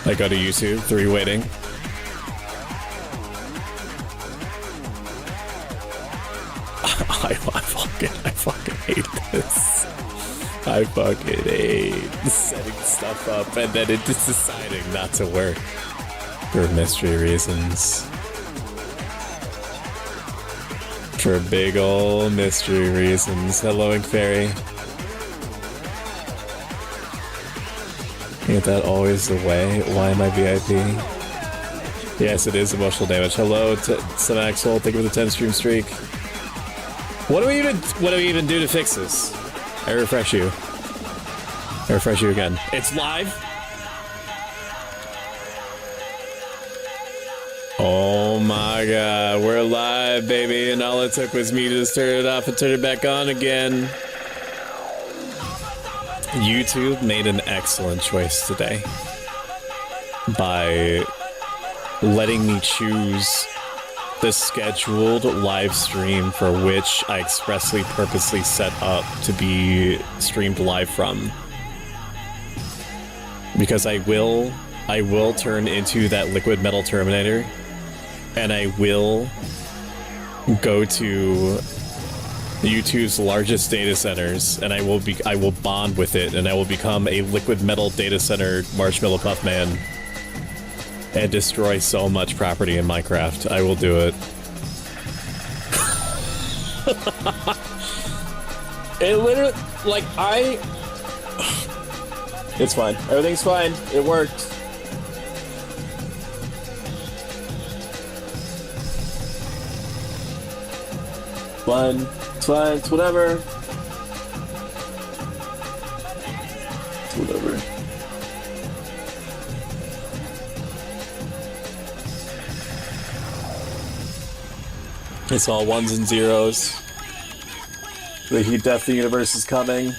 I go to YouTube, 3 waiting. I fucking hate this. I fucking hate setting stuff up and then it just deciding not to work for mystery reasons. For big ol' mystery reasons. Hello, Ink Fairy. Ain't that always the way? Why am I VIP? Yes, it is emotional damage. Hello, Samaxol. Thank you for the 10 stream streak. What do we even do to fix this? I refresh you. I refresh you again. It's live. Oh my god, we're live, baby, and all it took was me to just turn it off and turn it back on again. YouTube made an excellent choice today by letting me choose the scheduled live stream for which I expressly purposely set up to be streamed live from. Because I will turn into that liquid metal Terminator, and I will go to YouTube's largest data centers, and I will bond with it, and I will become a liquid metal data center Marshmallow Puff Man and destroy so much property in Minecraft. I will do it. It literally, like, it's fine. Everything's fine. It worked. Fine. It's fine. It's whatever. It's whatever. It's all ones and zeros. The Heat Death the Universe is coming.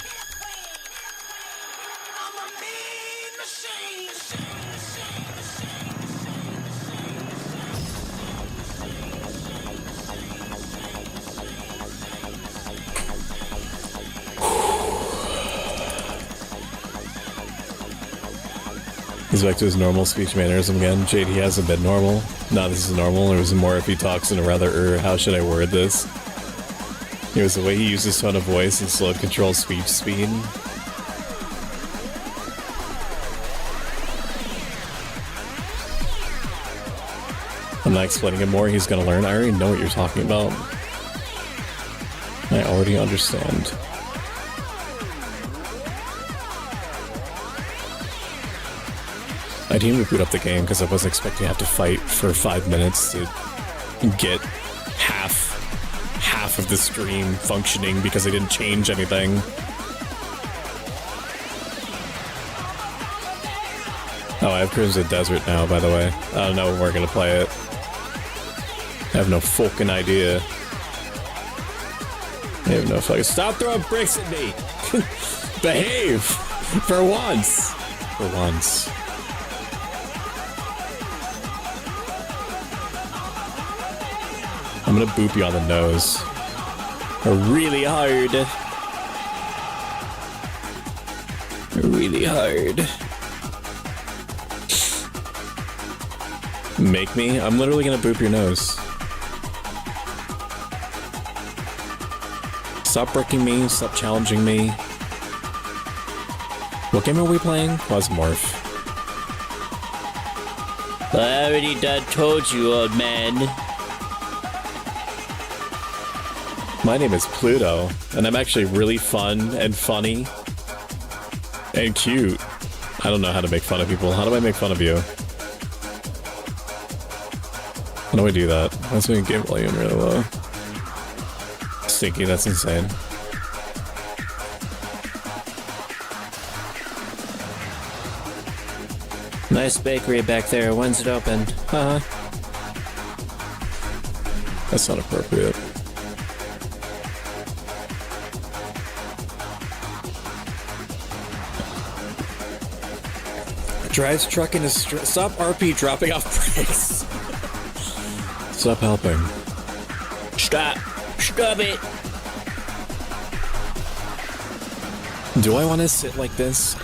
He's back to his normal speech mannerism again. JD hasn't been normal. No, this is normal. It was more if he talks in a rather, how should I word this? It was the way he uses tone of voice and slow control speech speed. I'm not explaining it more. He's gonna learn. I already know what you're talking about. I already understand. I didn't even boot up the game because I wasn't expecting to have to fight for 5 minutes to get half of the stream functioning because I didn't change anything. Oh, I have Crimson Desert now, by the way. I don't know when we're gonna play it. I have no fucking idea. I have no fucking... Stop throwing bricks at me! Behave! For once! For once. I'm gonna boop you on the nose. Really hard. Really hard. Make me? I'm literally gonna boop your nose. Stop bricking me, stop challenging me. What game are we playing? Quasimorph. I already done told you, old man. My name is Pluto, and I'm actually really fun and funny and cute. I don't know how to make fun of people. How do I make fun of you? How do I do that? Let's make game volume really low. Stinky, that's insane. Nice bakery back there. When's it open? Haha. That's not appropriate. Drives truck in his stop RP dropping off brakes. Stop helping. Stop. Stop it. Do I want to sit like this?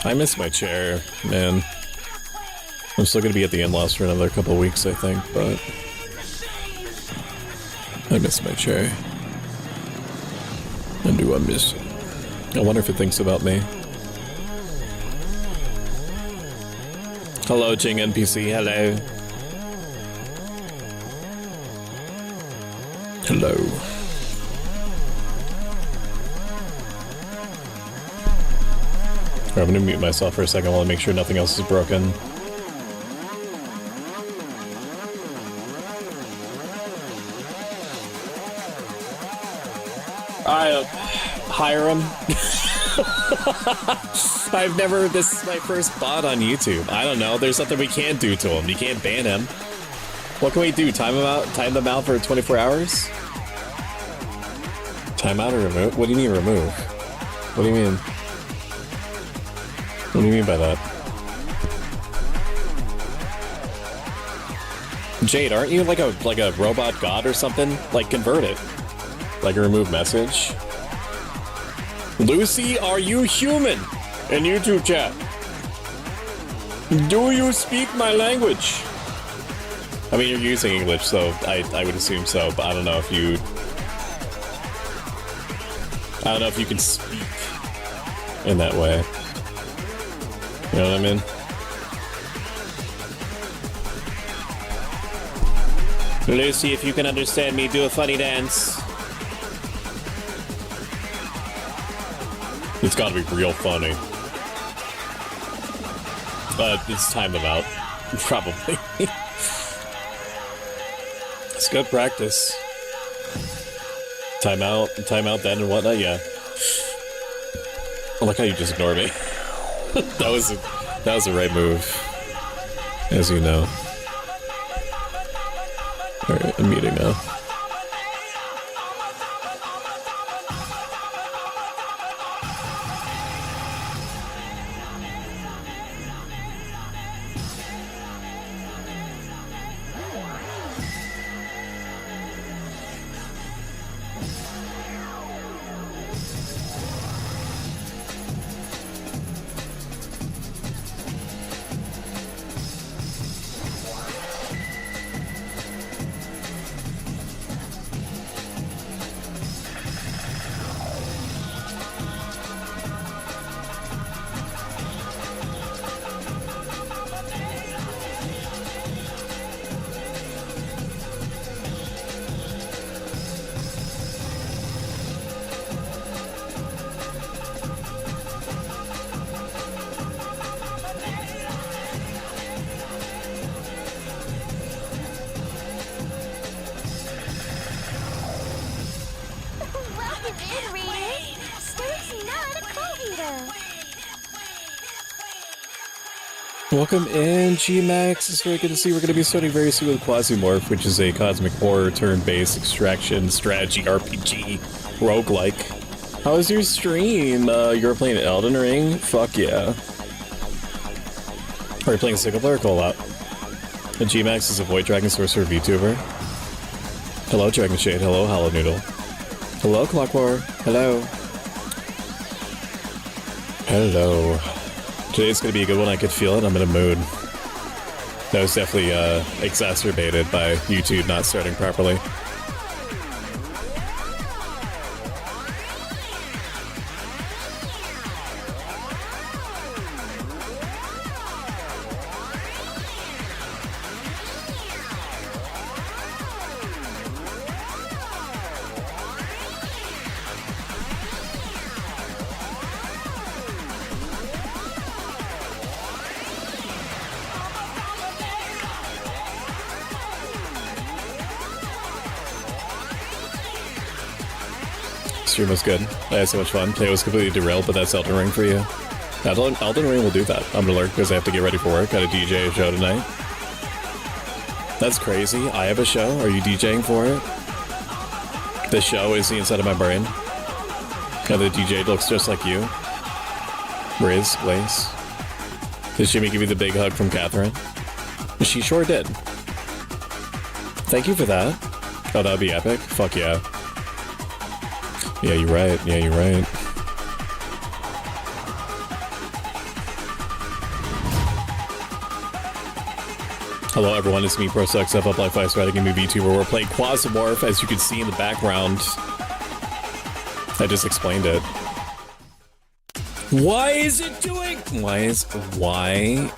I miss my chair, man. I'm still gonna be at the in-laws for another couple weeks, I think, but I miss my chair. And do I miss it? I wonder if it thinks about me. Hello, Jing NPC. Hello. Hello. I'm gonna mute myself for a second while I make sure nothing else is broken. Hire him. I've never, this is my first bot on YouTube. I don't know, there's nothing we can't do to him. You can't ban him. What can we do? Time them out for 24 hours? Time out or remove? What do you mean remove? What do you mean? What do you mean by that? Jade, aren't you like a robot god or something? Like convert it. Like a remove message. Lucy, are you human? In YouTube chat. Do you speak my language? I mean, you're using English, so I would assume so, but I don't know if you... I don't know if you can speak in that way. You know what I mean? Lucy, if you can understand me, do a funny dance. It's gotta be real funny. But it's time them out. Probably. It's good practice. Time out then and whatnot, yeah. I like how you just ignore me. that was the right move. As you know. Alright, I'm muting now. Welcome in, G-Max. It's very good to see you. We're going to be starting very soon with Quasimorph, which is a cosmic horror turn-based extraction strategy RPG roguelike. How was your stream? You were playing Elden Ring? Fuck yeah. Are you playing single player or co-op? And G-Max is a Void Dragon Sorcerer VTuber. Hello, Dragon Shade. Hello, Hollow Noodle. Hello, Clockwar. Hello. Hello. Today's gonna be a good one. I could feel it. I'm in a mood. That was definitely exacerbated by YouTube not starting properly. Stream was good. I had so much fun. Today was completely derailed, but that's Elden Ring for you. Elden Ring will do that. I'm gonna lurk because I have to get ready for work. Got a DJ show tonight. That's crazy. I have a show. Are you DJing for it? The show is the inside of my brain. And the DJ looks just like you. Riz, Lace. Did Jimmy give you the big hug from Catherine? She sure did. Thank you for that. Oh, that'd be epic. Fuck yeah. Yeah, you're right. Yeah, you're right. Hello everyone, it's me, ProSucks, Up Life Ice Riding Daemon VTuber. We're playing Quasimorph, as you can see in the background. I just explained it. Why is it doing? Why?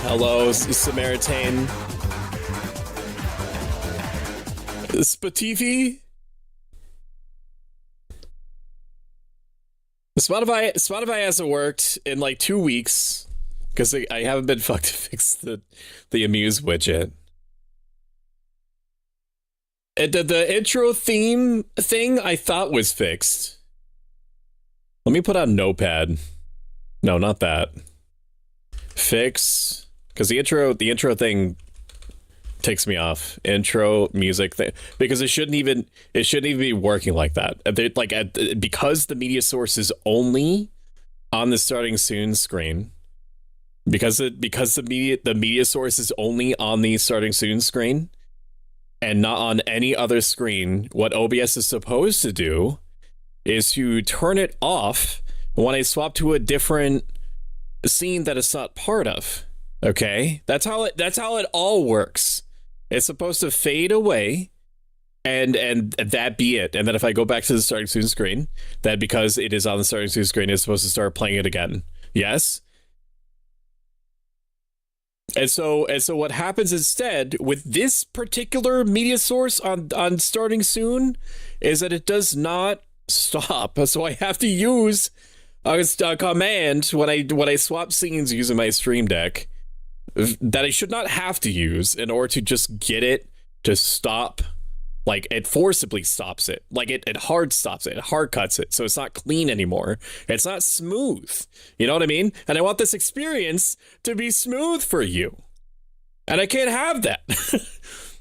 Hello, Samaritan. Spatifi? Spotify hasn't worked in like 2 weeks because I haven't been fucked to fix the Amuse widget. The intro theme thing I thought was fixed. Let me put on Notepad. No, not that. Fix, because the intro thing takes me off. Intro music thing, because it shouldn't even be working like that. Because the media source is only on the starting soon screen. Because the media source is only on the starting soon screen and not on any other screen, what OBS is supposed to do is to turn it off when I swap to a different scene that it's not part of. Okay? That's how it all works. It's supposed to fade away and that be it. And then if I go back to the starting soon screen, that because it is on the starting soon screen, it's supposed to start playing it again. Yes? And so what happens instead with this particular media source on starting soon is that it does not stop. So I have to use a command when I swap scenes using my Stream Deck that I should not have to use in order to just get it to stop. Like, it forcibly stops it. Like, it hard stops it. It hard cuts it. So it's not clean anymore. It's not smooth. You know what I mean? And I want this experience to be smooth for you. And I can't have that.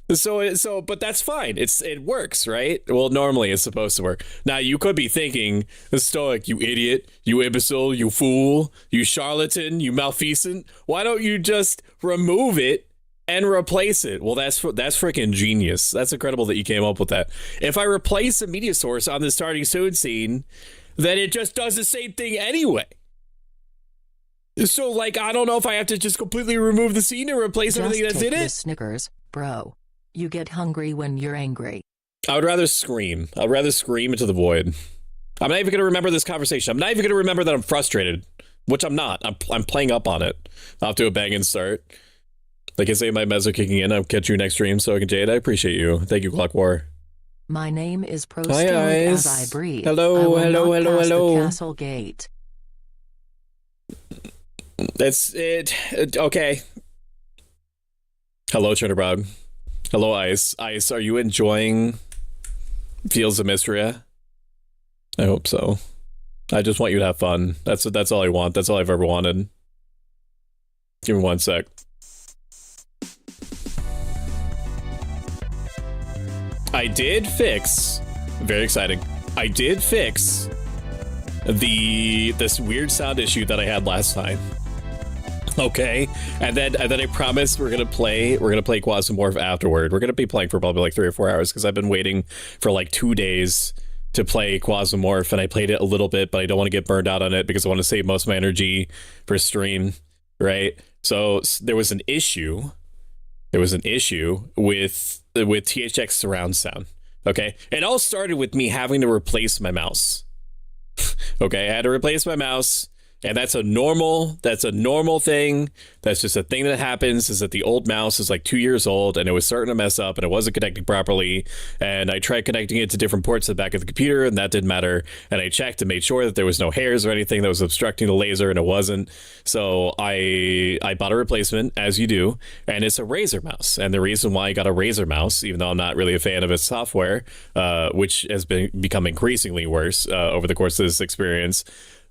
But that's fine. It works, right? Well, normally it's supposed to work. Now, you could be thinking, Stoic, you idiot, you imbecile, you fool, you charlatan, you malfeasant. Why don't you just remove it and replace it? Well, that's freaking genius. That's incredible that you came up with that. If I replace a media source on the starting soon scene, then it just does the same thing anyway. So, like, I don't know if I have to just completely remove the scene and replace everything that's in it. Snickers, bro. You get hungry when you're angry. I would rather scream. I'd rather scream into the void. I'm not even going to remember this conversation. I'm not even going to remember that I'm frustrated, which I'm not. I'm playing up on it. I'll have to do a bang and start. Like I say, my meds are kicking in. I'll catch you next stream, so I can Jade. I appreciate you. Thank you, Clock War. My name is Pro Hi, guys. As I breathe. Hello. The castle gate. That's it. Okay. Hello, Chernobog. Hello, Ice. Ice, are you enjoying Fields of Mystria? I hope so. I just want you to have fun. That's all I want. That's all I've ever wanted. Give me 1 sec. I did fix, very exciting. I did fix this weird sound issue that I had last time. Okay, and then I promised we're gonna play Quasimorph afterward. We're gonna be playing for probably like 3 or 4 hours because I've been waiting for like 2 days to play Quasimorph, and I played it a little bit, but I don't want to get burned out on it because I want to save most of my energy for stream, right? So there was an issue. There was an issue with THX surround sound. Okay, it all started with me having to replace my mouse. Okay, I had to replace my mouse. And that's a normal thing. That's just a thing that happens, is that the old mouse is like 2 years old and it was starting to mess up and it wasn't connecting properly. And I tried connecting it to different ports at the back of the computer and that didn't matter. And I checked and made sure that there was no hairs or anything that was obstructing the laser, and it wasn't. So I bought a replacement, as you do, and it's a Razer mouse. And the reason why I got a Razer mouse, even though I'm not really a fan of its software, which has become increasingly worse over the course of this experience,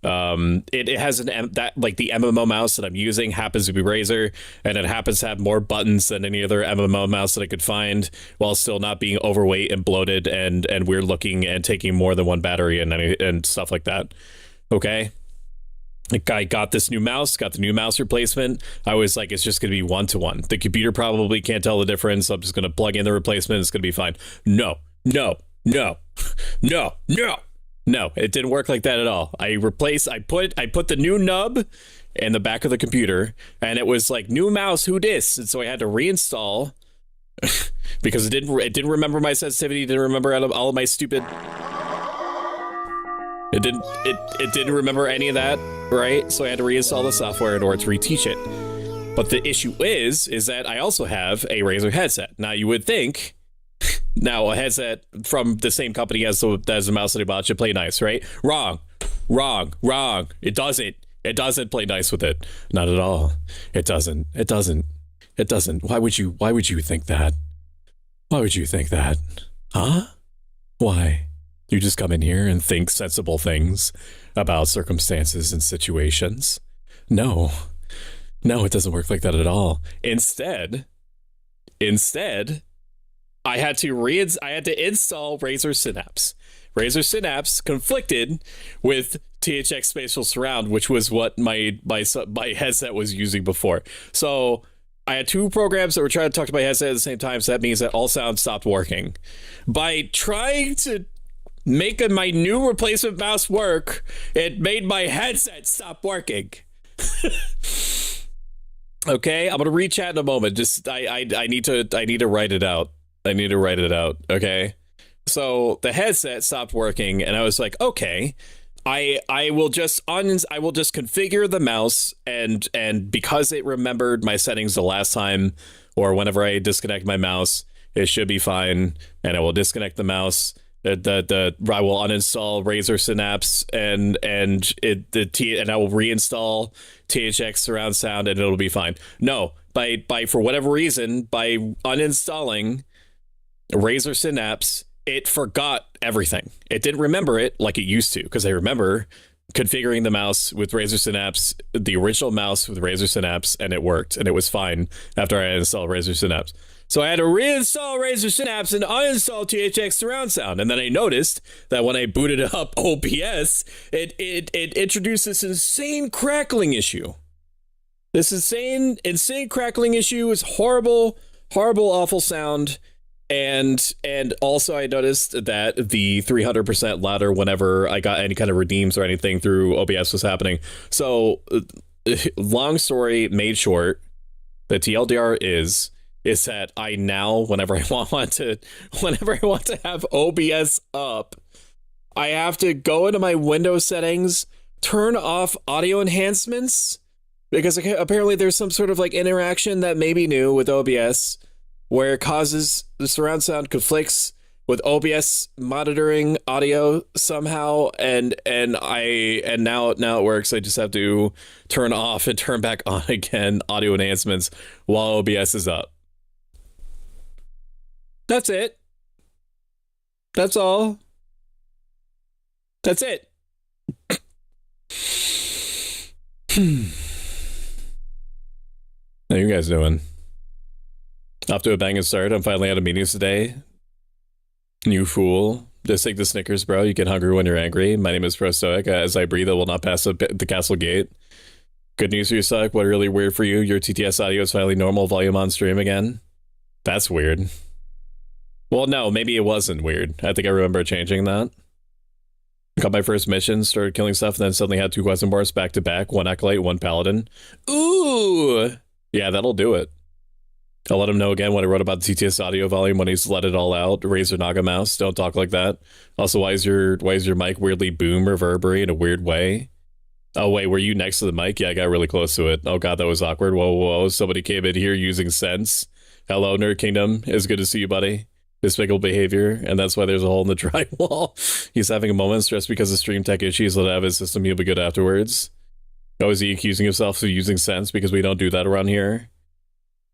it has the MMO mouse that I'm using happens to be Razer, and it happens to have more buttons than any other MMO mouse that I could find, while still not being overweight and bloated and weird looking and taking more than one battery and stuff like that. Okay, Like, I got this new mouse, got the new mouse replacement. I was like, it's just going to be 1-to-1. The computer probably can't tell the difference. So I'm just going to plug in the replacement. It's going to be fine. No, no, no, no, no, no. It didn't work like that at all. I put the new nub in the back of the computer, and it was like, new mouse, who dis? And so I had to reinstall because it didn't remember my sensitivity, didn't remember all of my stupid. It didn't remember any of that, right? So I had to reinstall the software in order to reteach it. But the issue is that I also have a Razer headset. Now you would think, now a headset from the same company as the mouse that I bought should play nice, right? Wrong. It doesn't play nice with it. Not at all. It doesn't. Why would you think that? Why would you think that? Huh? Why? You just come in here and think sensible things about circumstances and situations. No, it doesn't work like that at all. Instead, I had to install Razer Synapse. Razer Synapse conflicted with THX Spatial Surround, which was what my headset was using before. So I had two programs that were trying to talk to my headset at the same time, so that means that all sound stopped working. By trying to make my new replacement mouse work, it made my headset stop working. Okay, I'm gonna read chat in a moment. Just I need to write it out. Okay, so the headset stopped working, and I was like, okay, I will just configure the mouse, and because it remembered my settings the last time, or whenever I disconnect my mouse, it should be fine, and I will disconnect the mouse. I will uninstall Razer Synapse and I will reinstall THX Surround Sound, and it'll be fine. No, by for whatever reason, by uninstalling Razer Synapse, it forgot everything. It didn't remember it like it used to, because I remember configuring the mouse with Razer Synapse, the original mouse with Razer Synapse, and it worked, and it was fine after I installed Razer Synapse. So I had to reinstall Razer Synapse and uninstall THX Surround Sound. And then I noticed that when I booted up OBS, it introduced this insane crackling issue. This insane crackling issue is horrible, awful sound. And also I noticed that the 300% louder whenever I got any kind of redeems or anything through OBS was happening. So long story made short, the TLDR is that I now, whenever I want to have OBS up, I have to go into my Windows settings, turn off audio enhancements, because apparently there's some sort of like interaction that may be new with OBS where it causes the surround sound conflicts with OBS monitoring audio somehow, and now it works. I just have to turn off and turn back on again audio enhancements while OBS is up. That's it. That's all. That's it. How you guys doing? Off to a banging start. I'm finally out of meetings today. You fool. Just take the Snickers, bro. You get hungry when you're angry. My name is Pro Stoic. As I breathe, I will not pass the castle gate. Good news for you, Suck. What really weird for you? Your TTS audio is finally normal volume on stream again. That's weird. Well, no, maybe it wasn't weird. I think I remember changing that. Got my first mission, started killing stuff, and then suddenly had 2 Quasimorphs back to back, 1 Acolyte, 1 Paladin. Ooh! Yeah, that'll do it. I'll let him know again what I wrote about the TTS audio volume when he's let it all out. Razer Naga mouse, don't talk like that. Also, why is your mic weirdly boom reverberate in a weird way? Oh wait, were you next to the mic? Yeah, I got really close to it. Oh god, that was awkward. Whoa, somebody came in here using sense. Hello, Nerd Kingdom. It's good to see you, buddy. Despicable behavior, and that's why there's a hole in the drywall. He's having a moment stressed because of stream tech issues. Let have his system, he'll be good afterwards. Oh, is he accusing himself of using sense because we don't do that around here?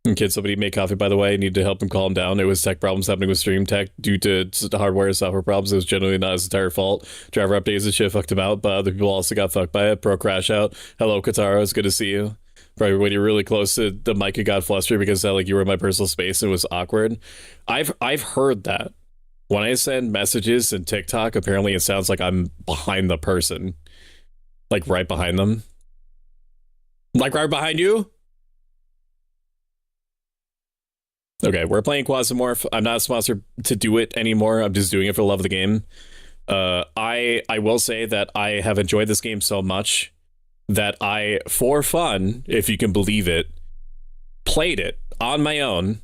And kid, somebody make coffee, by the way. Need to help him calm down. It was tech problems happening with stream tech due to hardware and software problems. It was generally not his entire fault. Driver updates and shit fucked him out, but other people also got fucked by it. Pro crash out. Hello, Katara. It's good to see you. Probably when you're really close to the mic, it got flustered because like you were in my personal space and it was awkward. I've heard that. When I send messages in TikTok, apparently it sounds like I'm behind the person. Like right behind them. Like right behind you? Okay, we're playing Quasimorph. I'm not sponsored to do it anymore. I'm just doing it for the love of the game. I will say that I have enjoyed this game so much that I, for fun, if you can believe it, played it on my own,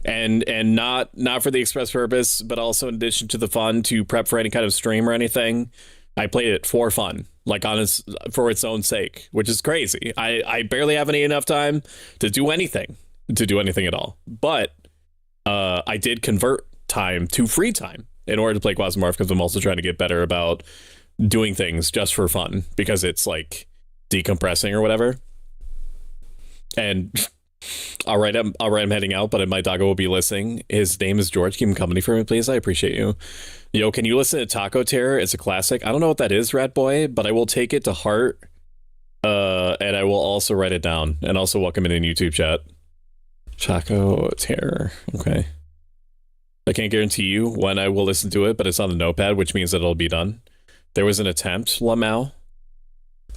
and not for the express purpose, but also in addition to the fun to prep for any kind of stream or anything. I played it for fun, like for its own sake, which is crazy. I barely have enough time to do anything at all. But I did convert time to free time in order to play Quasimorph, because I'm also trying to get better about doing things just for fun, because it's like decompressing or whatever. And all right, I'm heading out, but my doggo will be listening. His name is George. Keep him company for me, please. I appreciate you. Yo, can you listen to Taco Terror? It's a classic. I don't know what that is, Rat Boy, but I will take it to heart. And I will also write it down, and also welcome in YouTube chat. Taco Terror. Okay. I can't guarantee you when I will listen to it, but it's on the notepad, which means that it'll be done. There was an attempt, Lamau.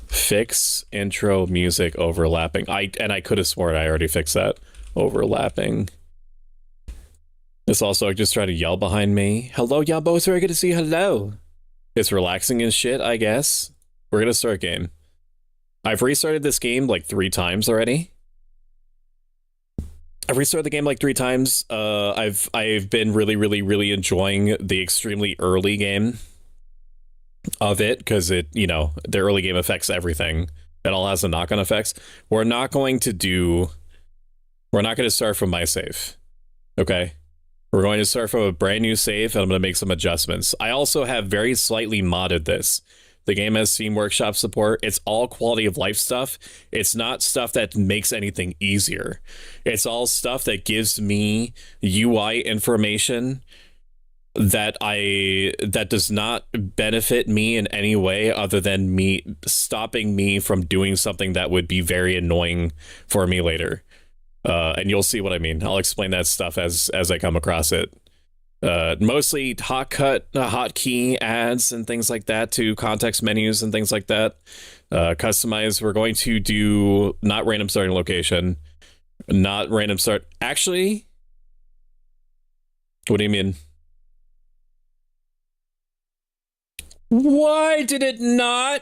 Fix intro music overlapping. I could have sworn I already fixed that. Overlapping. It's also just trying to yell behind me. Hello, Yumbo. It's very good to see you. Hello. It's relaxing and shit, I guess. We're gonna start game. I've restarted this game like 3 times already. I've restarted the game like 3 times. I've been really enjoying the extremely early game of it, because it, you know, the early game affects everything. It all has the knock-on effects. We're not going to start from my save. Okay? We're going to start from a brand new save, and I'm going to make some adjustments. I also have very slightly modded this. The game has Steam Workshop support. It's all quality of life stuff. It's not stuff that makes anything easier. It's all stuff that gives me UI information that does not benefit me in any way, other than me stopping me from doing something that would be very annoying for me later. And you'll see what I mean. I'll explain that stuff as I come across it. Mostly hotkey ads and things like that to context menus and things like that. Customize. We're going to do not random starting location, not random start. Actually, what do you mean? Why did it not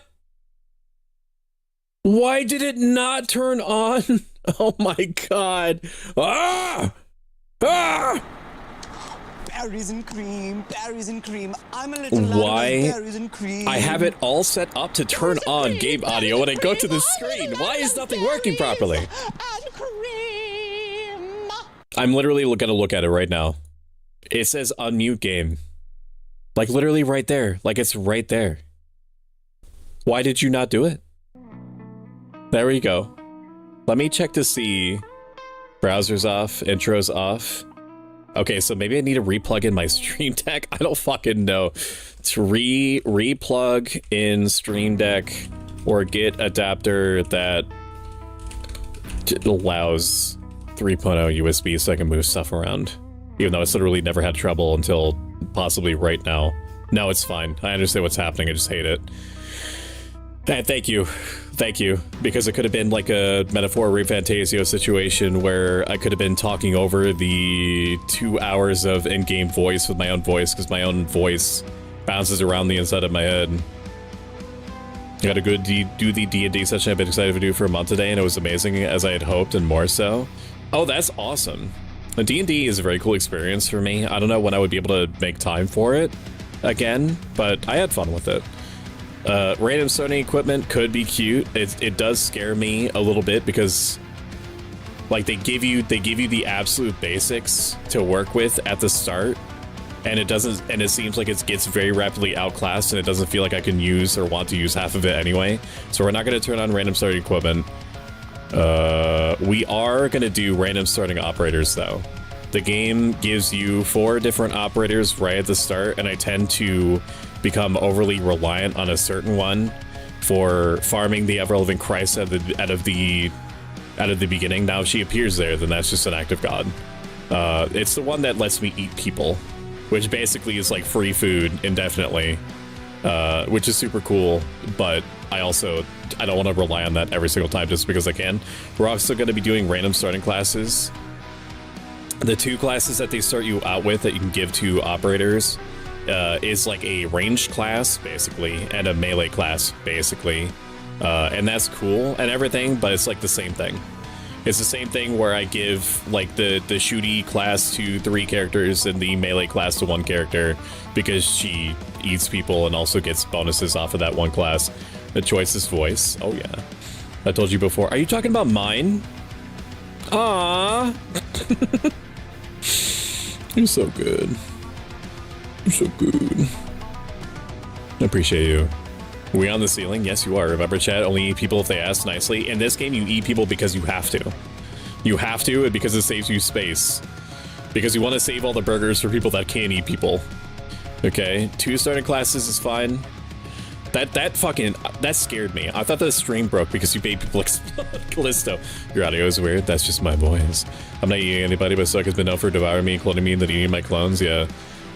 turn on? Oh my god. Ah! Ah! Berries and cream, berries and cream. I'm a little Why? Berries and cream. I have it all set up to turn on game audio when I go to the screen. Why is nothing working properly? And cream. I'm literally gonna look at it right now. It says unmute game. Like literally right there. Like it's right there. Why did you not do it? There we go. Let me check to see. Browser's off, intro's off. Okay, so maybe I need to replug in my Stream Deck. I don't fucking know. To replug in Stream Deck, or get adapter that allows 3.0 USB so I can move stuff around. Even though it's literally never had trouble until possibly right now. No, it's fine. I understand what's happening. I just hate it. Thank you. Thank you. Because it could have been like a Metaphor ReFantasio situation where I could have been talking over the 2 hours of in-game voice with my own voice, because my own voice bounces around the inside of my head. I got a good do the D&D session I've been excited to do for a month today, and it was amazing as I had hoped, and more so. Oh, that's awesome. The D&D is a very cool experience for me. I don't know when I would be able to make time for it again, but I had fun with it. Random starting equipment could be cute. It does scare me a little bit, because like they give you the absolute basics to work with at the start, and it seems like it gets very rapidly outclassed, and it doesn't feel like I can use or want to use half of it anyway. So we're not going to turn on random starting equipment. We are going to do random starting operators though. The game gives you 4 different operators right at the start, and I tend to become overly reliant on a certain one for farming the ever-living Christ out of the beginning. Now, if she appears there, then that's just an act of God. It's the one that lets me eat people, which basically is like free food indefinitely, which is super cool. But I don't want to rely on that every single time just because I can. We're also going to be doing random starting classes. The 2 classes that they start you out with that you can give to operators is like a ranged class, basically, and a melee class, basically. And that's cool and everything, but it's like the same thing. It's the same thing where I give like the shooty class to 3 characters and the melee class to 1 character because she eats people and also gets bonuses off of that 1 class. The choice is voice. Oh yeah. I told you before. Are you talking about mine? Aww. You're so good. You're so good. I appreciate you. Are we on the ceiling? Yes, you are. Remember, chat, only eat people if they ask nicely. In this game, you eat people because you have to. You have to, and because it saves you space. Because you want to save all the burgers for people that can't eat people. Okay, 2 starting classes is fine. That scared me. I thought the stream broke because you made people explode. Callisto, your audio is weird. That's just my voice. I'm not eating anybody, but Suck has been known for devouring me and cloning me and then eating my clones. Yeah.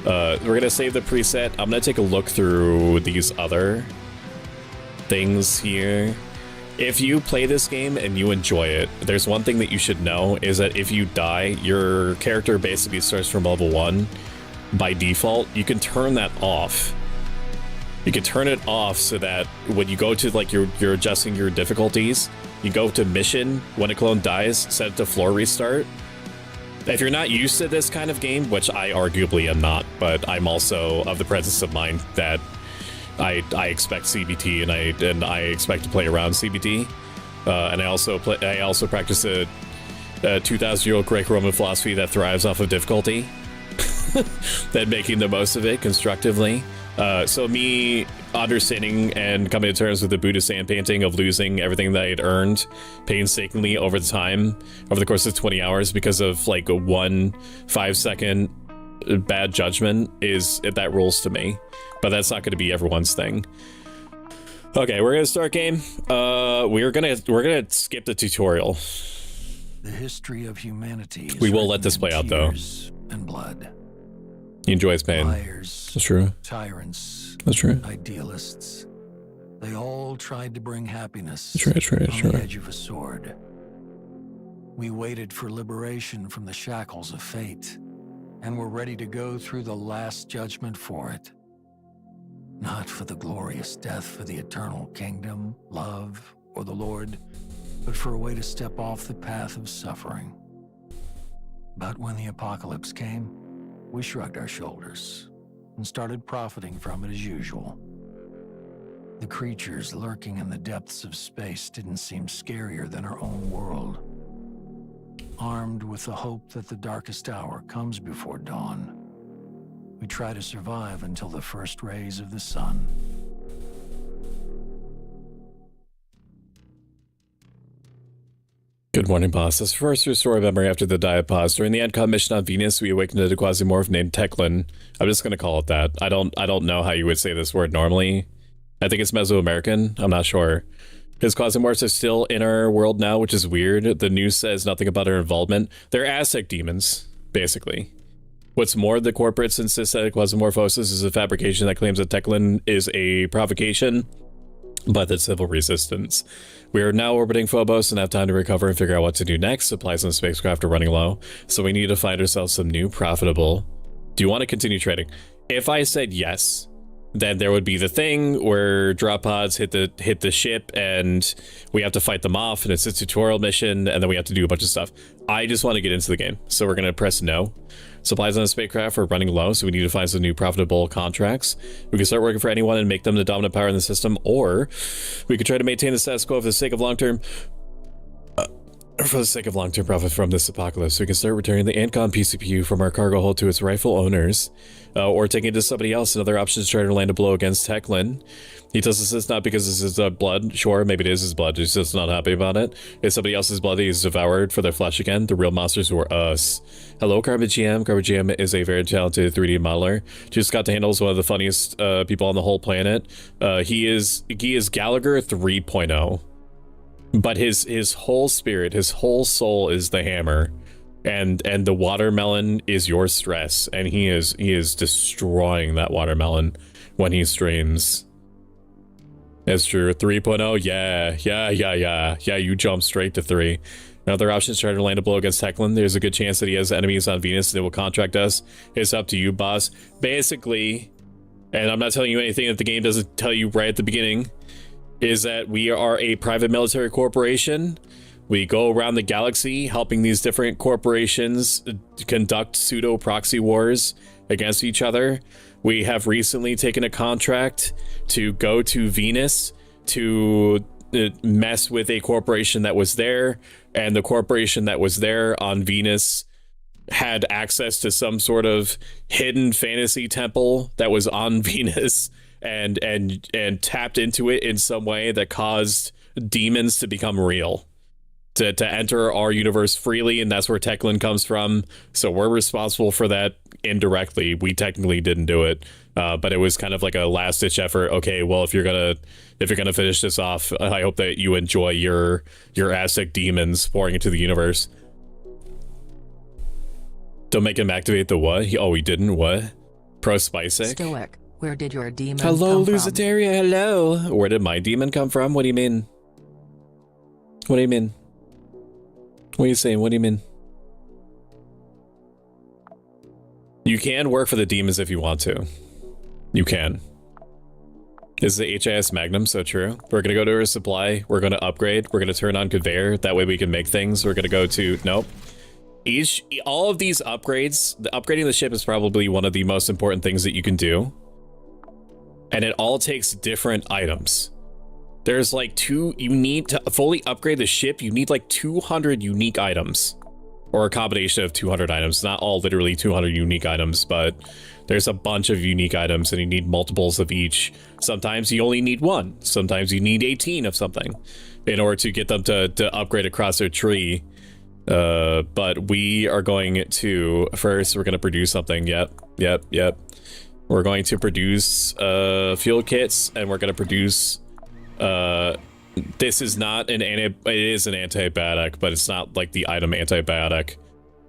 We're gonna save the preset. I'm gonna take a look through these other things here. If you play this game and you enjoy it, there's one thing that you should know is that if you die, your character basically starts from level 1 by default. You can turn that off. You can turn it off so that when you go to like you're adjusting your difficulties, you go to mission, when a clone dies, set it to floor restart. If you're not used to this kind of game, which I arguably am not, but I'm also of the presence of mind that I expect CBT and I expect to play around CBT, and I also practice a 2,000-year-old Greco-Roman philosophy that thrives off of difficulty, then making the most of it constructively. So me understanding and coming to terms with the Buddhist sand painting of losing everything that I had earned painstakingly over the time, over the course of 20 hours because of like a 1 5-second bad judgment that rules to me. But that's not going to be everyone's thing. Okay, we're gonna start game. We're gonna skip the tutorial. The history of humanity. We will let this play out though. And blood. He enjoys pain. Liars, that's true. Tyrants. That's true. Idealists. They all tried to bring happiness on the edge of a sword. We waited for liberation from the shackles of fate, and were ready to go through the last judgment for it. Not for the glorious death for the eternal kingdom, love, or the Lord, but for a way to step off the path of suffering. But when the apocalypse came, we shrugged our shoulders and started profiting from it as usual. The creatures lurking in the depths of space didn't seem scarier than our own world. Armed with the hope that the darkest hour comes before dawn, we try to survive until the first rays of the sun. Good morning, boss. Let's first restore memory after the diet pause. During the AdCom mission on Venus, we awakened a Quasimorph named Teclin. I'm just gonna call it that. I don't know how you would say this word normally. I think it's Mesoamerican. I'm not sure. His Quasimorphs are still in our world now, which is weird. The news says nothing about our involvement. They're Aztec demons, basically. What's more, the corporates insist that Quasimorphosis is a fabrication that claims that Teclin is a provocation by the civil resistance. We are now orbiting Phobos and have time to recover and figure out what to do next. Supplies on the spacecraft are running low, so we need to find ourselves some new profitable. Do you want to continue trading? If I said yes, then there would be the thing where drop pods hit the ship and we have to fight them off, and it's a tutorial mission, and then we have to do a bunch of stuff. I just want to get into the game, so we're gonna press no. Supplies on the spacecraft are running low, so we need to find some new profitable contracts. We can start working for anyone and make them the dominant power in the system, or we could try to maintain the status quo for the sake of long-term profit from this apocalypse. We can start returning the Ancon PCPU from our cargo hold to its rightful owners, or taking it to somebody else. Another option is try to land a blow against Teclin. He tells us it's not because this is blood. Sure, maybe it is his blood. He's just not happy about it. It's somebody else's blood that he's devoured for their flesh again. The real monsters were us. Hello, Carbon GM. Carbon GM is a very talented 3D modeler. Just got to handle one of the funniest people on the whole planet. He is Gallagher 3.0. But his whole spirit, his whole soul is the hammer, and the watermelon is your stress, and he is destroying that watermelon when he streams. It's true. 3.0, yeah, you jump straight to 3. Another option is try to land a blow against Teklan. There's a good chance that he has enemies on Venus and they will contract us. It's up to you, boss. Basically, and I'm not telling you anything that the game doesn't tell you right at the beginning, is that we are a private military corporation. We go around the galaxy helping these different corporations conduct pseudo proxy wars against each other. We have recently taken a contract to go to Venus to mess with a corporation that was there, and the corporation that was there on Venus had access to some sort of hidden fantasy temple that was on Venus and tapped into it in some way that caused demons to become real. To enter our universe freely, and that's where Teklan comes from. So we're responsible for that indirectly. We technically didn't do it, but it was kind of like a last-ditch effort. Okay, well, if you're gonna finish this off, I hope that you enjoy your Aztec demons pouring into the universe. Don't make him activate the what? He didn't. What? Pro Spicek? Stoic, where did your demon Hello, come Lusitaria. Hello. Where did my demon come from? What do you mean? What do you mean? What are you saying? What do you mean? You can work for the demons if you want to. You can. This is the HIS Magnum, so true. We're gonna go to our supply. We're gonna upgrade. We're gonna turn on conveyor. That way we can make things. We're gonna go to... Nope. All of these upgrades, upgrading the ship is probably one of the most important things that you can do. And it all takes different items. There's like you need to fully upgrade the ship, you need like 200 unique items. Or a combination of 200 items. Not all literally 200 unique items, but there's a bunch of unique items and you need multiples of each. Sometimes you only need one. Sometimes you need 18 of something in order to get them to upgrade across their tree. But we are going to, first we're going to produce something. Yep. We're going to produce fuel kits, and we're going to produce this is not it is an antibiotic, but it's not like the item antibiotic.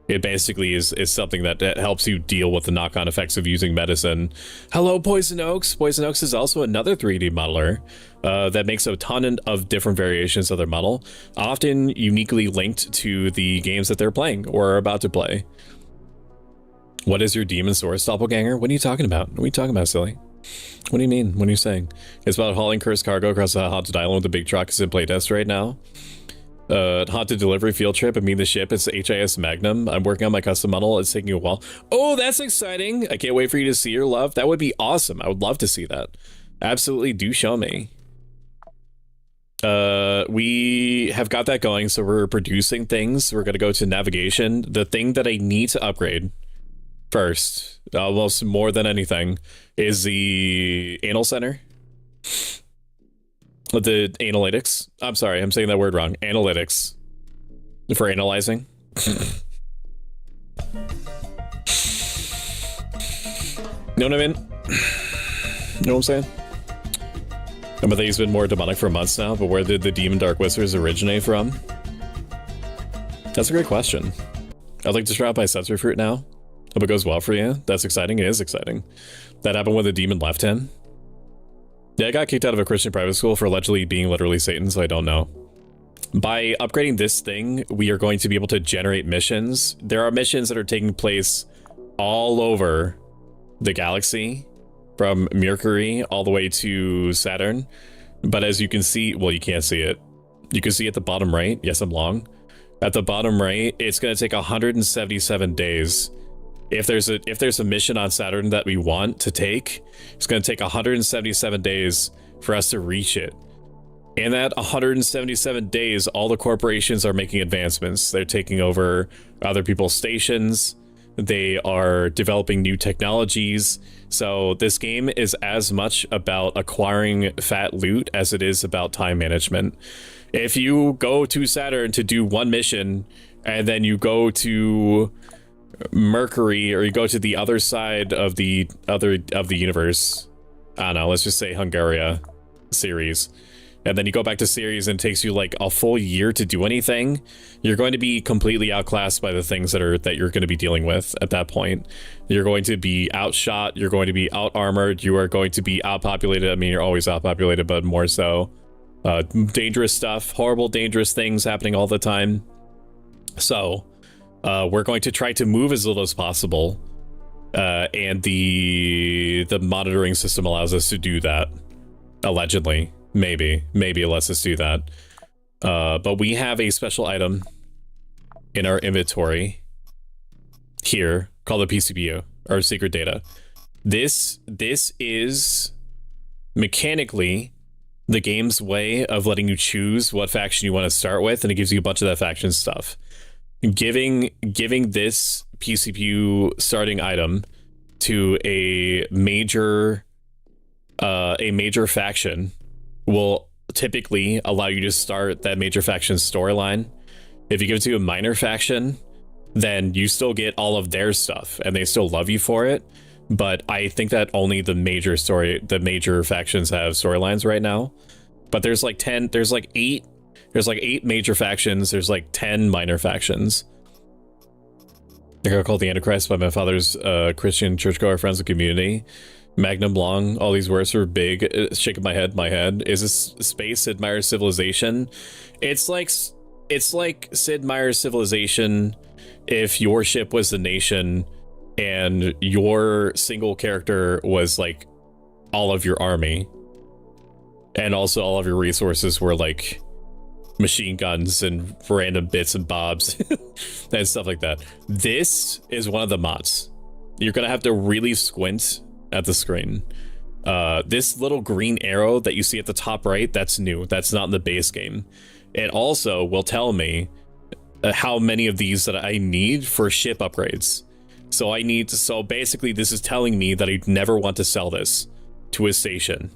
It basically is something that helps you deal with the knock-on effects of using medicine. Hello, Poison Oaks. Poison Oaks is also another 3D modeler that makes a ton of different variations of their model, often uniquely linked to the games that they're playing or are about to play. What is your demon source, doppelganger? What are you talking about? What are you talking about, silly? What do you mean? What are you saying? It's about hauling cursed cargo across a haunted island with a big truck. It's in playtest right now. Haunted delivery field trip. I mean, the ship is HIS Magnum. I'm working on my custom model. It's taking a while. Oh, that's exciting. I can't wait for you to see your love. That would be awesome. I would love to see that. Absolutely, do show me. We have got that going, so we're producing things. We're gonna go to navigation. The thing that I need to upgrade first, almost more than anything, is the anal center. The analytics. I'm sorry, I'm saying that word wrong. Analytics. For analyzing. Know what I mean? Know what I'm saying? I think he's been more demonic for months now, but where did the Demon Dark Whispers originate from? That's a great question. I'd like to try out my sensory fruit now. Hope it goes well for you. That's exciting. It is exciting. That happened when the demon left him. Yeah, I got kicked out of a Christian private school for allegedly being literally Satan, so I don't know. By upgrading this thing, we are going to be able to generate missions. There are missions that are taking place all over the galaxy, from Mercury all the way to Saturn. But as you can see, well, you can't see it. You can see at the bottom right. Yes, I'm long. At the bottom right, it's going to take 177 days. If there's a mission on Saturn that we want to take, it's going to take 177 days for us to reach it. In that 177 days, all the corporations are making advancements. They're taking over other people's stations. They are developing new technologies. So this game is as much about acquiring fat loot as it is about time management. If you go to Saturn to do one mission, and then you go to Mercury, or you go to the other side of the universe, I don't know, let's just say Hungaria series, and then you go back to series and it takes you like a full year to do anything, you're going to be completely outclassed by the things that you're going to be dealing with at that point. You're going to be outshot, you're going to be out armored, you are going to be outpopulated. I mean, you're always outpopulated, but more so. Dangerous stuff, horrible dangerous things happening all the time. So we're going to try to move as little as possible, and the monitoring system allows us to do that. Allegedly, maybe it lets us do that. But we have a special item in our inventory here called a PCBU, or secret data. This is mechanically the game's way of letting you choose what faction you want to start with, and it gives you a bunch of that faction stuff. Giving this PCBU starting item to a major faction will typically allow you to start that major faction's storyline. If you give it to a minor faction, then you still get all of their stuff and they still love you for it. But I think that only the major factions have storylines right now. But there's like 8 major factions, there's like 10 minor factions. I got called the Antichrist by my father's Christian churchgoer friends and community. Magnum long, all these words are big, shaking my head. Is this space Sid Meier's Civilization? It's like Sid Meier's Civilization if your ship was the nation and your single character was like all of your army, and also all of your resources were like machine guns and random bits and bobs and stuff like that. This is one of the mods. You're gonna have to really squint at the screen. This little green arrow that you see at the top right, that's new. That's not in the base game. It also will tell me how many of these that I need for ship upgrades. So basically this is telling me that I never want to sell this to a station.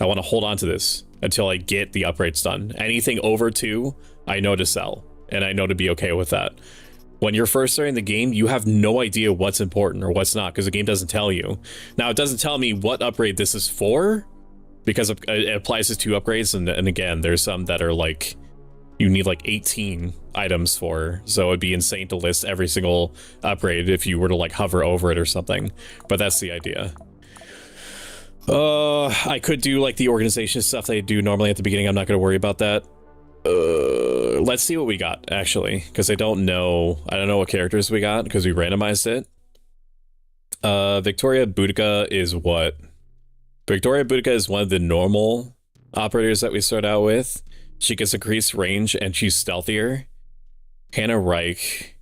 I want to hold on to this until I get the upgrades done. Anything over 2, I know to sell, and I know to be okay with that. When you're first starting the game, you have no idea what's important or what's not, because the game doesn't tell you. Now, it doesn't tell me what upgrade this is for, because it applies to 2 upgrades, and again, there's some that are like, you need like 18 items for, so it'd be insane to list every single upgrade if you were to like hover over it or something, but that's the idea. I could do like the organization stuff they do normally at the beginning. I'm not going to worry about that. Let's see what we got, actually, because I don't know what characters we got because we randomized it. Victoria Boudica is what? Victoria Boudica is one of the normal operators that we start out with. She gets increased range and she's stealthier. Hannah Reich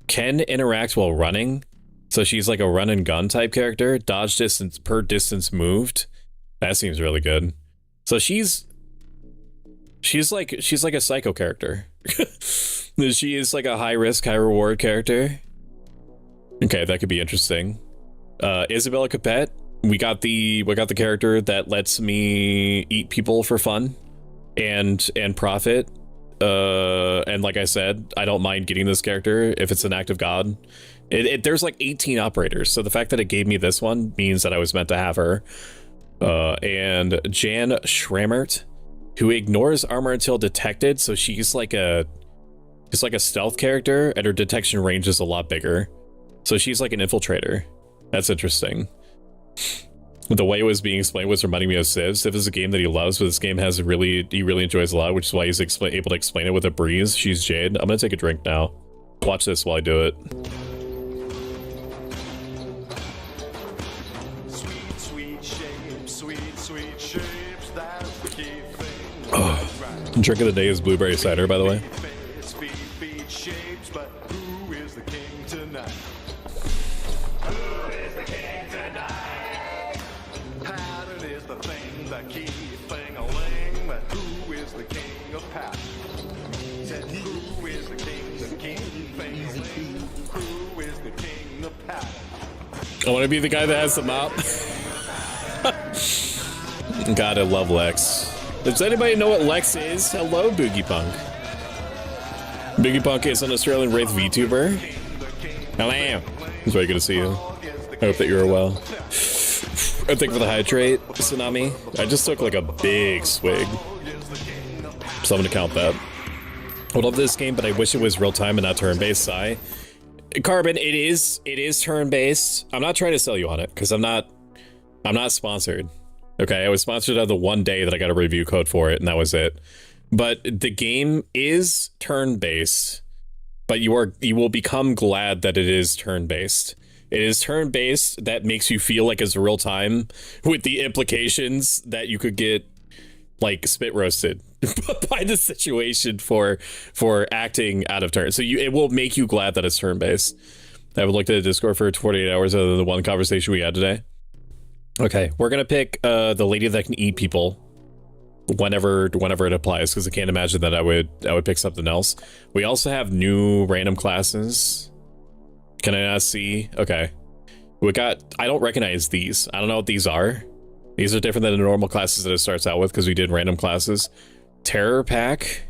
can interact while running, so she's like a run and gun type character. Dodge distance per distance moved. That seems really good. So she's like a psycho character. She is like a high risk, high reward character. Okay, that could be interesting. Isabella Capet, we got the character that lets me eat people for fun and profit. And like I said, I don't mind getting this character if it's an act of God. There's like 18 operators, so the fact that it gave me this one means that I was meant to have her. And Jan Schrammert, who ignores armor until detected, so she's like a stealth character, and her detection range is a lot bigger. So she's like an infiltrator. That's interesting. The way it was being explained was reminding me of Civ. Civ is a game that he loves, but this game he really enjoys a lot, which is why he's able to explain it with a breeze. She's Jade. I'm gonna take a drink now. Watch this while I do it. Drink of the day is blueberry cider, by the way. I want to be the guy that has the mop. God, I love Lex. Does anybody know what Lex is? Hello, Boogie Punk. Boogie Punk is an Australian Wraith VTuber. Hello. It's very good to see you. I hope that you're well. I think for the hydrate, Tsunami, I just took like a big swig. So I'm gonna count that. I love this game, but I wish it was real time and not turn-based. Sigh. Carbon, it is turn-based. I'm not trying to sell you on it because I'm not sponsored. Okay, I was sponsored on the one day that I got a review code for it, and that was it. But the game is turn-based, but you will become glad that it is turn-based. It is turn-based that makes you feel like it's real time, with the implications that you could get like spit roasted by the situation for acting out of turn. So it will make you glad that it's turn-based. I haven't looked at the Discord for 48 hours other than the one conversation we had today. Okay, we're gonna pick the lady that can eat people whenever it applies, because I can't imagine that I would pick something else. We also have new random classes. Can I not see? Okay. I don't recognize these. I don't know what these are. These are different than the normal classes that it starts out with because we did random classes. Terror Pack.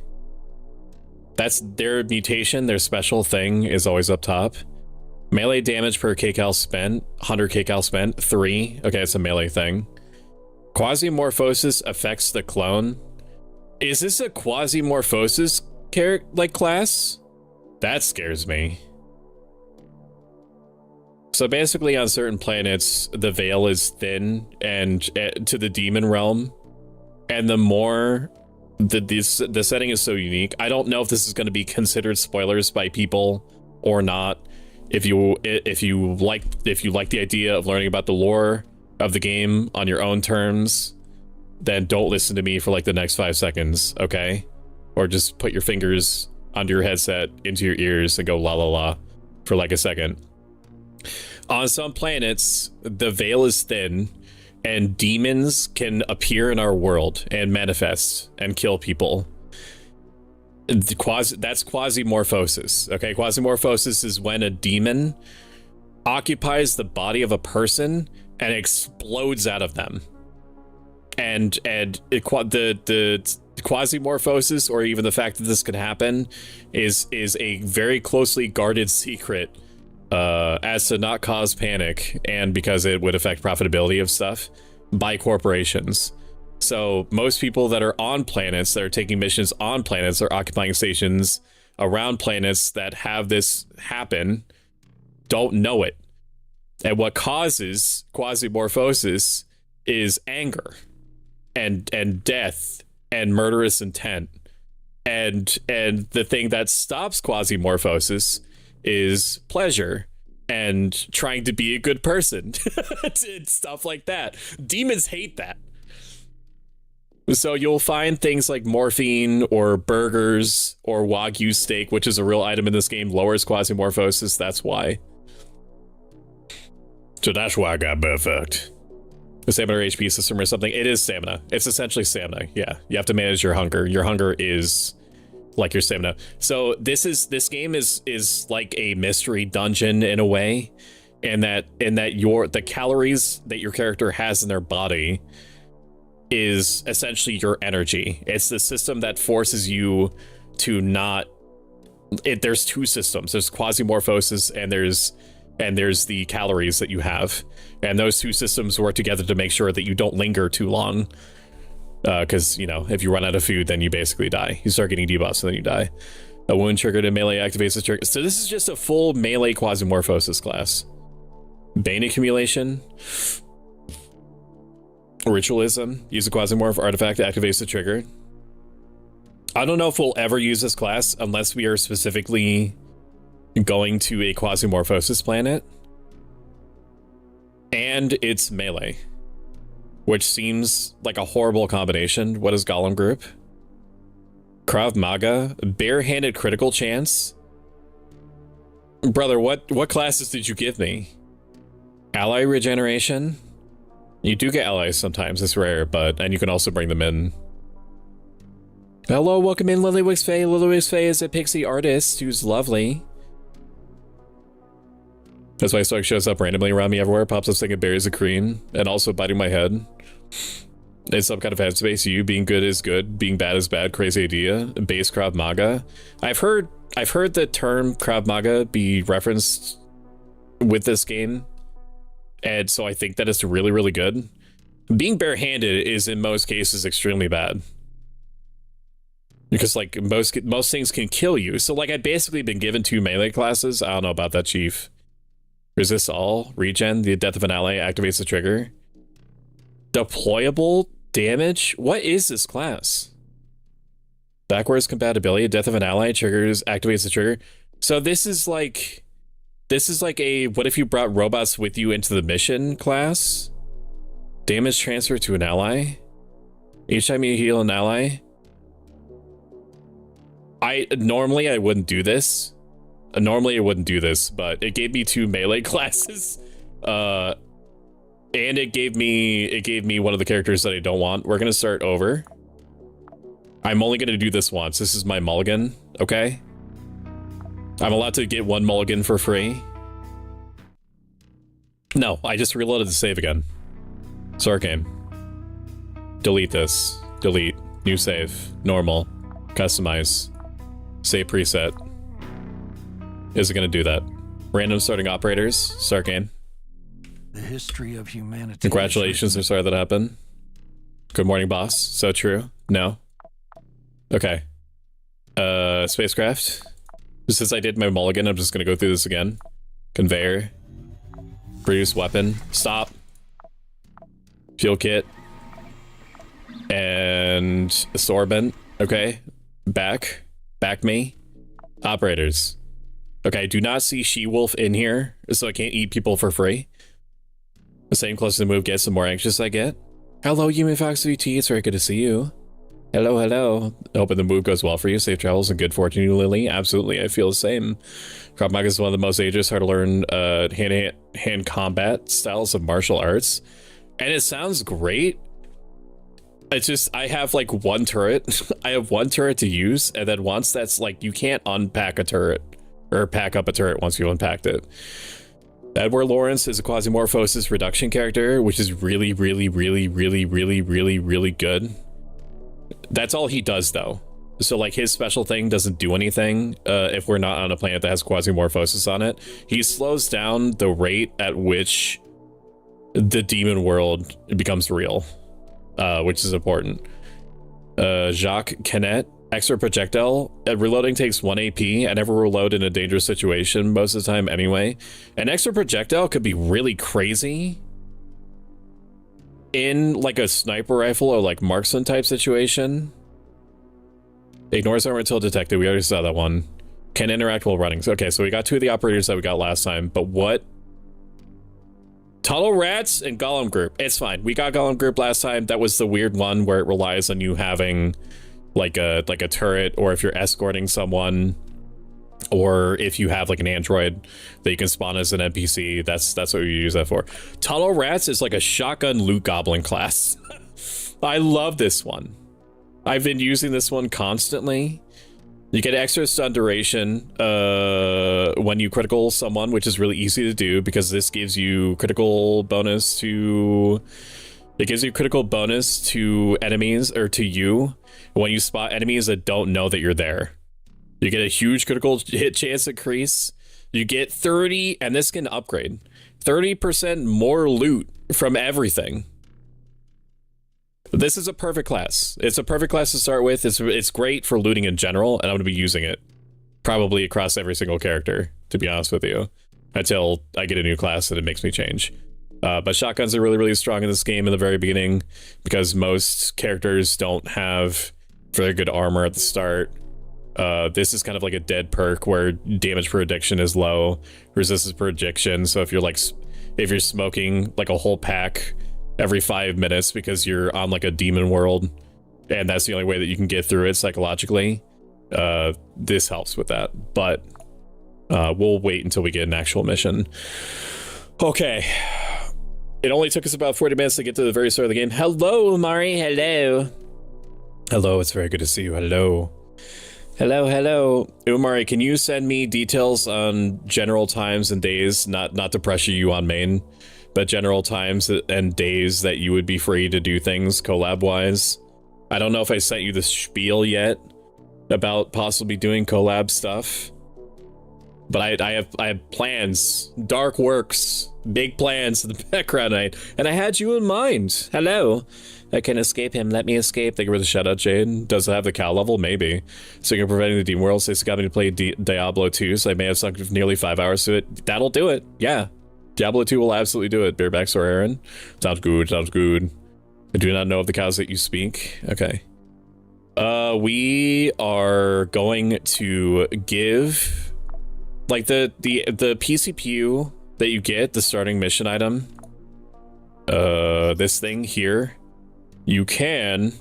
That's their mutation. Their special thing is always up top. Melee damage per kcal spent. 100 kcal spent. 3. Okay, it's a melee thing. Quasimorphosis affects the clone. Is this a Quasimorphosis class? That scares me. So basically on certain planets, the veil is thin and to the demon realm. And the more the setting is so unique. I don't know if this is going to be considered spoilers by people or not. If you like the idea of learning about the lore of the game on your own terms, then don't listen to me for like the next 5 seconds, okay? Or just put your fingers under your headset into your ears and go la la la for like a second. On some planets, the veil is thin and demons can appear in our world and manifest and kill people. That's Quasimorphosis. Okay, Quasimorphosis is when a demon occupies the body of a person and explodes out of them. And the Quasimorphosis, or even the fact that this could happen, is a very closely guarded secret as to not cause panic, and because it would affect profitability of stuff by corporations. So most people that are on planets, that are taking missions on planets, or occupying stations around planets that have this happen, don't know it. And what causes Quasimorphosis is anger and death and murderous intent. And the thing that stops Quasimorphosis is pleasure and trying to be a good person and stuff like that. Demons hate that. So you'll find things like morphine or burgers or Wagyu steak, which is a real item in this game, lowers Quasimorphosis. That's why. So that's why I got perfect. The stamina or HP system or something. It is stamina. It's essentially stamina. Yeah, you have to manage your hunger. Your hunger is like your stamina. So this game is like a mystery dungeon in a way, in that the calories that your character has in their body is essentially your energy. It's the system that forces you to not. There's two systems. There's Quasimorphosis and there's the calories that you have, and those two systems work together to make sure that you don't linger too long. Because, you know, if you run out of food, then you basically die. You start getting debuffs, and then you die. A wound triggered and melee activates the trigger. So this is just a full melee Quasimorphosis class. Bane accumulation. Ritualism. Use a Quasimorph artifact, activates the trigger. I don't know if we'll ever use this class unless we are specifically going to a Quasimorphosis planet. And it's melee, which seems like a horrible combination. What is Golem Group? Krav Maga, barehanded critical chance. Brother, what classes did you give me? Ally regeneration. You do get allies sometimes, it's rare, and you can also bring them in. Hello, welcome in Lilywix Faye. Lilywix Faye is a pixie artist who's lovely. That's why Stark shows up randomly around me everywhere, pops up singing berries of cream, and also biting my head. In some kind of headspace, you being good is good, being bad is bad, crazy idea. Base Krav Maga. I've heard the term Krav Maga be referenced with this game, and so I think that it's really, really good. Being barehanded is in most cases extremely bad. Because like most things can kill you. So like I've basically been given 2 melee classes. I don't know about that, Chief. Resist all, regen, the death of an ally activates the trigger. Deployable damage? What is this class? Backwards compatibility, death of an ally triggers, activates the trigger. So this is like a what if you brought robots with you into the mission class? Damage transfer to an ally. Each time you heal an ally. Normally I wouldn't do this. But it gave me 2 melee classes. And it gave me one of the characters that I don't want. We're gonna start over. I'm only gonna do this once. This is my mulligan, okay? I'm allowed to get 1 mulligan for free. No, I just reloaded the save again. Sorry, game. Delete this. Delete. New save. Normal. Customize. Save preset. Is it going to do that? Random starting operators. Start game. The history of humanity. Congratulations. I'm sorry that happened. Good morning, boss. So true. No. Okay. Spacecraft. Since I did my mulligan, I'm just going to go through this again. Conveyor. Produce weapon. Stop. Fuel kit. And sorbent. Okay. Back me. Operators. Okay, I do not see She-Wolf in here, so I can't eat people for free. The same closer the move gets, the more anxious I get. Hello, Human Fox VT, it's very good to see you. Hello, hello. Hoping the move goes well for you. Safe travels and good fortune, you Lily. Absolutely, I feel the same. Krav Maga is one of the most dangerous, hard to learn hand combat styles of martial arts. And it sounds great. It's just, I have like 1 turret. I have 1 turret to use, and then once that's like, you can't unpack a turret. Or pack up a turret once you unpacked it. Edward Lawrence is a Quasimorphosis reduction character, which is really, really, really, really, really, really, really good. That's all he does, though. So, like, his special thing doesn't do anything if we're not on a planet that has Quasimorphosis on it. He slows down the rate at which the demon world becomes real, which is important. Jacques Canet. Extra projectile. Reloading takes 1 AP. I never reload in a dangerous situation most of the time anyway. An extra projectile could be really crazy in like a sniper rifle or like marksman type situation. Ignores armor until detected. We already saw that one. Can interact while running. Okay, so we got 2 of the operators that we got last time, but what? Tunnel Rats and Golem Group. It's fine. We got Golem Group last time. That was the weird one where it relies on you having like a turret, or if you're escorting someone, or if you have like an android that you can spawn as an NPC, that's what you use that for. Tunnel Rats is like a shotgun loot goblin class. I love this one. I've been using this one constantly. You get extra stun duration when you critical someone, which is really easy to do because this gives you critical bonus to... It gives you critical bonus to enemies, or to you, when you spot enemies that don't know that you're there. You get a huge critical hit chance increase. You get 30, and this can upgrade, 30% more loot from everything. This is a perfect class. It's a perfect class to start with. It's great for looting in general, and I'm going to be using it probably across every single character, to be honest with you, until I get a new class that it makes me change. But shotguns are really, really strong in this game in the very beginning because most characters don't have very good armor at the start. This is kind of like a dead perk where damage per addiction is low, resistance per addiction. So if you're smoking like a whole pack every 5 minutes because you're on like a demon world and that's the only way that you can get through it psychologically, this helps with that. But we'll wait until we get an actual mission. Okay. It only took us about 40 minutes to get to the very start of the game. Hello, Mari. Hello. Hello, it's very good to see you. Hello. Hello, hello. Umari, can you send me details on general times and days, not to pressure you on main, but general times and days that you would be free to do things collab-wise? I don't know if I sent you the spiel yet about possibly doing collab stuff, but I have plans, dark works, big plans in the background, and I had you in mind. Hello. I can escape him. Let me escape. Thank you for the shout out, Jade. Does it have the cow level? Maybe. So you're preventing the Demon World. It's got me to play Diablo 2, so I may have sunk nearly 5 hours to it. That'll do it. Yeah. Diablo 2 will absolutely do it. Barebacks or Aaron. Sounds good. Sounds good. I do not know of the cows that you speak. Okay. We are going to give like the PCPU that you get, the starting mission item. This thing here, you can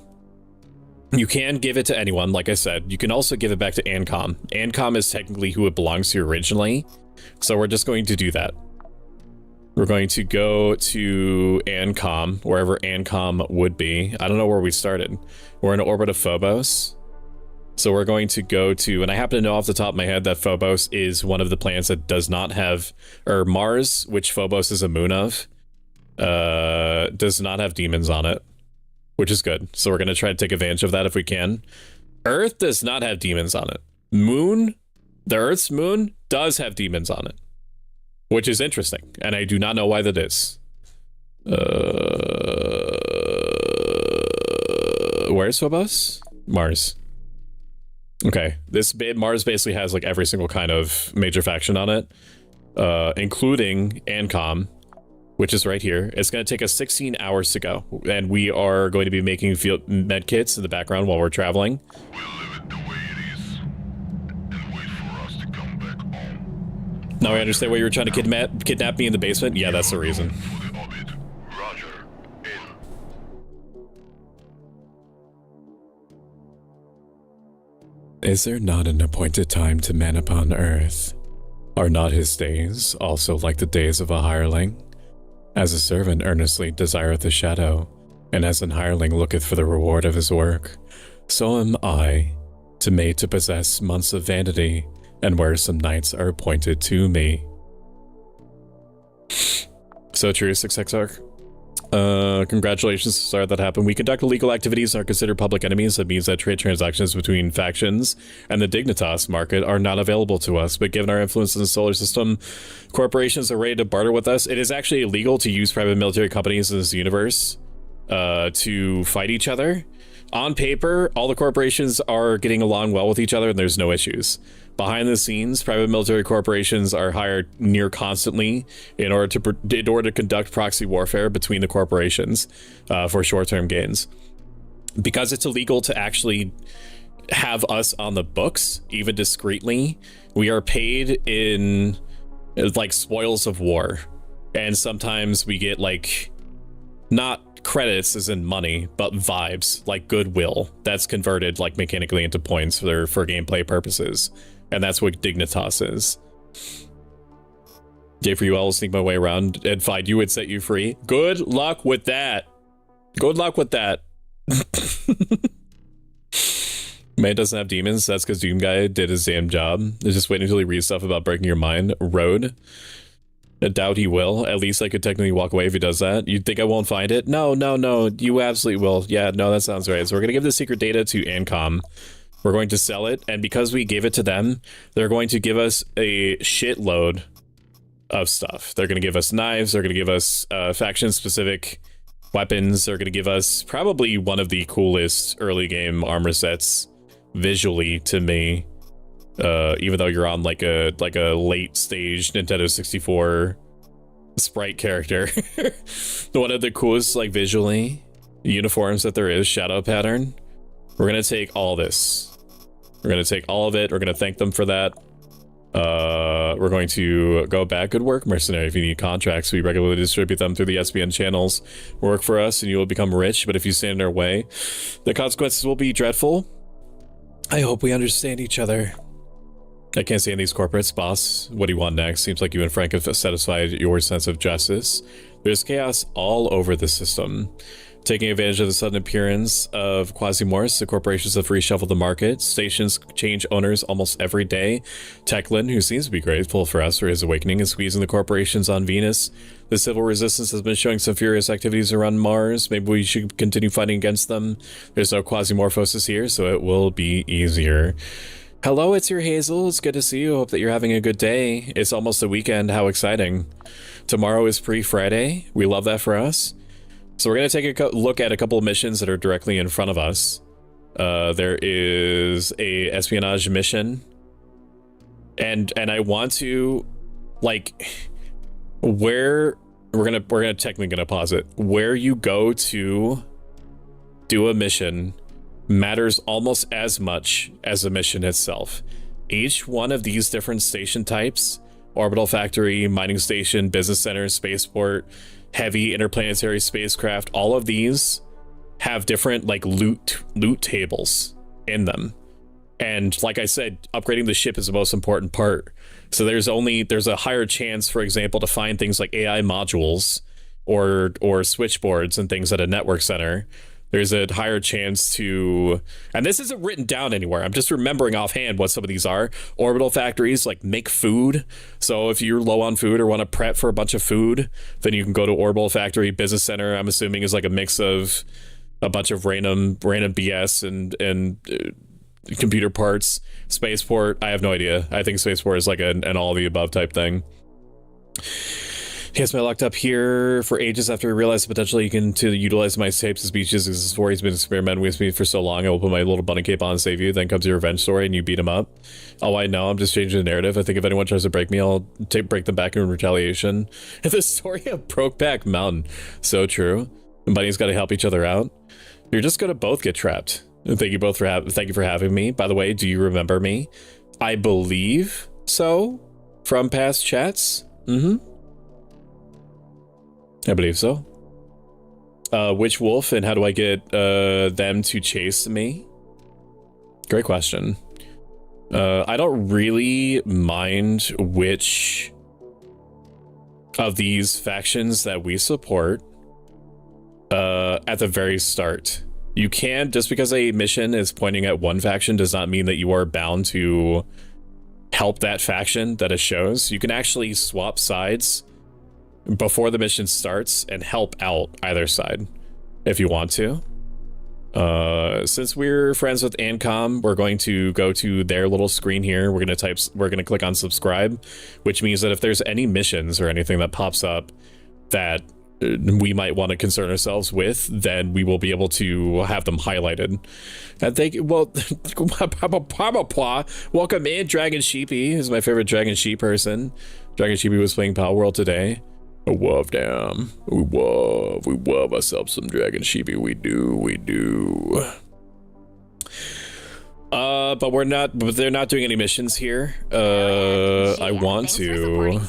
give it to anyone. Like I said, you can also give it back to Ancom. Ancom is technically who it belongs to originally, so we're just going to do that. We're going to go to Ancom, wherever Ancom would be. I don't know where we started. We're in orbit of Phobos. So we're going to go to, and I happen to know off the top of my head that Phobos is one of the planets that does not have, or Mars, which Phobos is a moon of, does not have demons on it, which is good. So we're going to try to take advantage of that if we can. Earth does not have demons on it. Moon, the Earth's moon, does have demons on it, which is interesting, and I do not know why that is. Where's Phobos? Mars. Okay, Mars basically has like every single kind of major faction on it, including Ancom, which is right here. It's going to take us 16 hours to go, and we are going to be making field med kits in the background while we're traveling. We'll leave it the way it is, and wait for us to come back home. Now I understand why you were trying to kidnap me in the basement? Yeah, that's the reason. For the orbit. Roger. In. Is there not an appointed time to man upon earth? Are not his days also like the days of a hireling? As a servant earnestly desireth the shadow, and as an hireling looketh for the reward of his work, so am I, made to possess months of vanity, and wearisome nights are appointed to me. So true, 6XR. Congratulations, sorry that happened. We conduct illegal activities and are considered public enemies. That means that trade transactions between factions and the Dignitas market are not available to us, but given our influence in the solar system, corporations are ready to barter with us. It is actually illegal to use private military companies in this universe to fight each other. On paper, all the corporations are getting along well with each other and there's no issues. Behind the scenes, private military corporations are hired near constantly in order to conduct proxy warfare between the corporations for short-term gains. Because it's illegal to actually have us on the books, even discreetly, we are paid in like spoils of war. And sometimes we get like, not credits as in money, but vibes, like goodwill, that's converted like mechanically into points for gameplay purposes. And that's what Dignitas is. Gay for you, I'll sneak my way around and find you and set you free. Good luck with that. Good luck with that. Man doesn't have demons. That's because Doom Guy did his damn job. They're just waiting until he reads stuff about breaking your mind. Road. I doubt he will. At least I could technically walk away if he does that. You think I won't find it? No, no, no. You absolutely will. Yeah, no, that sounds right. So we're going to give the secret data to Ancom. We're going to sell it, and because we gave it to them, they're going to give us a shitload of stuff. They're going to give us knives, they're going to give us faction-specific weapons, they're going to give us probably one of the coolest early game armor sets visually to me, even though you're on like a late stage Nintendo 64 sprite character. One of the coolest like visually uniforms that there is, shadow pattern. We're going to take all this. We're going to take all of it. We're going to thank them for that. We're going to go back. Good work, mercenary. If you need contracts, we regularly distribute them through the SBN channels. Work for us and you will become rich, but if you stand in our way, the consequences will be dreadful. I hope we understand each other. I can't stand these corporates, boss. What do you want next? Seems like you and Frank have satisfied your sense of justice. There's chaos all over the system. Taking advantage of the sudden appearance of Quasimorph, the corporations have reshuffled the market. Stations change owners almost every day. Techlin, who seems to be grateful for us for his awakening, is squeezing the corporations on Venus. The civil resistance has been showing some furious activities around Mars. Maybe we should continue fighting against them. There's no Quasimorphosis here, so it will be easier. Hello, it's your Hazel. It's good to see you. Hope that you're having a good day. It's almost the weekend. How exciting. Tomorrow is pre-Friday. We love that for us. So we're going to take a look at a couple of missions that are directly in front of us. There is a espionage mission. And I want to, like, where we're technically gonna pause it. Where you go to do a mission matters almost as much as the mission itself. Each one of these different station types, orbital factory, mining station, business center, spaceport, heavy interplanetary spacecraft, all of these have different like loot tables in them. And like I said, upgrading the ship is the most important part. So there's a higher chance, for example, to find things like AI modules or switchboards and things at a network center. There's a higher chance to, and this isn't written down anywhere, I'm just remembering offhand what some of these are. Orbital factories like make food. So if you're low on food or want to prep for a bunch of food, then you can go to orbital factory. Business center, I'm assuming, is like a mix of a bunch of random BS and computer parts. Spaceport, I have no idea. I think spaceport is like an all of the above type thing. He has me locked up here for ages after I realized the potential you can to utilize my tapes as speeches. This is where he's been experimenting with me for so long. I will put my little bunny cape on and save you. Then comes your revenge story and you beat him up. Oh, I know. I'm just changing the narrative. I think if anyone tries to break me, I'll break them back in retaliation. And the story of Brokeback Mountain. So true. And bunnies got to help each other out. You're just going to both get trapped. Thank you both for having me. By the way, do you remember me? I believe so from past chats. I believe so. Which wolf and how do I get them to chase me? Great question. I don't really mind which of these factions that we support at the very start. You can, just because a mission is pointing at one faction does not mean that you are bound to help that faction that it shows. You can actually swap sides before the mission starts and help out either side if you want to. Since we're friends with Ancom, we're going to go to their little screen here. We're going to click on subscribe, which means that if there's any missions or anything that pops up that we might want to concern ourselves with, then we will be able to have them highlighted. And thank you. Well, welcome in, Dragon Sheepy. This is my favorite Dragon Sheep person. Dragon Sheepy was playing Power World today. I love them. We love ourselves some Dragon Sheepy. We do. But they're not doing any missions here. I want to.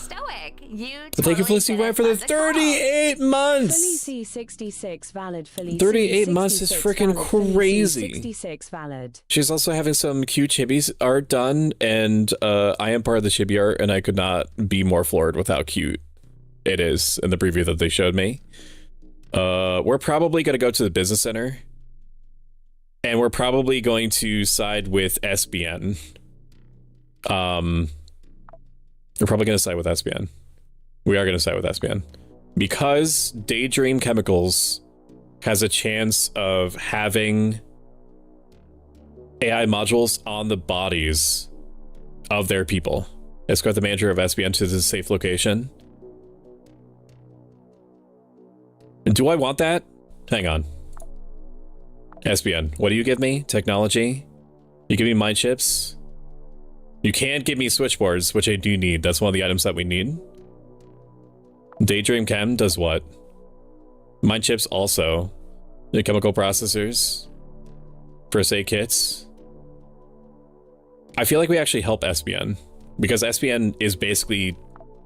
But thank you for listening right for the 38 months. Felici 66 valid. Felici 38 months is freaking crazy. 66 valid. She's also having some cute chibi art done, and I am part of the chibi art, and I could not be more floored with how cute it is in the preview that they showed me. We're probably going to go to the business center, and we're probably going to side with SBN. We're probably going to side with SBN. We are going to side with SBN because Daydream Chemicals has a chance of having AI modules on the bodies of their people. Escort the manager of SBN to the safe location. Do I want that? Hang on. SBN, what do you give me? Technology? You give me mind chips? You can give me switchboards, which I do need. That's one of the items that we need. Daydream Chem does what? Mind chips also. The chemical processors. First aid kits. I feel like we actually help SBN. Because SBN is basically...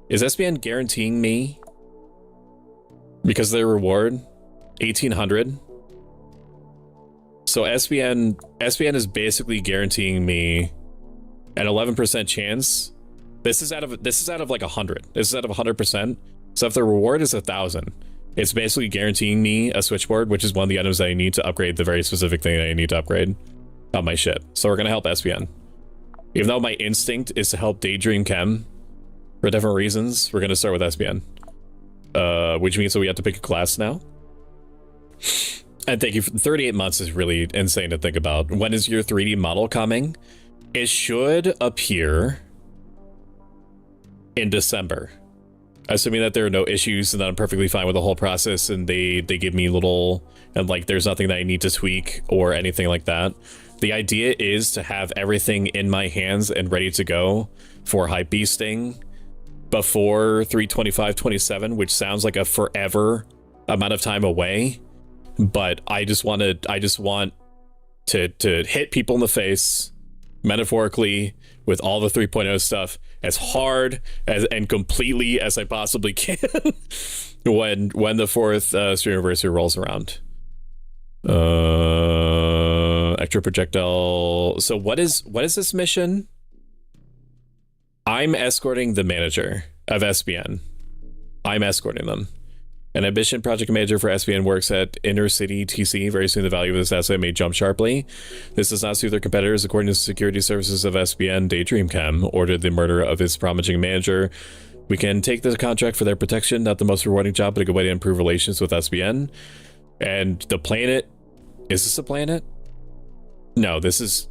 Is SBN guaranteeing me? Because of their reward? 1,800? So SBN is basically guaranteeing me an 11% chance. This is out of like 100. This is out of 100%. So if the reward is 1,000, it's basically guaranteeing me a switchboard, which is one of the items that I need to upgrade the very specific thing that I need to upgrade on my ship. So we're gonna help SBN. Even though my instinct is to help Daydream Chem for different reasons, we're gonna start with SBN. Which means that we have to pick a class now. And thank you for 38 months is really insane to think about. When is your 3D model coming? It should appear in December. assuming that there are no issues and that I'm perfectly fine with the whole process, and they give me little, and like there's nothing that I need to tweak or anything like that. The idea is to have everything in my hands and ready to go for hype beasting before 325.27, which sounds like a forever amount of time away, but I just want to hit people in the face metaphorically with all the 3.0 stuff as hard as and completely as I possibly can when the fourth stream anniversary rolls around. Extra projectile. So what is this mission? I'm escorting the manager of SBN. I'm escorting them. An ambition project manager for SBN works at Inner City TC. Very soon the value of this asset may jump sharply. This does not suit their competitors. According to the security services of SBN, Daydream Chem ordered the murder of its promising manager. We can take the contract for their protection. Not the most rewarding job, but a good way to improve relations with SBN. And the planet... Is this a planet? No, this is...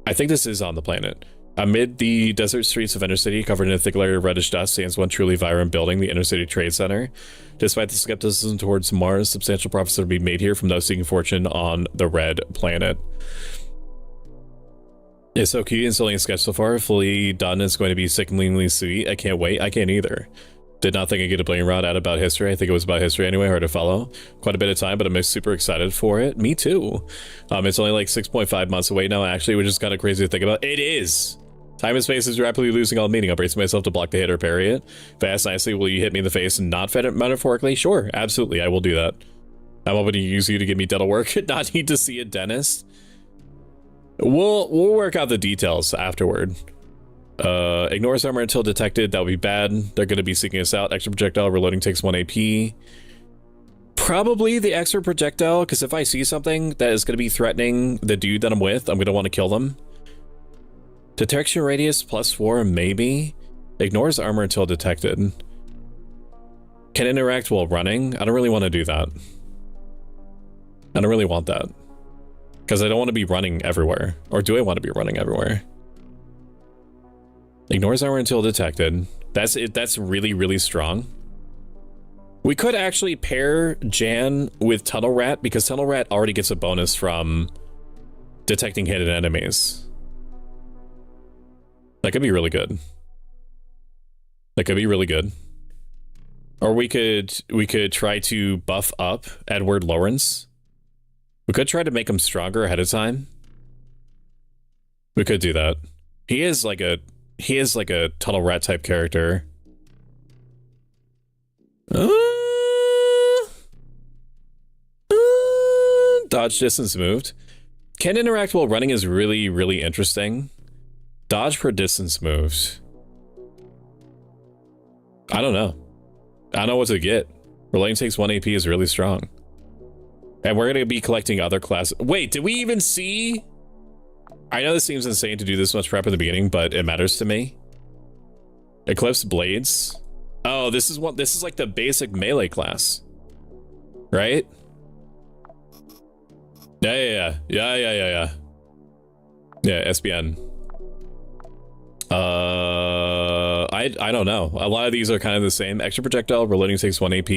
I think this is on the planet. Amid the desert streets of Inner City, covered in a thick layer of reddish dust, stands one truly vibrant building, the Inner City Trade Center. Despite the skepticism towards Mars, substantial profits are being made here from those seeking fortune on the red planet. It's so cute. Installing a sketch so far, fully done. It's going to be sickeningly sweet. I can't wait. I can't either. Did not think I'd get a bling rod out about history. I think it was about history anyway, hard to follow. Quite a bit of time, but I'm super excited for it. Me too. It's only like 6.5 months away now, actually, which is kind of crazy to think about. It is! Time and space is rapidly losing all meaning. I'll brace myself to block the hit or parry it. If I ask nicely, will you hit me in the face and not metaphorically? Sure, absolutely, I will do that. I'm hoping to use you to give me dental work, not need to see a dentist. We'll work out the details afterward. Ignores armor until detected. That would be bad. They're going to be seeking us out. Extra projectile. Reloading takes 1 AP. Probably the extra projectile, because if I see something that is going to be threatening the dude that I'm with, I'm going to want to kill them. Detection radius +4, maybe. Ignores armor until detected. Can interact while running. I don't really want to do that. I don't really want that. Because I don't want to be running everywhere. Or do I want to be running everywhere? Ignores armor until detected. That's it. That's really, really strong. We could actually pair Jan with Tunnel Rat, because Tunnel Rat already gets a bonus from detecting hidden enemies. That could be really good. That could be really good. Or we could try to buff up Edward Lawrence. We could try to make him stronger ahead of time. We could do that. He is like a Tunnel Rat type character. Dodge distance moved. Can interact while running is really, really interesting. Dodge per distance moved. I don't know. I don't know what to get. Relaying takes 1 AP is really strong. And we're going to be collecting other classes. Wait, did we even see? I know this seems insane to do this much prep at the beginning, but it matters to me. Eclipse Blades. Oh, this is like the basic melee class. Right? Yeah, SBN. I don't know. A lot of these are kind of the same. Extra projectile, reloading takes 1 AP.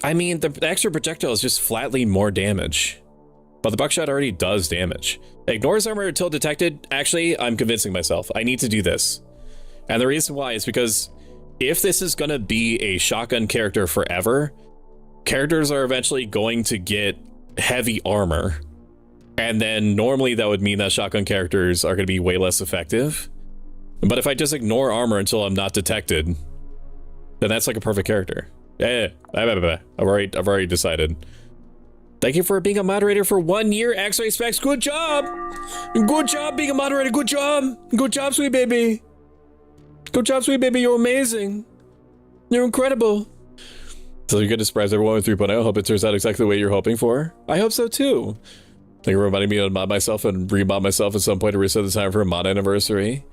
I mean, the extra projectile is just flatly more damage. But the buckshot already does damage. Ignores armor until detected. Actually, I'm convincing myself. I need to do this. And the reason why is because if this is gonna be a shotgun character forever, characters are eventually going to get heavy armor. And then normally that would mean that shotgun characters are going to be way less effective. But if I just ignore armor until I'm not detected, then that's like a perfect character. I've already decided. Thank you for being a moderator for 1 year, X-Ray Specs. Good job! Good job being a moderator. Good job! Good job, sweet baby. Good job, sweet baby. You're amazing. You're incredible. So you're going to surprise everyone with 3.0. Hope it turns out exactly the way you're hoping for. I hope so too. Thank you for reminding me to mod myself and re-mod myself at some point to reset the time for a mod anniversary.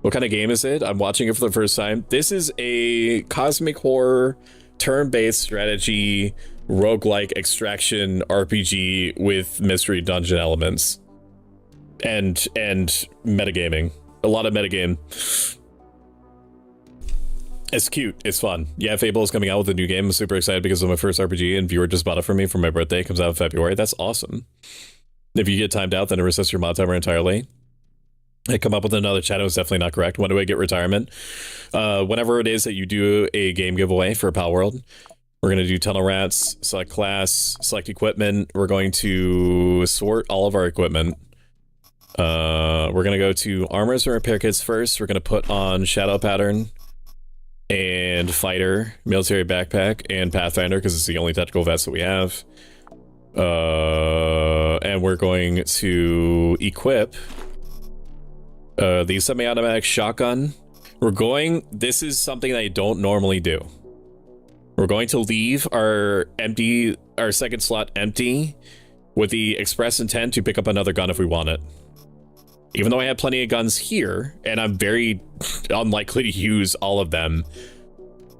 What kind of game is it? I'm watching it for the first time. This is a cosmic horror, turn-based strategy, roguelike extraction RPG with mystery dungeon elements. And metagaming. A lot of metagame. It's cute. It's fun. Yeah, Fable is coming out with a new game. I'm super excited because of my first RPG, and viewer just bought it for me for my birthday. It comes out in February. That's awesome. If you get timed out, then it resets your mod timer entirely. I come up with another chat. It was definitely not correct. When do I get retirement? Whenever it is that you do a game giveaway for Pal World, we're going to do tunnel rats, select class, select equipment. We're going to sort all of our equipment. We're going to go to armors and repair kits first. We're going to put on shadow pattern and fighter, military backpack, and pathfinder because it's the only tactical vest that we have. And we're going to equip the semi-automatic shotgun. This is something that I don't normally do. We're going to leave our second slot empty with the express intent to pick up another gun if we want it. Even though I have plenty of guns here, and I'm very unlikely to use all of them.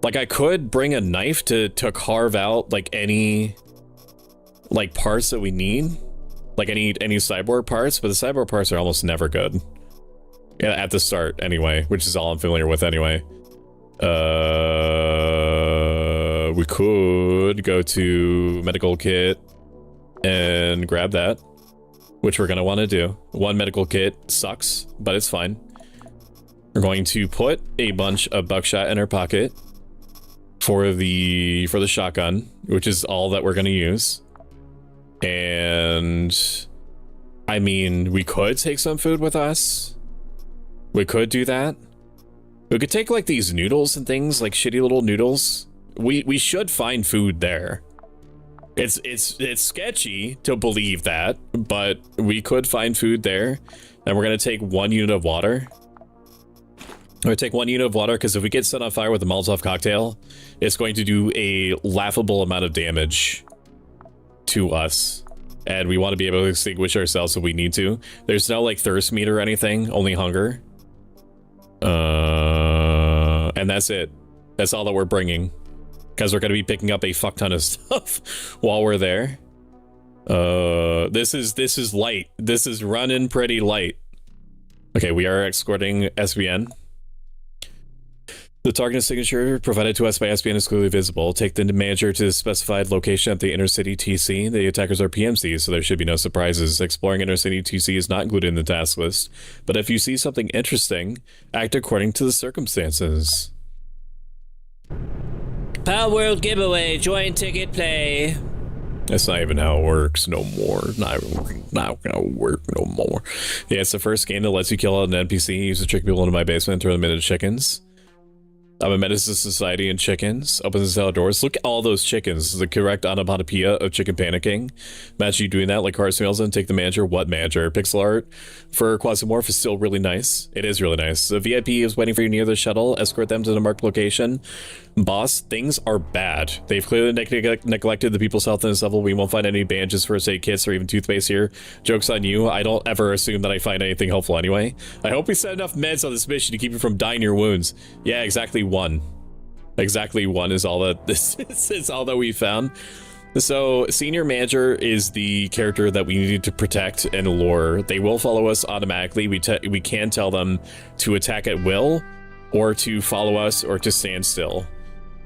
Like, I could bring a knife to carve out, like, any, like, parts that we need. Like, any cyborg parts, but the cyborg parts are almost never good. Yeah, at the start, anyway, which is all I'm familiar with anyway. We could go to medical kit and grab that, which we're going to want to do. One medical kit sucks, but it's fine. We're going to put a bunch of buckshot in our pocket for the shotgun, which is all that we're going to use. And I mean, we could take some food with us. We could do that. We could take like these noodles and things, like shitty little noodles. We should find food there. It's sketchy to believe that, but we could find food there. And we're gonna take 1 unit of water. We're gonna take 1 unit of water because if we get set on fire with a Molotov cocktail, it's going to do a laughable amount of damage to us. And we want to be able to extinguish ourselves if we need to. There's no like thirst meter or anything, only hunger. And that's it. That's all that we're bringing. Because we're going to be picking up a fuck ton of stuff while we're there. This is light. This is running pretty light. Okay, we are escorting SBN. The target signature provided to us by SBN is clearly visible. Take the manager to the specified location at the intercity TC. The attackers are PMCs, so there should be no surprises. Exploring intercity TC is not included in the task list, but if you see something interesting, act according to the circumstances. Pal World giveaway, join ticket play. That's not even how it works no more. Not gonna work no more. Yeah, it's the first game that lets you kill an NPC, use to trick people into my basement, throw them into chickens. I'm a menace to society and chickens. Opens the cell doors. Look at all those chickens. The correct onomatopoeia of chicken panicking. Imagine you doing that like Carson Nielsen. Take the manager. What manager? Pixel art for Quasimorph is still really nice. It is really nice. The VIP is waiting for you near the shuttle. Escort them to the marked location. Boss, things are bad. They've clearly neglected the people's health in this level. We won't find any bandages, first aid kits, or even toothpaste here. Joke's on you. I don't ever assume that I find anything helpful anyway. I hope we set enough meds on this mission to keep you from dying your wounds. Yeah, exactly 1. Exactly 1 is all that this is all that we found. So senior manager is the character that we needed to protect and lure. They will follow us automatically. We can tell them to attack at will, or to follow us, or to stand still.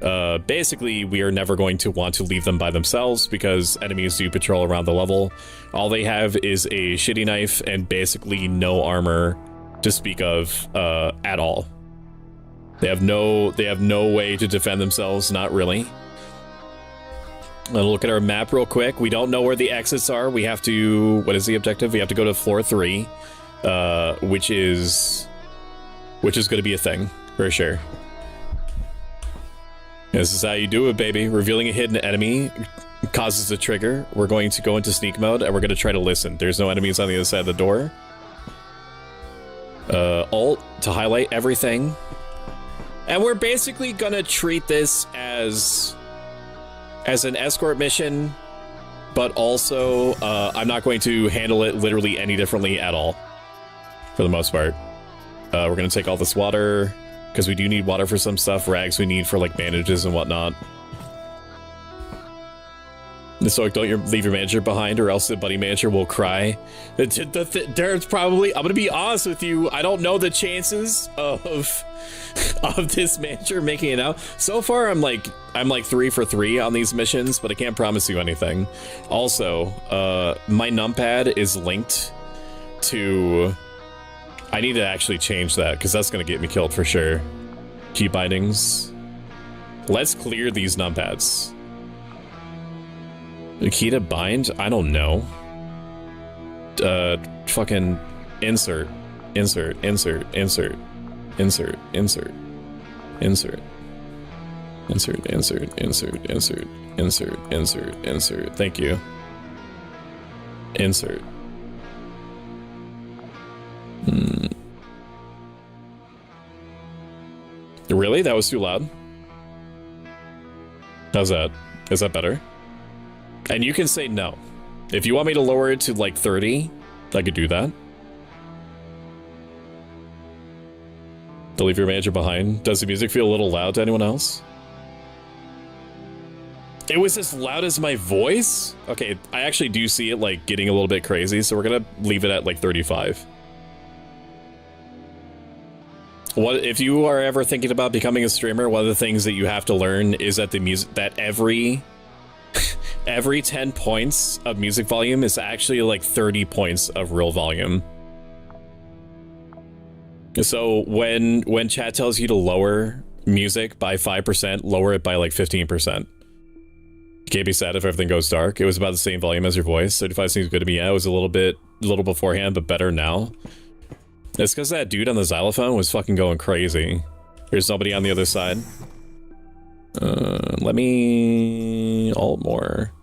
Basically, we are never going to want to leave them by themselves because enemies do patrol around the level. All they have is a shitty knife and basically no armor to speak of at all. They have no way to defend themselves, not really. Look at our map real quick. We don't know where the exits are. We have to, what is the objective? We have to go to floor 3, which is going to be a thing for sure. This is how you do it, baby. Revealing a hidden enemy causes a trigger. We're going to go into sneak mode and we're going to try to listen. There's no enemies on the other side of the door. Alt to highlight everything. And we're basically going to treat this as an escort mission, but also I'm not going to handle it literally any differently at all, for the most part. We're going to take all this water, because we do need water for some stuff, rags we need for like bandages and whatnot. So don't leave your manager behind, or else the buddy manager will cry. There's probably, I'm gonna be honest with you, I don't know the chances of this manager making it out. So far, I'm like 3 for 3 on these missions, but I can't promise you anything. Also, my numpad is linked to. I need to actually change that because that's gonna get me killed for sure. Key bindings. Let's clear these numpads. The key to bind? I don't know. Fucking insert. Insert. Insert. Insert. Insert. Insert. Insert. Insert. Insert. Insert. Insert. Insert. Insert. Insert. Thank you. Insert. Really? That was too loud? How's that? Is that better? And you can say no. If you want me to lower it to like 30, I could do that. To leave your manager behind. Does the music feel a little loud to anyone else? It was as loud as my voice? Okay, I actually do see it like getting a little bit crazy, so we're gonna leave it at like 35. What if you are ever thinking about becoming a streamer? One of the things that you have to learn is that the music, that every 10 points of music volume is actually like 30 points of real volume. So when chat tells you to lower music by 5%, lower it by like 15%. You can't be sad if everything goes dark. It was about the same volume as your voice. 35 seems good to me. Yeah, it was a little beforehand, but better now. It's because that dude on the xylophone was fucking going crazy. There's nobody on the other side. Let me alt more.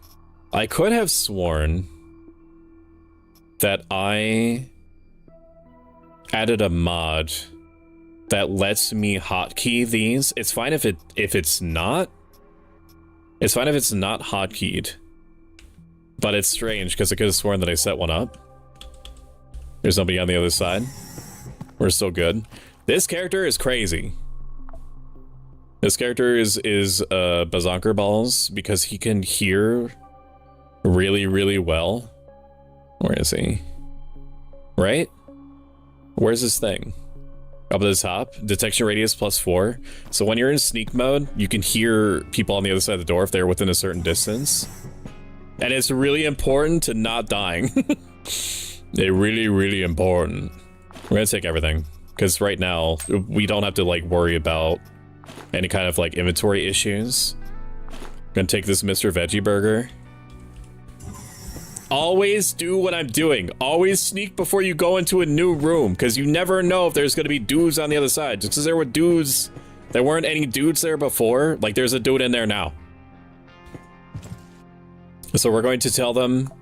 I could have sworn that I added a mod that lets me hotkey these. It's fine if it's not. It's fine if it's not hotkeyed. But it's strange because I could have sworn that I set one up. There's nobody on the other side. We're still good. This character is crazy. This character is bazonker balls because he can hear really, really well. Where is he? Right? Where's this thing? Up at the top, detection radius +4. So when you're in sneak mode, you can hear people on the other side of the door if they're within a certain distance. And it's really important to not dying. They're really, really important. We're gonna take everything, because right now, we don't have to like worry about any kind of like inventory issues. Gonna take this Mr. Veggie Burger. Always do what I'm doing. Always sneak before you go into a new room, because you never know if there's gonna be dudes on the other side. Just because there were dudes, there weren't any dudes there before, like there's a dude in there now. So we're going to tell them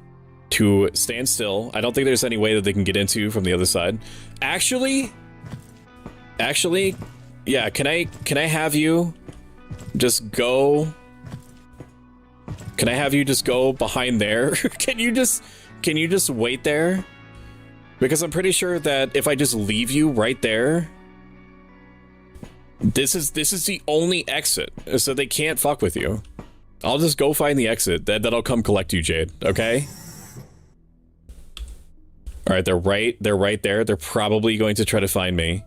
to stand still. I don't think there's any way that they can get into from the other side. Actually, yeah, can I have you just go? Can I have you just go behind there? Can you just wait there? Because I'm pretty sure that if I just leave you right there, this is the only exit, so they can't fuck with you. I'll just go find the exit. That'll come collect you, Jade. Okay. All right, they're right there. They're probably going to try to find me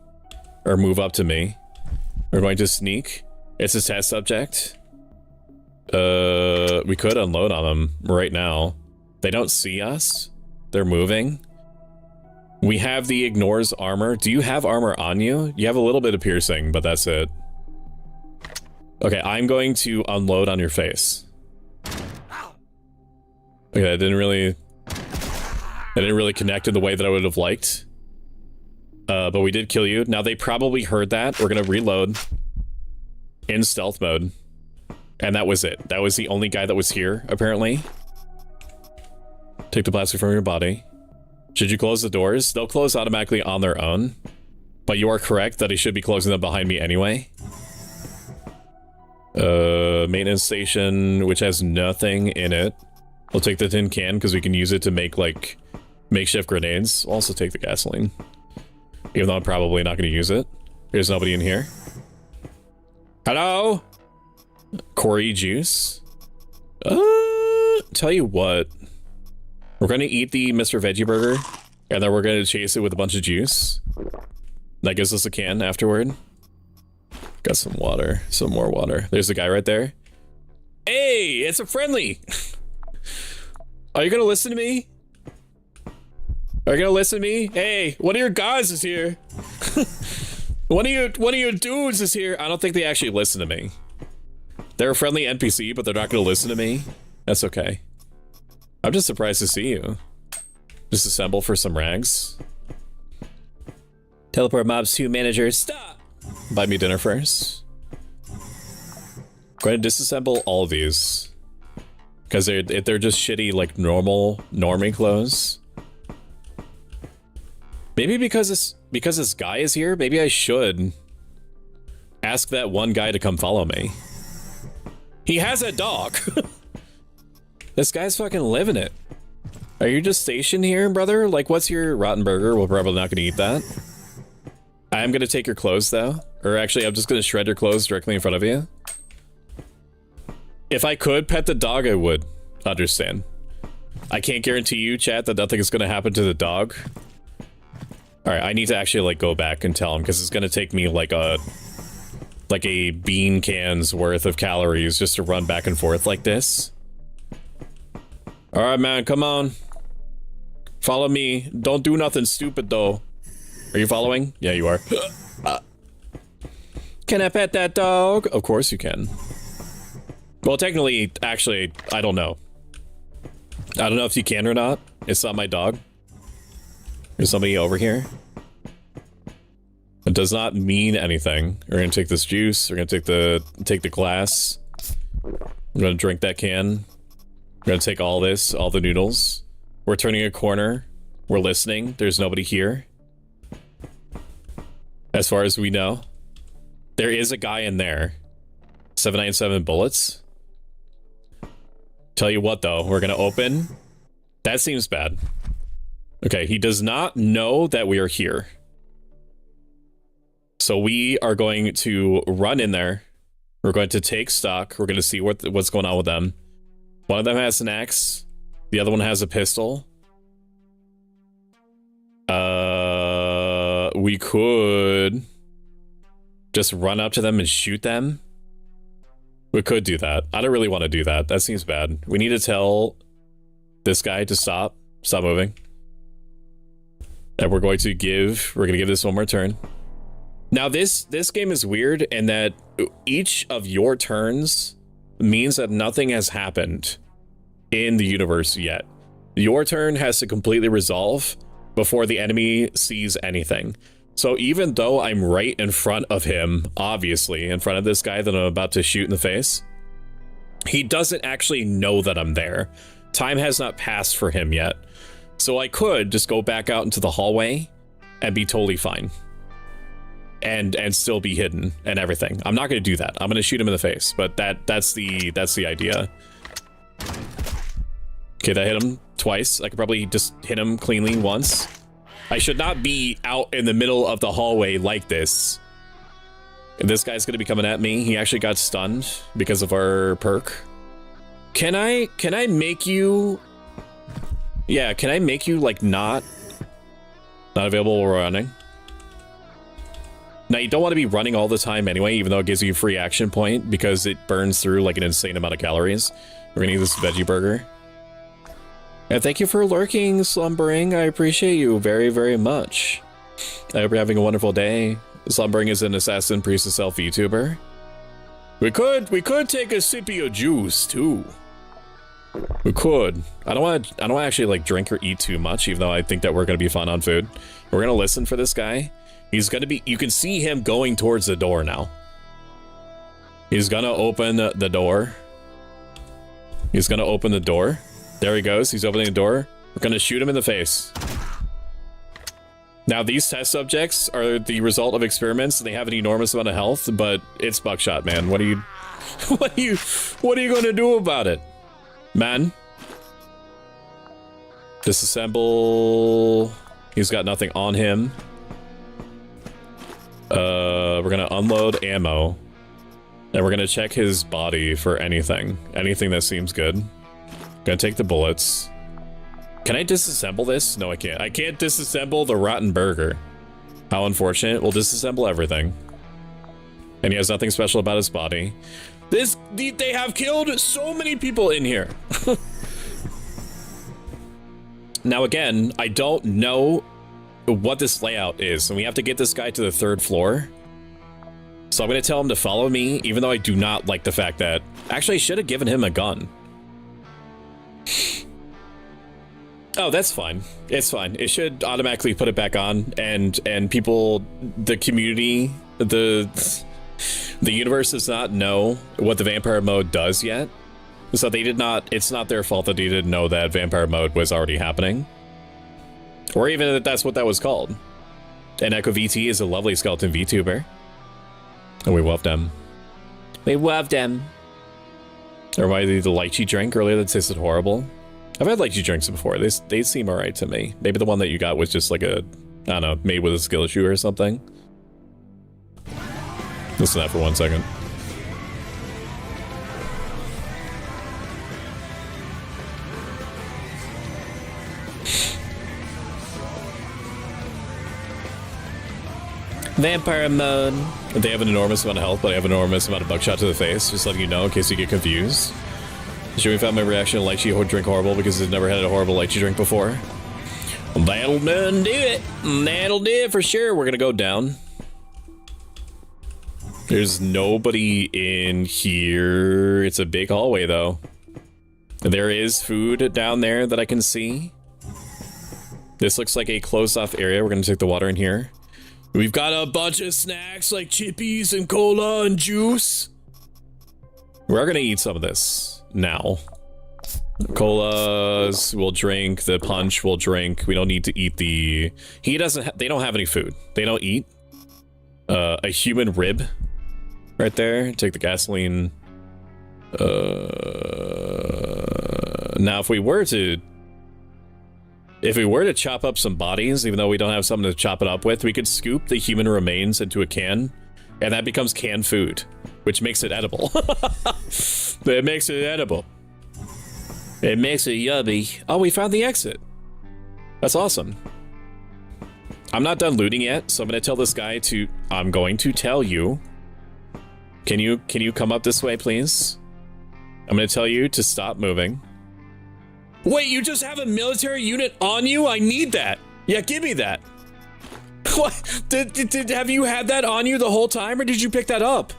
or move up to me. We're going to sneak. It's a test subject. We could unload on them right now. They don't see us. They're moving. We have the ignores armor. Do you have armor on you? You have a little bit of piercing, but that's it. Okay, I'm going to unload on your face. Okay, that didn't really connect in the way that I would have liked. But we did kill you. Now they probably heard that. We're gonna reload in stealth mode. And that was it. That was the only guy that was here, apparently. Take the plastic from your body. Should you close the doors? They'll close automatically on their own. But you are correct that he should be closing them behind me anyway. Maintenance station, which has nothing in it. We'll take the tin can because we can use it to make like makeshift grenades. We'll also take the gasoline, even though I'm probably not going to use it. There's nobody in here. Hello? Corey juice? tell you what. We're gonna eat the Mr. Veggie Burger, and then we're gonna chase it with a bunch of juice. That gives us a can afterward. Got some water, some more water. There's the guy right there. Hey, it's a friendly. Are you gonna listen to me? Are you gonna listen to me? Hey, one of your guys is here. One of your dudes is here. I don't think they actually listen to me. They're a friendly NPC, but they're not gonna listen to me. That's okay. I'm just surprised to see you. Disassemble for some rags. Teleport mobs to manager. Stop! Buy me dinner first. Go ahead and disassemble all of these. Because they're just shitty, like, normie clothes. Maybe because this guy is here, maybe I should ask that one guy to come follow me. He has a dog. This guy's fucking living it. Are you just stationed here, brother? Like, what's your rotten burger? We're probably not gonna eat that. I am gonna take your clothes, though. Or actually, I'm just gonna shred your clothes directly in front of you. If I could pet the dog, I would. Understand. I can't guarantee you, chat, that nothing is gonna happen to the dog. Alright, I need to actually, like, go back and tell him, because it's gonna take me, like a bean can's worth of calories just to run back and forth like this. Alright, man, come on. Follow me. Don't do nothing stupid, though. Are you following? Yeah, you are. Can I pet that dog? Of course you can. Well, technically, actually, I don't know. I don't know if you can or not. It's not my dog. There's somebody over here. It does not mean anything. We're gonna take this juice. We're gonna take the glass. I'm gonna drink that can. We're gonna take all this, all the noodles. We're turning a corner. We're listening. There's nobody here. As far as we know. There is a guy in there. 797 bullets. Tell you what, though. We're gonna open. That seems bad. Okay, he does not know that we are here. So we are going to run in there. We're going to take stock. We're going to see what's going on with them. One of them has an axe. The other one has a pistol. We could just run up to them and shoot them. We could do that. I don't really want to do that. That seems bad. We need to tell this guy to stop moving. And we're going to give this one more turn. Now this game is weird in that each of your turns means that nothing has happened in the universe yet. Your turn has to completely resolve before the enemy sees anything. So even though I'm right in front of him, obviously, in front of this guy that I'm about to shoot in the face, he doesn't actually know that I'm there. Time has not passed for him yet. So I could just go back out into the hallway and be totally fine. And still be hidden and everything. I'm not going to do that. I'm going to shoot him in the face, but that's the idea. Okay, that hit him twice. I could probably just hit him cleanly once. I should not be out in the middle of the hallway like this. And this guy's going to be coming at me. He actually got stunned because of our perk. Can I make you... Yeah, can I make you, like, not available while running? Now, you don't want to be running all the time anyway, even though it gives you a free action point, because it burns through, like, an insane amount of calories. We're gonna eat this veggie burger. And thank you for lurking, Slumbering. I appreciate you very, very much. I hope you're having a wonderful day. Slumbering is an assassin priestess self VTuber. We could take a sip of your juice, too. We could. I don't want to actually, like, drink or eat too much, even though I think that we're gonna be fun on food. We're gonna listen for this guy. He's gonna be, you can see him going towards the door now. He's gonna open the door. He's gonna open the door. There he goes, he's opening the door. We're gonna shoot him in the face. Now these test subjects are the result of experiments. They have an enormous amount of health, but it's buckshot, man. What are you gonna do about it? Man. Disassemble. He's got nothing on him. We're gonna unload ammo. And we're gonna check his body for anything. Anything that seems good. Gonna take the bullets. Can I disassemble this? No, I can't. I can't disassemble the rotten burger. How unfortunate. We'll disassemble everything. And he has nothing special about his body. They have killed so many people in here. Now again, I don't know what this layout is, and we have to get this guy to the 3rd floor. So I'm gonna tell him to follow me, even though I do not like the fact that... Actually, I should have given him a gun. Oh, that's fine. It's fine. It should automatically put it back on, and people, the community, the universe does not know what the vampire mode does yet. So they did not, it's not their fault that they didn't know that vampire mode was already happening. Or even that that's what that was called. And Echo VT is a lovely skeleton VTuber. And we loved him. We loved him. Reminded me of the lychee drink earlier that tasted horrible. I've had lychee drinks before. They seem alright to me. Maybe the one that you got was just like a, I don't know, made with a skill issue or something. Listen to that for 1 second. Vampire mode. They have an enormous amount of health, but I have an enormous amount of buckshot to the face. Just letting you know in case you get confused. Sure, found my reaction to lychee drink horrible because I've never had a horrible lychee drink before. That'll do it. That'll do it for sure. We're gonna go down. There's nobody in here. It's a big hallway though. There is food down there that I can see. This looks like a closed off area. We're gonna take the water in here. We've got a bunch of snacks like chippies and cola and juice. We're gonna eat some of this now. Colas, we'll drink. The punch, we'll drink. We don't need to eat the... He doesn't... They don't have any food. They don't eat. A human rib right there. Take the gasoline. Now, if we were to chop up some bodies, even though we don't have something to chop it up with, we could scoop the human remains into a can, and that becomes canned food, which makes it edible. It makes it edible. It makes it yummy. Oh, we found the exit. That's awesome. I'm not done looting yet, so I'm gonna tell this guy to... I'm going to tell you. Can you come up this way, please? I'm gonna tell you to stop moving. Wait, you just have a military unit on you? I need that. Yeah, give me that. What? Have you had that on you the whole time, or did you pick that up?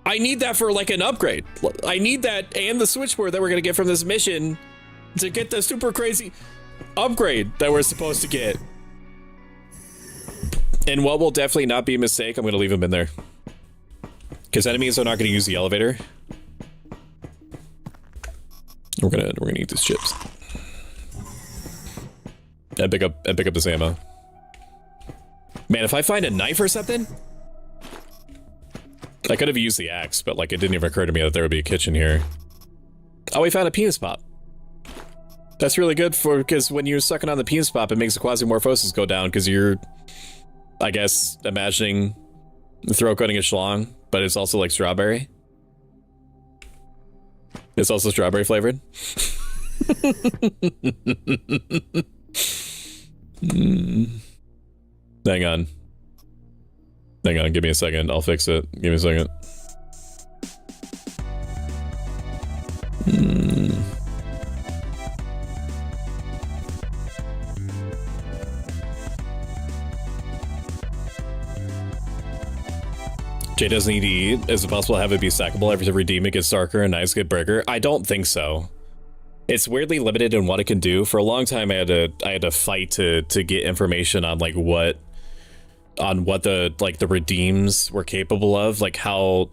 I need that for like an upgrade. I need that and the switchboard that we're gonna get from this mission to get the super crazy upgrade that we're supposed to get. And what will definitely not be a mistake, I'm gonna leave him in there. Because enemies are not gonna use the elevator. We're gonna eat these chips. And pick up this ammo. Man, if I find a knife or something, I could have used the axe, but like it didn't even occur to me that there would be a kitchen here. Oh, we found a penis pop. That's really good because when you're sucking on the penis pop, it makes the quasimorphosis go down because you're, I guess, imagining the throat cutting a schlong, but it's also like strawberry. It's also strawberry flavored. Hang on. Hang on, give me a second. I'll fix it. Give me a second. Jay doesn't need to eat. Is it possible to have it be stackable every time redeem it gets darker and knives get bigger? I don't think so. It's weirdly limited in what it can do. For a long time, I had to fight to get information on like what the redeems were capable of, like how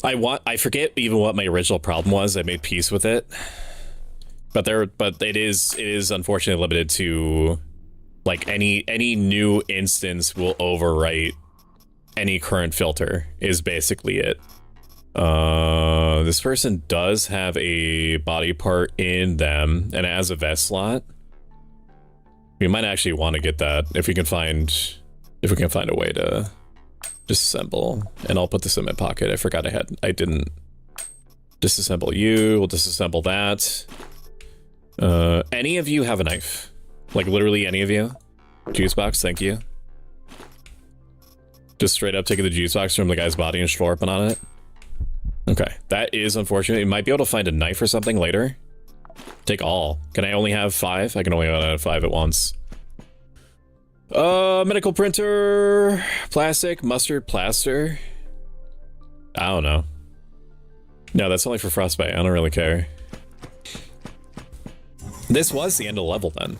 I forget even what my original problem was. I made peace with it, but it is unfortunately limited to like any new instance will overwrite any current filter is basically it. This person does have a body part in them and it has a vest slot. We might actually want to get that if we can find a way to disassemble. And I'll put this in my pocket. I forgot I didn't Disassemble you. We'll disassemble that. Any of you have a knife? Like literally any of you? Juice box, thank you. Just straight up taking the juice box from the guy's body and schlorping on it. Okay, that is unfortunate. You might be able to find a knife or something later. Take all. Can I only have 5? I can only have 5 at once. Medical printer, plastic, mustard, plaster. I don't know. No, that's only for frostbite. I don't really care. This was the end of the level then.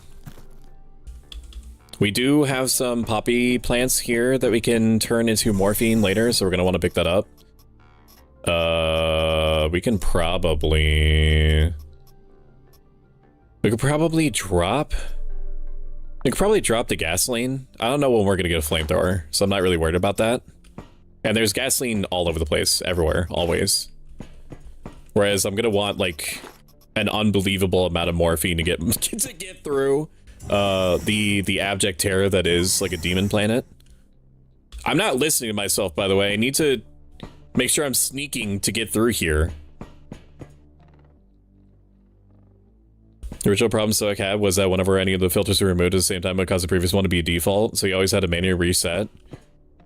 We do have some poppy plants here that we can turn into morphine later, so we're gonna want to pick that up. We could probably drop. We could probably drop the gasoline. I don't know when we're gonna get a flamethrower, so I'm not really worried about that. And there's gasoline all over the place, everywhere, always. Whereas I'm gonna want like an unbelievable amount of morphine to get through the abject terror that is like a demon planet. I'm not listening to myself, by the way. I need to make sure I'm sneaking to get through here. The original problem Stoic had was that whenever any of the filters were removed at the same time, it would cause the previous one to be a default, so he always had to manually reset.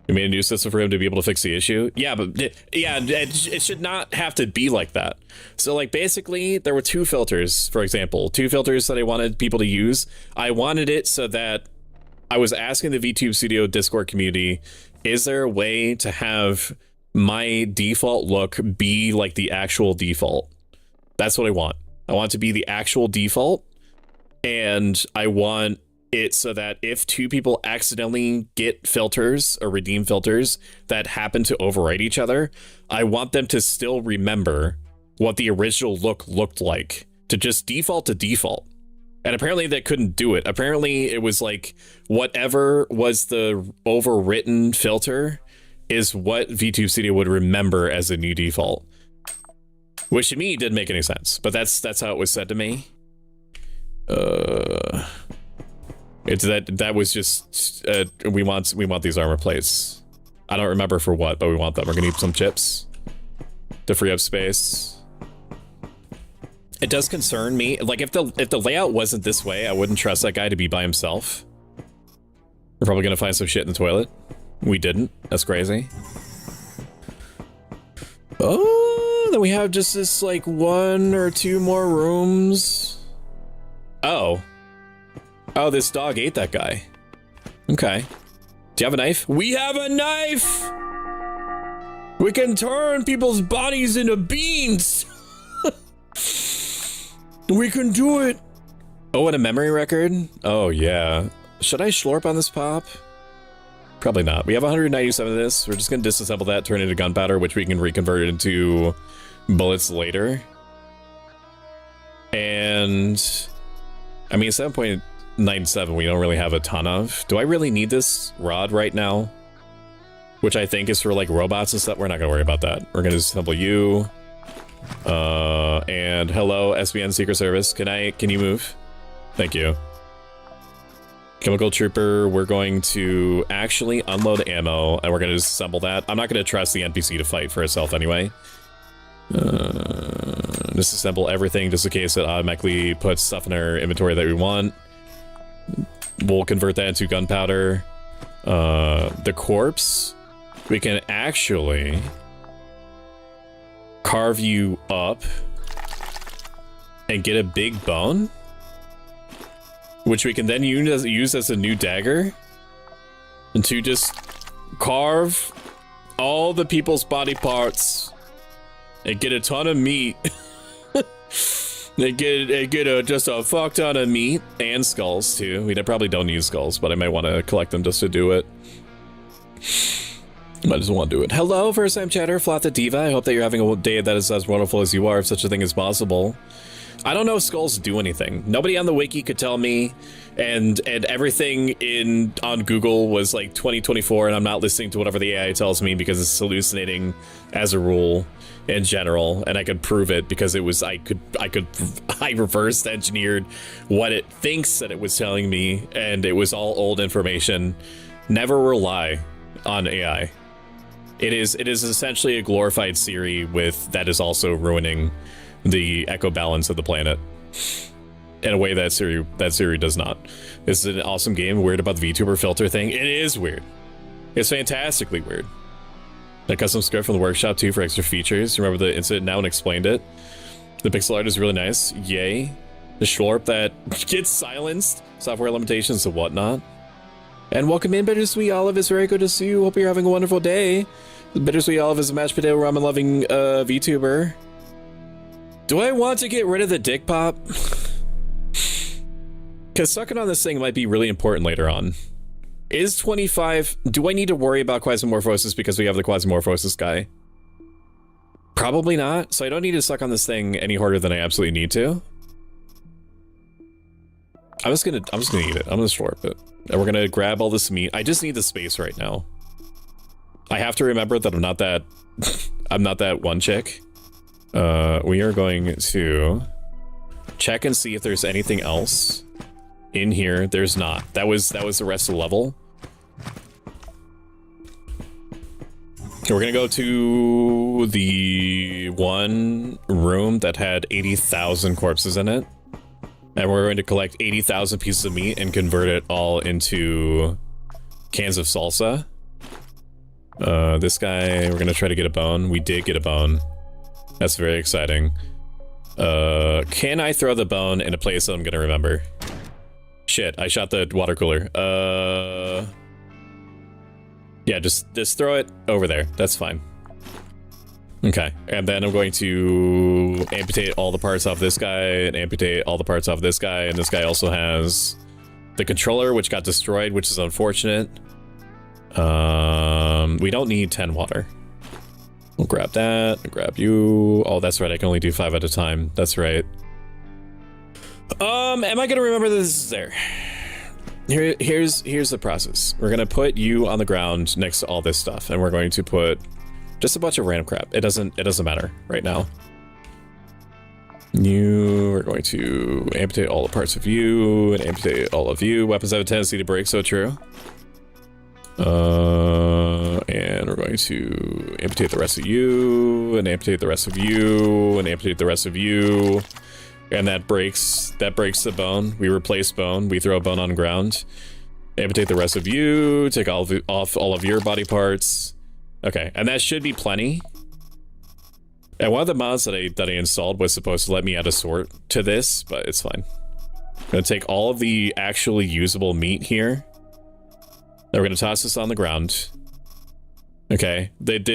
We made a new system for him to be able to fix the issue. Yeah, but it should not have to be like that. So like basically there were 2 filters, for example, 2 filters that I wanted people to use. I wanted it so that I was asking the VTube Studio Discord community, is there a way to have my default look be like the actual default? That's what I want. I want it to be the actual default, and I want it so that if 2 people accidentally get filters or redeem filters that happen to overwrite each other, I want them to still remember what the original look looked like, to just default to default. And apparently they couldn't do it. Apparently it was like whatever was the overwritten filter is what VTube Studio would remember as a new default. Which to me didn't make any sense, but that's how it was said to me. It's that was just we want these armor plates. I don't remember for what, but we want them. We're gonna need some chips to free up space. It does concern me. Like if the layout wasn't this way, I wouldn't trust that guy to be by himself. We're probably gonna find some shit in the toilet. We didn't. That's crazy. Oh, then we have just this like 1 or 2 more rooms. Oh. Oh, this dog ate that guy. Okay. Do you have a knife? We have a knife! We can turn people's bodies into beans! We can do it! Oh, and a memory record? Oh, yeah. Should I schlorp on this pop? Probably not. We have 197 of this. We're just going to disassemble that, turn it into gunpowder, which we can reconvert into bullets later. And I mean, 7.97 we don't really have a ton of. Do I really need this rod right now? Which I think is for like robots and stuff. We're not going to worry about that. We're going to disassemble you. And hello, SBN Secret Service. Can you move? Thank you. Chemical Trooper, we're going to actually unload ammo, and we're going to disassemble that. I'm not going to trust the NPC to fight for itself anyway. Disassemble everything just in case it automatically puts stuff in our inventory that we want. We'll convert that into gunpowder. The corpse, we can actually carve you up and get a big bone, which we can then use as a new dagger, and to just carve all the people's body parts and get a ton of meat. Get just a fuck ton of meat and skulls too. We probably don't use skulls, but I might want to collect them just to do it. Might as well do it. Hello, first time chatter, Flat the Diva. I hope that you're having a day that is as wonderful as you are, if such a thing is possible. I don't know if skulls do anything. Nobody on the wiki could tell me, and everything on Google was like 2024, and I'm not listening to whatever the AI tells me because it's hallucinating as a rule in general, and I could prove it because it was I reverse engineered what it thinks that it was telling me, and it was all old information. Never rely on AI. It is essentially a glorified Siri with that is also ruining the echo balance of the planet in a way that Siri does not. This is an awesome game. Weird about the VTuber filter thing. It is weird. It's fantastically weird. A custom script from the workshop too for extra features. Remember the incident now and explained it. The pixel art is really nice. Yay. The Schlorp that gets silenced. Software limitations and whatnot. And welcome in, Bittersweet Olive. It's very good to see you. Hope you're having a wonderful day. Bittersweet Olive is a mashed potato ramen loving VTuber. Do I want to get rid of the dick pop? Because sucking on this thing might be really important later on. Is 25... Do I need to worry about Quasimorphosis because we have the Quasimorphosis guy? Probably not. So I don't need to suck on this thing any harder than I absolutely need to. I'm just gonna eat it. I'm gonna slurp it. And we're gonna grab all this meat. I just need the space right now. I have to remember that I'm not that... I'm not that one chick. We are going to check and see if there's anything else in here. There's not. That was the rest of the level. Okay, we're gonna go to the one room that had 80,000 corpses in it. And we're going to collect 80,000 pieces of meat and convert it all into cans of salsa. This guy, we're gonna try to get a bone. We did get a bone. That's very exciting. Can I throw the bone in a place that I'm gonna remember? Shit, I shot the water cooler. Yeah, just throw it over there. That's fine. Okay, and then I'm going to amputate all the parts off this guy and amputate all the parts off this guy, and this guy also has the controller, which got destroyed, which is unfortunate. We don't need 10 water. We'll grab that, and grab you. Oh, that's right, I can only do 5 at a time. That's right. Am I gonna remember that this is there? Here's the process. We're gonna put you on the ground next to all this stuff, and we're going to put just a bunch of random crap. It doesn't matter right now. We're going to amputate all the parts of you and amputate all of you. Weapons have a tendency to break, so true. And we're going to amputate the rest of you, and amputate the rest of you, and amputate the rest of you. And that breaks the bone. We replace bone. We throw a bone on the ground. Amputate the rest of you. Take off all of your body parts. Okay, and that should be plenty. And one of the mods that I installed was supposed to let me add a sort to this, but it's fine. I'm gonna take all of the actually usable meat here. Then we're gonna toss this on the ground. Okay,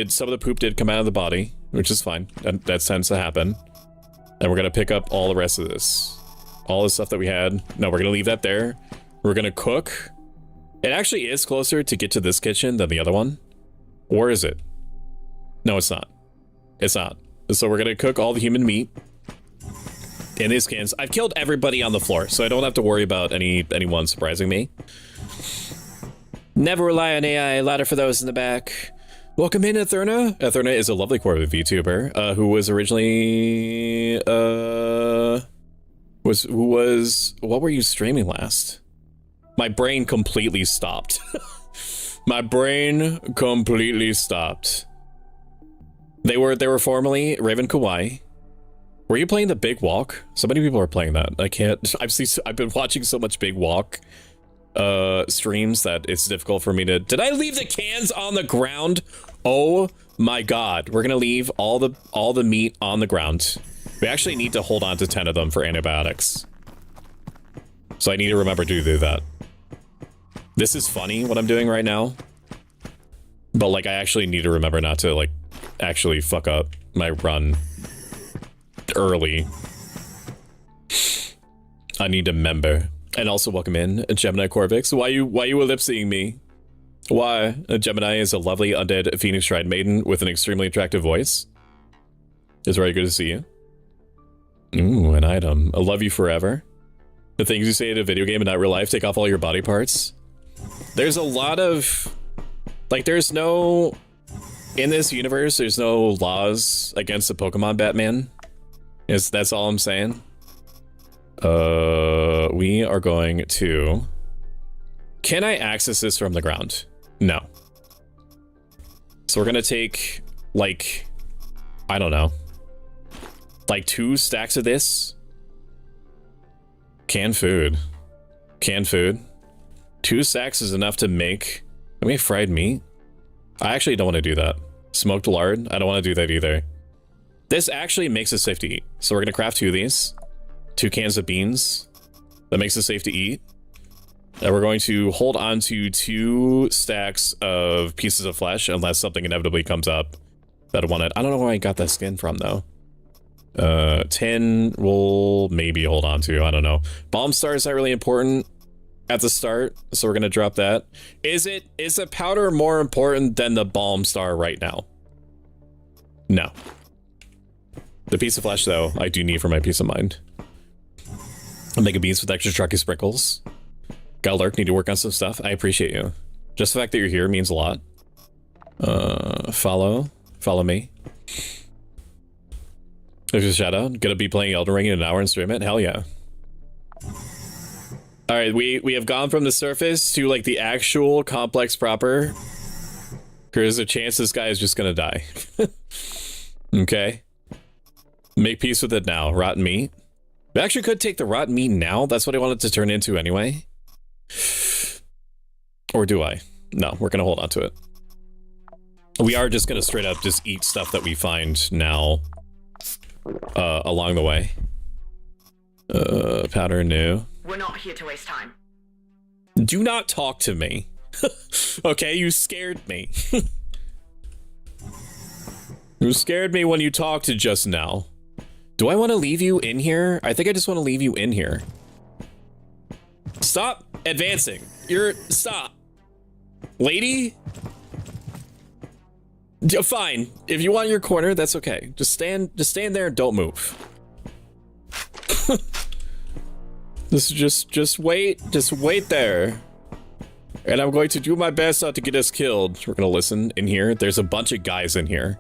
some of the poop did come out of the body, which is fine. That tends to happen. And we're gonna pick up all the rest of this. All the stuff that we had. No, we're gonna leave that there. We're gonna cook. It actually is closer to get to this kitchen than the other one. Or is it? No, it's not. It's not. So we're gonna cook all the human meat in these cans. I've killed everybody on the floor, so I don't have to worry about anyone surprising me. Never rely on AI. Ladder for those in the back. Welcome in, Etherna. Etherna is a lovely Corvid VTuber who was originally what were you streaming last? My brain completely stopped. My brain completely stopped. They were formerly Raven Kawaii. Were you playing the Big Walk? So many people are playing that. I can't. I've been watching so much Big Walk streams that it's difficult for me to. Did I leave the cans on the ground? Oh my god. We're gonna leave all the meat on the ground. We actually need to hold on to 10 of them for antibiotics. So I need to remember to do that. This is funny what I'm doing right now. But like I actually need to remember not to like actually fuck up my run early. I need to remember. And also welcome in Gemini Corvix. Why you ellipsing me? Why? Gemini is a lovely undead Phoenix Shrine maiden with an extremely attractive voice. It's very good to see you. Ooh, an item. I love you forever. The things you say in a video game and not real life, take off all your body parts. There's a lot of... Like, there's no... In this universe, there's no laws against the Pokemon Batman. That's all I'm saying. We are going to... Can I access this from the ground? No. So we're gonna take, like, I don't know, like 2 stacks of this. Canned food. Canned food. 2 stacks is enough to make... I mean, fried meat? I actually don't want to do that. Smoked lard? I don't want to do that either. This actually makes it safe to eat. So we're going to craft 2 of these. 2 cans of beans. That makes it safe to eat. And we're going to hold on to 2 stacks of pieces of flesh unless something inevitably comes up that I wanted. I don't know where I got that skin from, though. 10 we'll maybe hold on to. I don't know. Bomb star is not really important at the start, so we're gonna drop that. Is the powder more important than the bomb star right now? No. The piece of flesh, though, I do need for my peace of mind. I'll make a beans with extra trucky sprinkles. Got lurk, need to work on some stuff. I appreciate you. Just the fact that you're here means a lot. Follow me. There's a shout out. Gonna be playing Elden Ring in an hour and stream it? Hell yeah. Alright, we have gone from the surface to like the actual complex proper. There's a chance this guy is just gonna die. Okay. Make peace with it now. Rotten meat. We actually could take the rotten meat now. That's what I wanted to turn into anyway. Or do I? No, we're gonna hold on to it. We are just gonna straight up just eat stuff that we find now. Along the way. Powder new. We're not here to waste time. Do not talk to me. Okay, you scared me. You scared me when you talked just now. Do I want to leave you in here? I think I just want to leave you in here. Stop advancing. Stop. Lady? Fine. If you want your corner, that's okay. Just stand there and don't move. Just wait there. And I'm going to do my best not to get us killed. We're gonna listen in here. There's a bunch of guys in here.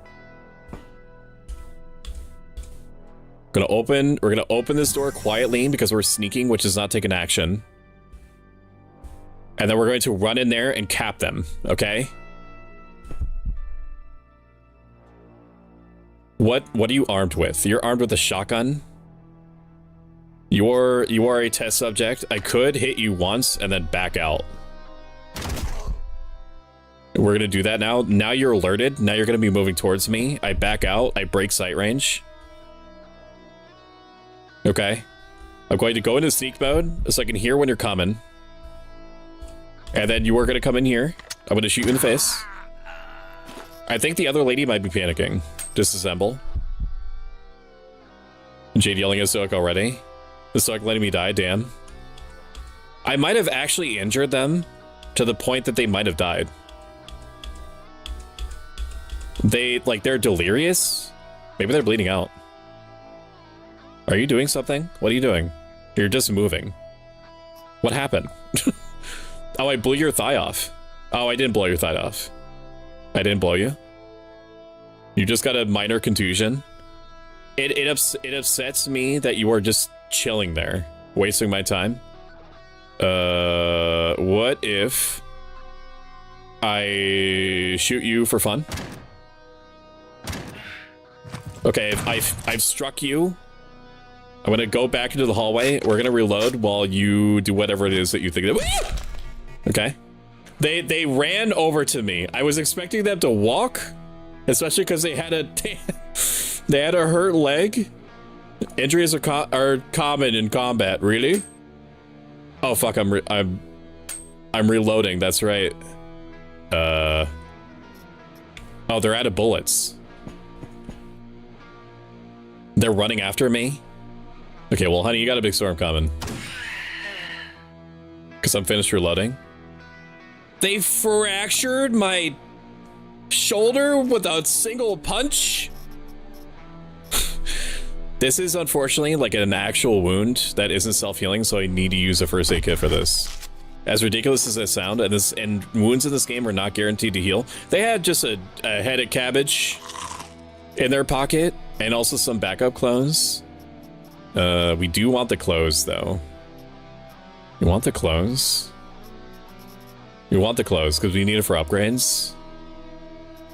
We're gonna open this door quietly because we're sneaking, which is not taking action. And then we're going to run in there and cap them, okay? What are you armed with? You're armed with a shotgun? You are a test subject. I could hit you once and then back out. We're gonna do that now. Now you're alerted. Now you're gonna be moving towards me. I back out. I break sight range. Okay. I'm going to go into sneak mode so I can hear when you're coming. And then you are gonna come in here. I'm gonna shoot you in the face. I think the other lady might be panicking. Disassemble. Jade yelling at Stoic already. The Stoic letting me die, damn. I might have actually injured them to the point that they might have died. They're delirious? Maybe they're bleeding out. Are you doing something? What are you doing? You're just moving. What happened? Oh, I blew your thigh off. Oh, I didn't blow your thigh off. I didn't blow you. You just got a minor contusion. It upsets me that you are just chilling there, wasting my time. What if I shoot you for fun? Okay, I've struck you. I'm gonna go back into the hallway. We're gonna reload while you do whatever it is that you think. Okay. They ran over to me. I was expecting them to walk, especially because they had a hurt leg. Injuries are common in combat. Really? Oh fuck! I'm reloading. That's right. Oh, they're out of bullets. They're running after me. Okay, well, honey, you got a big storm coming. Because I'm finished reloading. They fractured my shoulder with a single punch. This is unfortunately like an actual wound that isn't self-healing, so I need to use a first aid kit for this. As ridiculous as that sound, and wounds in this game are not guaranteed to heal. They had just a head of cabbage in their pocket, and also some backup clothes. We do want the clothes, though. We want the clothes. We want the clothes, because we need it for upgrades.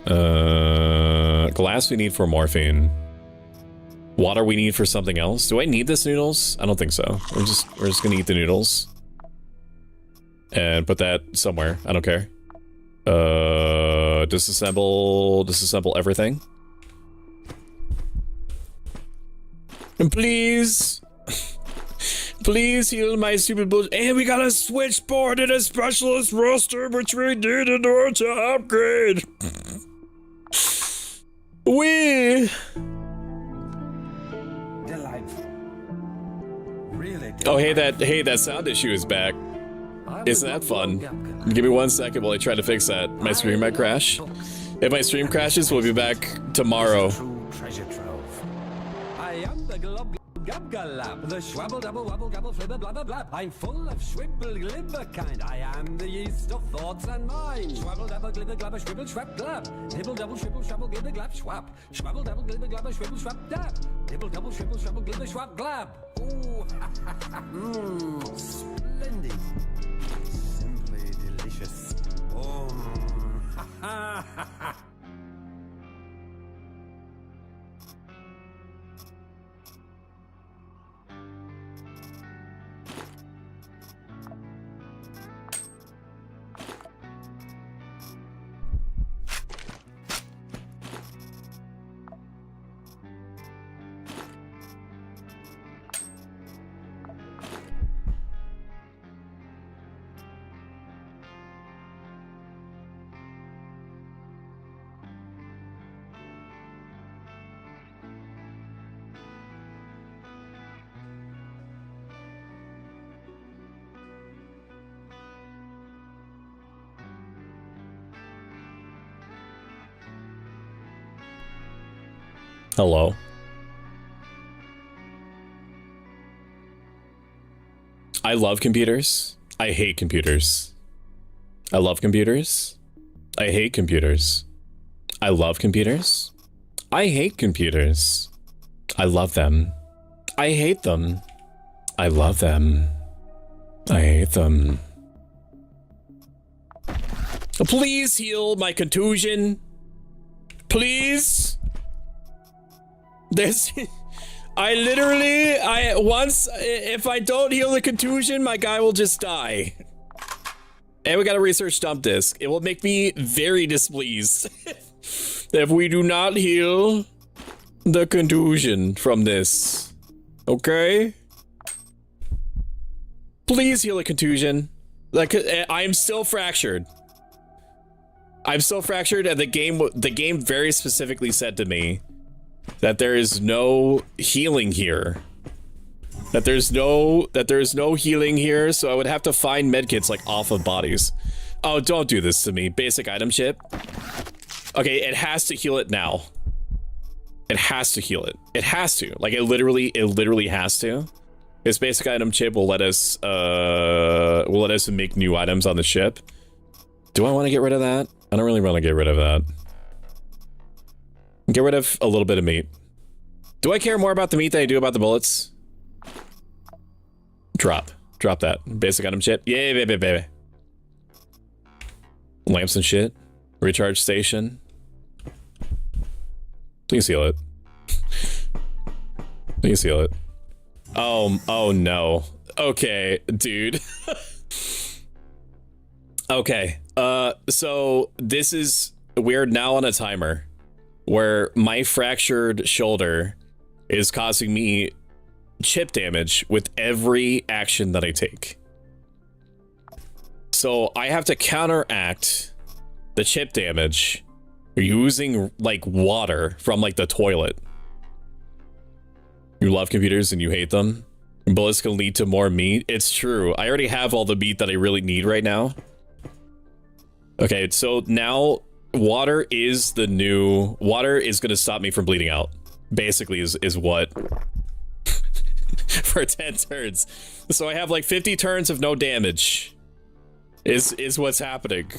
Glass we need for morphine. Water we need for something else. Do I need this noodles? I don't think so. We're just gonna eat the noodles. And put that somewhere. I don't care. Disassemble everything. And please. Please heal my stupid bullshit. And we got a switchboard and a specialist roster, which we need in order to upgrade. We. Delightful. Really delightful. Oh, hey, that sound issue is back. Isn't that fun? Give me 1 second while I try to fix that. My stream might crash. If my stream crashes, we'll be back tomorrow. True treasure trove. I am the glob gub galab, the schwabble double wabble gabble flibber blabber blab. I'm full of schwibble glibber kind. I am the yeast of thoughts and minds. Schwabble dabble glibber glabber schwibble schwab glab. Nibble double shwibble schwabble glibber glab schwab. Schwabble double glibber glabber schwibble schwab dab. Nibble double shwibble schwabble glibber schwab glab. Ooh, splendid. Simply delicious. Oh, ha ha ha. Hello. I love computers. I hate computers. I love computers. I hate computers. I love computers. I hate computers. I love them. I hate them. I love them. I hate them. Please heal my contusion. Please. This, if I don't heal the contusion, my guy will just die. And we got a research dump disk. It will make me very displeased if we do not heal the contusion from this. Okay? Please heal the contusion. Like, I am still fractured. I'm still fractured, and the game very specifically said to me that there is no healing here. That there's no healing here, so I would have to find medkits like off of bodies. Oh, don't do this to me. Basic item chip. Okay, it has to heal it now. It has to heal it. It has to. Like it literally has to. This basic item chip will let us make new items on the ship. Do I want to get rid of that? I don't really want to get rid of that. Get rid of a little bit of meat. Do I care more about the meat than I do about the bullets? Drop that. Basic item chip. Yay, baby. Lamps and shit. Recharge station. Please heal it. Please heal it. Oh no. Okay, dude. Okay. So this is, we're now on a timer where my fractured shoulder is causing me chip damage with every action that I take. So I have to counteract the chip damage using like water from like the toilet. You love computers and you hate them. Bullets can lead to more meat. It's true. I already have all the meat that I really need right now. Okay, so now water is going to stop me from bleeding out. Basically is what for 10 turns. So I have like 50 turns of no damage is what's happening.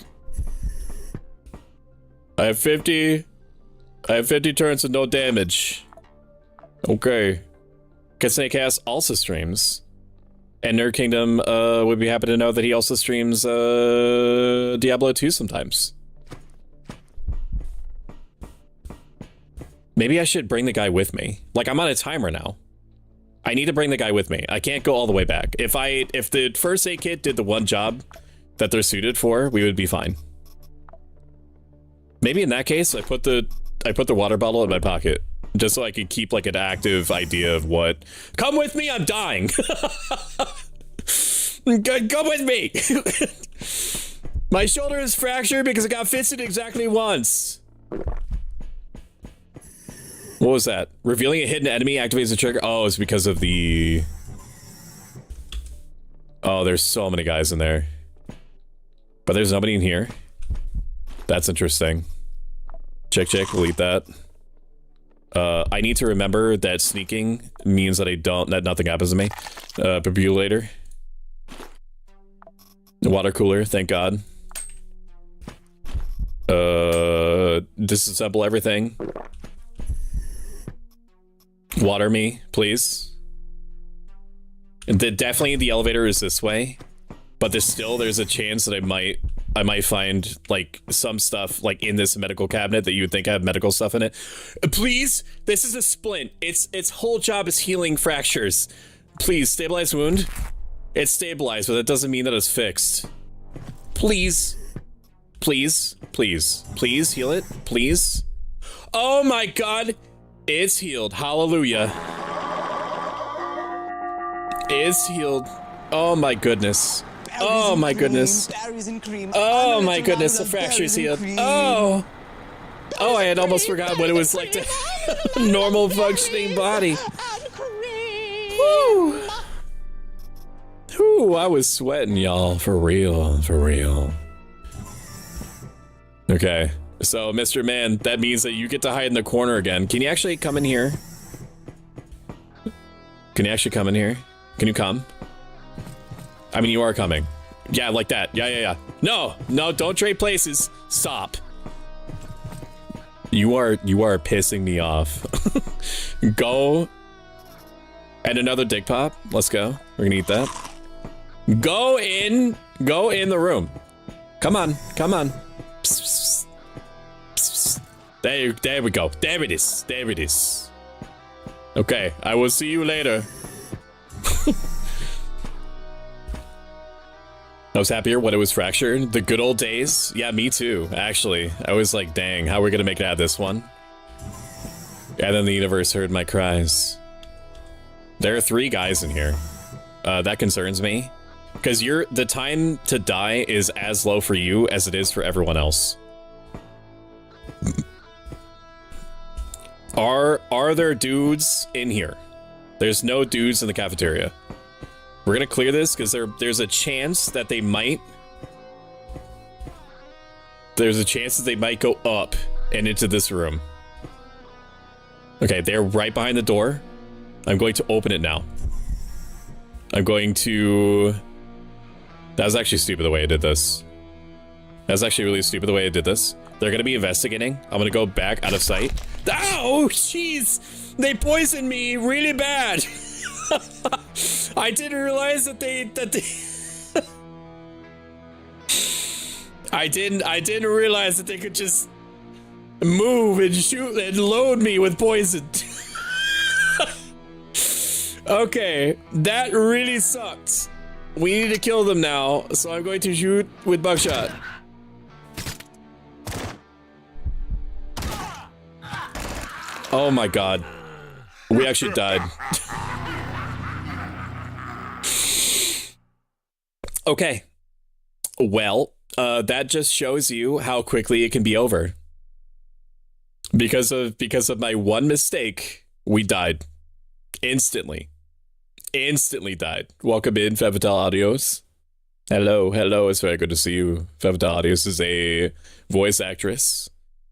I have 50 turns of no damage. Okay. Snakecast also streams. And Nerd Kingdom would be happy to know that he also streams Diablo 2 sometimes. Maybe I should bring the guy with me. Like, I'm on a timer now. I need to bring the guy with me. I can't go all the way back. If the first aid kit did the one job that they're suited for, we would be fine. Maybe in that case, I put the water bottle in my pocket just so I could keep like an active idea of what. Come with me, I'm dying. Come with me. My shoulder is fractured because it got fisted exactly once. What was that? Revealing a hidden enemy activates the trigger. Oh, it's because of the... Oh, there's so many guys in there. But there's nobody in here. That's interesting. Check, we'll eat that. I need to remember that sneaking means that that nothing happens to me. Defibrillator. The water cooler, thank God. Disassemble everything. Water me, please. Definitely the elevator is this way, but there's a chance that I might find like some stuff like in this medical cabinet that you would think had medical stuff in it. Please, this is a splint. Its whole job is healing fractures. Please, stabilize wound. It's stabilized, but that doesn't mean that it's fixed. Please, please, please, please heal it, please. Oh my God. It's healed. Hallelujah. It's healed. Oh my goodness. Oh my goodness. Oh my goodness. The fracture's healed. Oh. Oh, I had almost forgotten what it was like to have a normal functioning body. Whew. Whew, I was sweating, y'all. For real. For real. Okay. So, Mr. Man, that means that you get to hide in the corner again. Can you actually come in here? Can you actually come in here? Can you come? I mean, you are coming. Yeah, like that. Yeah. No, don't trade places. Stop. You are pissing me off. Go. And another dick pop. Let's go. We're gonna eat that. Go in the room. Come on. Psst, psst. There we go. There it is. Okay, I will see you later. I was happier when it was fractured. The good old days. Yeah, me too, actually. I was like, dang, how are we gonna make it out of this one? And then the universe heard my cries. There are 3 guys in here. That concerns me. Because the time to die is as low for you as it is for everyone else. Are there dudes in here? There's no dudes in the cafeteria. We're gonna clear this because there's a chance that they might. There's a chance that they might go up and into this room. Okay, they're right behind the door. I'm going to open it now. I'm going to... That was actually stupid the way I did this. That was actually really stupid the way I did this. They're gonna be investigating. I'm gonna go back out of sight. Oh, jeez! They poisoned me really bad! I didn't realize that they I didn't realize that they could just move and shoot and load me with poison. Okay, that really sucked. We need to kill them now, so I'm going to shoot with buckshot. Oh my God. We actually died. Okay. Well, that just shows you how quickly it can be over. Because of my one mistake, we died. Instantly died. Welcome in, Fevital Audios. Hello, it's very good to see you. Fevital Audios is a voice actress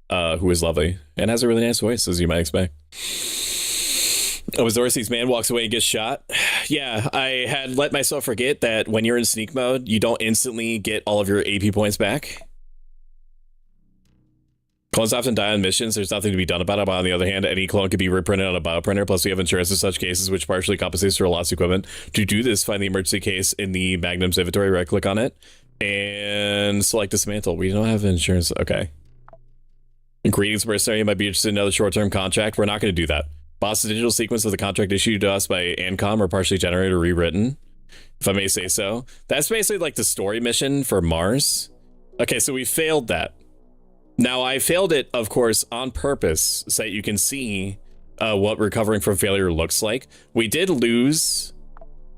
who is lovely and has a really nice voice, as you might expect. As Dorsey's man walks away and gets shot. Yeah, I had let myself forget that when you're in sneak mode, you don't instantly get all of your AP points back. Clones often die on missions. There's nothing to be done about it. But on the other hand, any clone could be reprinted on a bioprinter. Plus, we have insurance in such cases, which partially compensates for lost equipment. To do this, find the emergency case in the Magnum's inventory. Right-click on it and select dismantle. We don't have insurance. Okay. Greetings, mercenary. You might be interested in another short-term contract. We're not going to do that. Boss, the digital sequence of the contract issued to us by Ancom are partially generated or rewritten, if I may say so. That's basically like the story mission for Mars. Okay, so we failed that. Now, I failed it, of course, on purpose, so that you can see what recovering from failure looks like. We did lose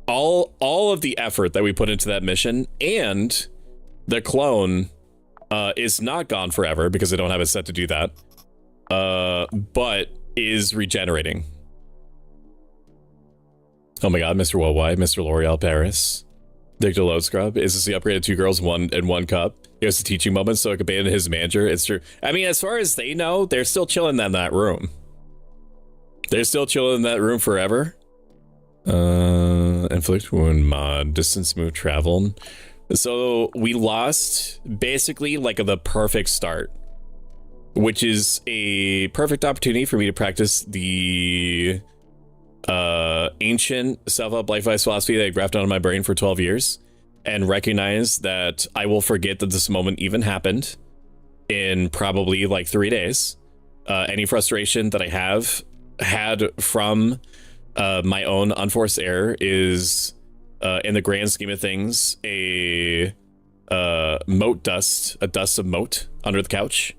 all of the effort that we put into that mission, and the clone is not gone forever because I don't have it set to do that, but is regenerating. Oh my god, Mr. Worldwide, Mr. L'Oreal Paris. Victor Load Scrub. Is this the upgraded 2 girls, 1 in 1 cup? It was a teaching moment, so I could abandon his manager. It's true. I mean, as far as they know, they're still chilling in that room. They're still chilling in that room forever. Inflict wound mod, distance move travel. So we lost basically like the perfect start, which is a perfect opportunity for me to practice the ancient self-help life advice philosophy that I grafted onto my brain for 12 years and recognize that I will forget that this moment even happened in probably like 3 days. Any frustration that I have had from my own unforced error is in the grand scheme of things a moat dust, a dust of moat under the couch,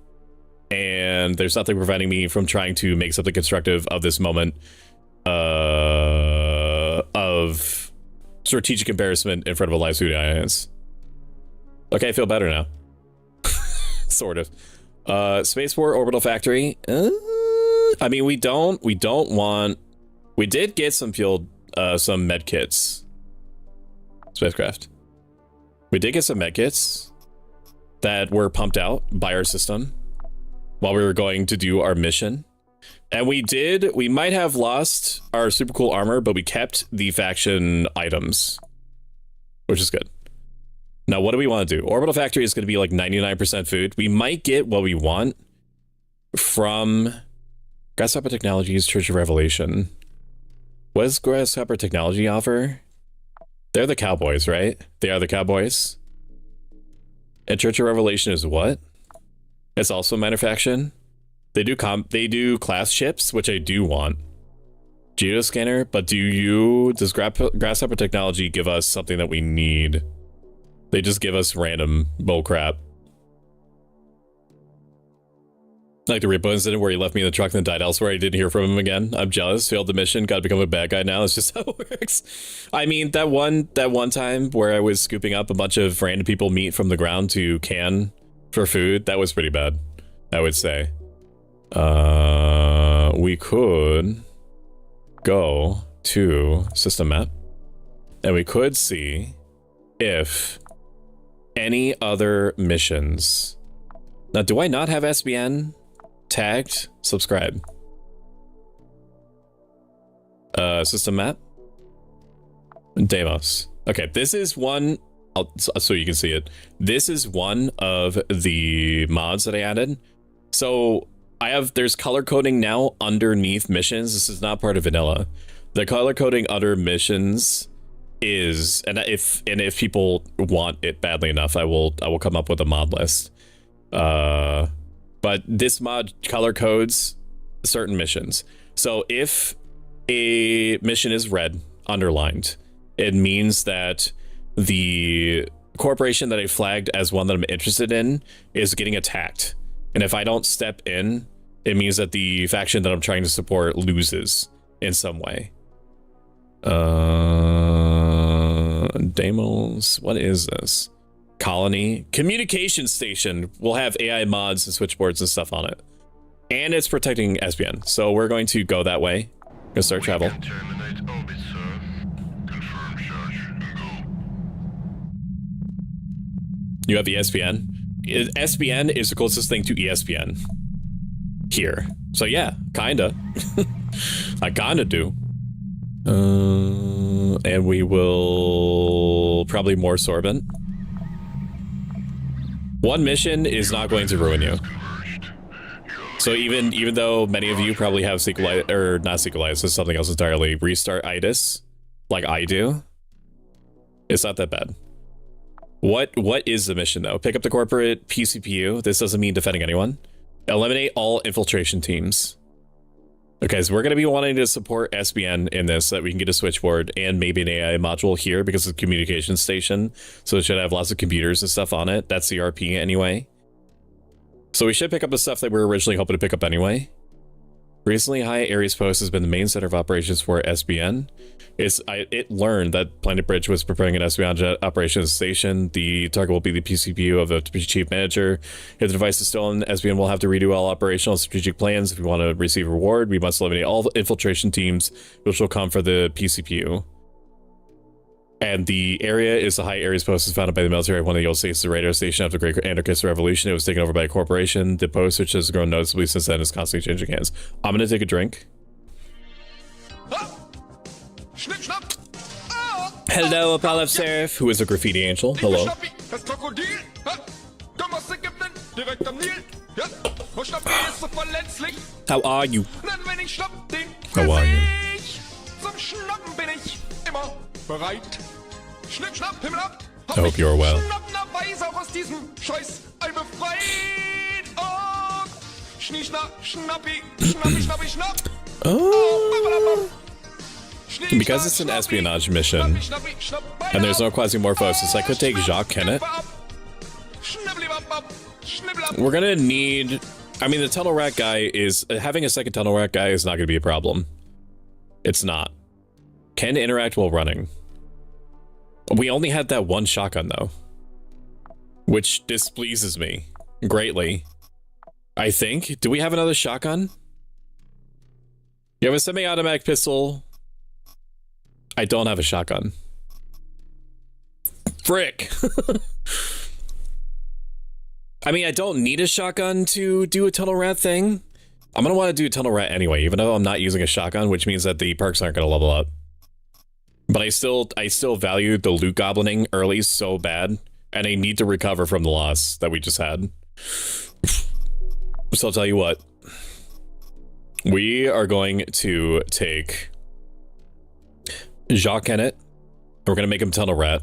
and there's nothing preventing me from trying to make something constructive of this moment of strategic embarrassment in front of a live studio audience. Okay, I feel better now. Sort of. Spaceport Orbital Factory. I mean, we did get some fuel, some med kits. Spacecraft. We did get some med kits that were pumped out by our system while we were going to do our mission. And we might have lost our super cool armor, but we kept the faction items, which is good. Now, what do we want to do? Orbital Factory is going to be like 99% food. We might get what we want from Grasshopper Technologies, Church of Revelation. What does Grasshopper Technology offer? They're the cowboys, right? They are the cowboys. And Church of Revelation is what? It's also a minor faction. They do class ships, which I do want. Geoscanner, but does Grasshopper Technology give us something that we need? They just give us random bullcrap. Like the Repo incident where he left me in the truck and then died elsewhere. I didn't hear from him again. I'm jealous. Failed the mission. Got to become a bad guy now. It's just how it works. I mean, that one time where I was scooping up a bunch of random people meat from the ground to can for food, that was pretty bad, I would say. We could go to system map and we could see if any other missions. Now, do I not have SBN tagged? Subscribe. System map. Deimos. Okay, this is one. So you can see it. This is one of the mods that I added. So there's color coding now underneath missions. This is not part of vanilla. The color coding under missions is, and if people want it badly enough, I will come up with a mod list. But this mod color codes certain missions. So if a mission is red, underlined, it means that the corporation that I flagged as one that I'm interested in is getting attacked. And if I don't step in, it means that the faction that I'm trying to support loses in some way. Demos, what is this? Colony communication station will have AI mods and switchboards and stuff on it, and it's protecting SBN, so we're going to go that way. Gonna start travel. Terminate orbit, sir. Confirm charge and go. You have the SBN. SBN is the closest thing to ESPN here, so yeah, kinda. I kinda do. And we will probably more sorbent. One mission is not going to ruin you. So even though many of you probably have sequelitis, or not sequelitis, it's something else entirely, restart-itis, like I do, it's not that bad. What is the mission though? Pick up the corporate PCPU. This doesn't mean defending anyone. Eliminate all infiltration teams. Okay, so we're going to be wanting to support SBN in this so that we can get a switchboard and maybe an AI module here because it's a communication station. So it should have lots of computers and stuff on it. That's the RP anyway. So we should pick up the stuff that we were originally hoping to pick up anyway. Recently, High Ares Post has been the main center of operations for SBN. It learned that Planet Bridge was preparing an espionage operations station. The target will be the PCPU of the chief manager. If the device is stolen, SBN will have to redo all operational and strategic plans. If we want to receive a reward, we must eliminate all infiltration teams, which will come for the PCPU. And the area is the High Ares Post, is founded by the military of one of the old states, the radio station after the Great Anarchist Revolution. It was taken over by a corporation. The post, which has grown noticeably since then, is constantly changing hands. I'm going to take a drink. Hello, Apollo Seraph, who is a graffiti angel. Hello. How are you? How are you? I hope you're well. Oh. Because it's an espionage mission, and there's no Quasimorphosis, I could take Jacques Kennett. We're gonna need... I mean, the tunnel rat guy is... Having a second tunnel rat guy is not gonna be a problem. It's not. Can interact while running. We only had that one shotgun, though. Which displeases me greatly. I think. Do we have another shotgun? You have a semi-automatic pistol. I don't have a shotgun. Frick. I mean, I don't need a shotgun to do a tunnel rat thing. I'm gonna want to do a tunnel rat anyway, even though I'm not using a shotgun, which means that the perks aren't gonna level up. But I still value the loot goblining early so bad, and I need to recover from the loss that we just had. So I'll tell you what. We are going to take Jacques Kennett. We're going to make him tunnel rat.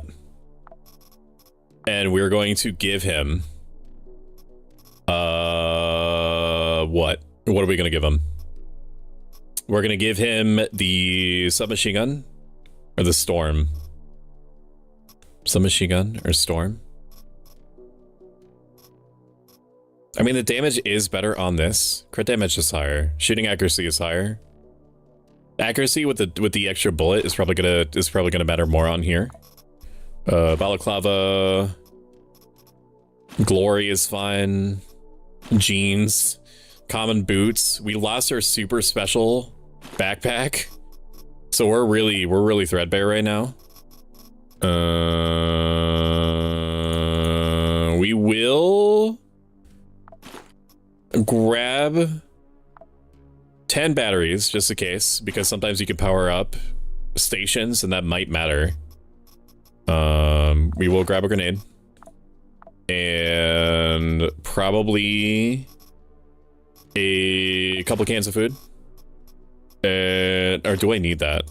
And we're going to give him... what? What are we going to give him? We're going to give him the submachine gun. Or the storm. Submachine gun or storm. I mean, the damage is better on this. Crit damage is higher. Shooting accuracy is higher. Accuracy with the extra bullet is probably gonna matter more on here. Balaclava. Glory is fine. Jeans. Common boots. We lost our super special backpack. So we're really threadbare right now. We will grab 10 batteries just in case, because sometimes you can power up stations and that might matter. We will grab a grenade and probably a couple cans of food. Or do I need that?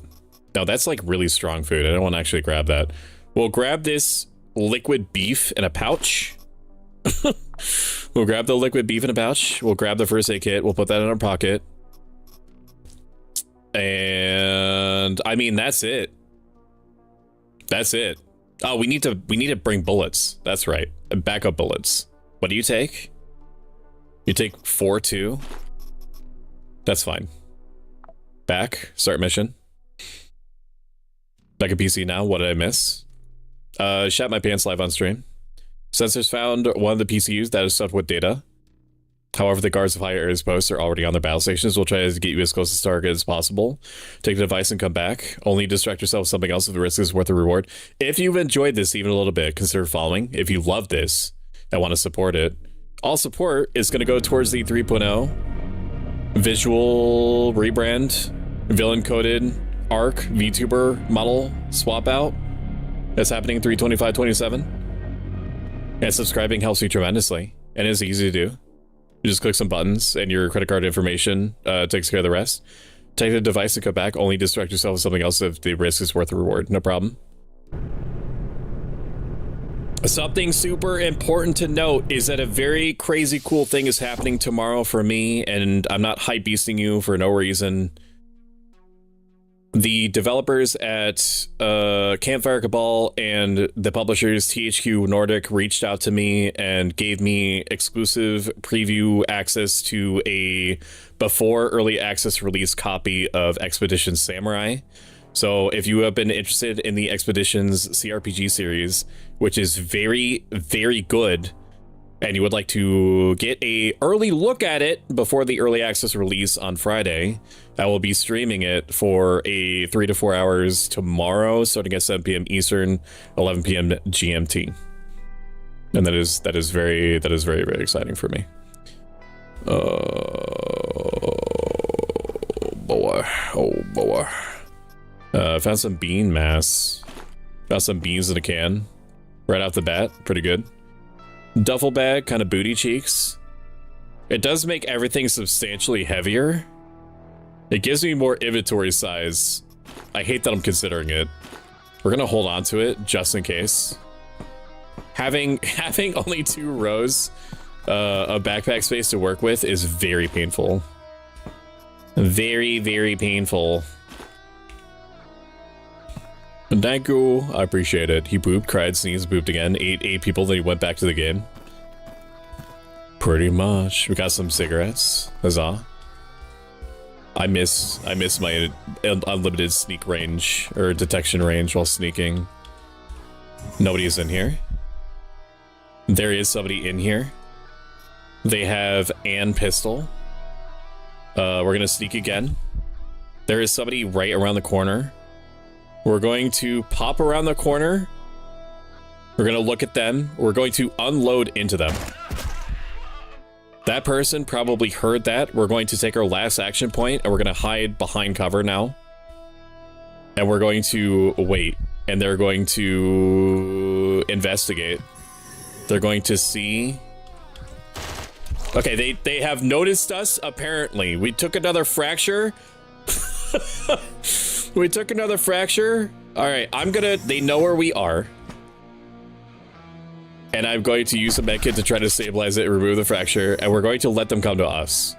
No, that's like really strong food. I don't want to actually grab that. We'll grab this liquid beef in a pouch. We'll grab the liquid beef in a pouch. We'll grab the first aid kit. We'll put that in our pocket. And I mean, that's it. That's it. Oh, we need to bring bullets. That's right. Backup bullets. What do you take? You take 4 too? That's fine. Back. Start mission. Back at PC now. What did I miss? Shat my pants live on stream. Sensors found one of the PCUs that is stuffed with data. However, the guards of High Ares Post are already on their battle stations. We'll try to get you as close to target as possible. Take the device and come back. Only distract yourself with something else if the risk is worth the reward. If you've enjoyed this even a little bit, consider following. If you love this and want to support it, all support is going to go towards the 3.0 visual rebrand, villain coded Arc VTuber model swap out. That's happening 3/25/27. And subscribing helps me tremendously, and it's easy to do. You just click some buttons, and your credit card information takes care of the rest. Take the device and come back. Only distract yourself with something else if the risk is worth the reward. No problem. Something super important to note is that a very crazy cool thing is happening tomorrow for me, and I'm not hypebeasting you for no reason. The developers at Campfire Cabal and the publishers THQ Nordic reached out to me and gave me exclusive preview access to a before early access release copy of Expedition Samurai. So if you have been interested in the Expeditions CRPG series, which is very, very good, and you would like to get a early look at it before the early access release on Friday, I will be streaming it for a 3 to 4 hours tomorrow, starting at 7 p.m. Eastern, 11 p.m. GMT. And that is very, very exciting for me. Oh boy. Found some bean mass. Found some beans in a can. Right off the bat, pretty good. Duffel bag, kind of booty cheeks. It does make everything substantially heavier. It gives me more inventory size. I hate that I'm considering it. We're gonna hold on to it just in case. Having only 2 rows of backpack space to work with is very painful. Very, very painful. Thank you. I appreciate it. He pooped, cried, sneezed, pooped again. Ate 8 people, then he went back to the game. Pretty much. We got some cigarettes. Huzzah. I miss my unlimited sneak range or detection range while sneaking. Nobody's in here. There is somebody in here. They have an pistol. We're gonna sneak again. There is somebody right around the corner. We're going to pop around the corner. We're gonna look at them. We're going to unload into them. That person probably heard that. We're going to take our last action point and we're gonna hide behind cover now. And we're going to wait. And they're going to investigate. They're going to see. Okay, they have noticed us, apparently. We took another fracture. We took another fracture. All right, they know where we are. And I'm going to use a medkit to try to stabilize it and remove the fracture. And we're going to let them come to us.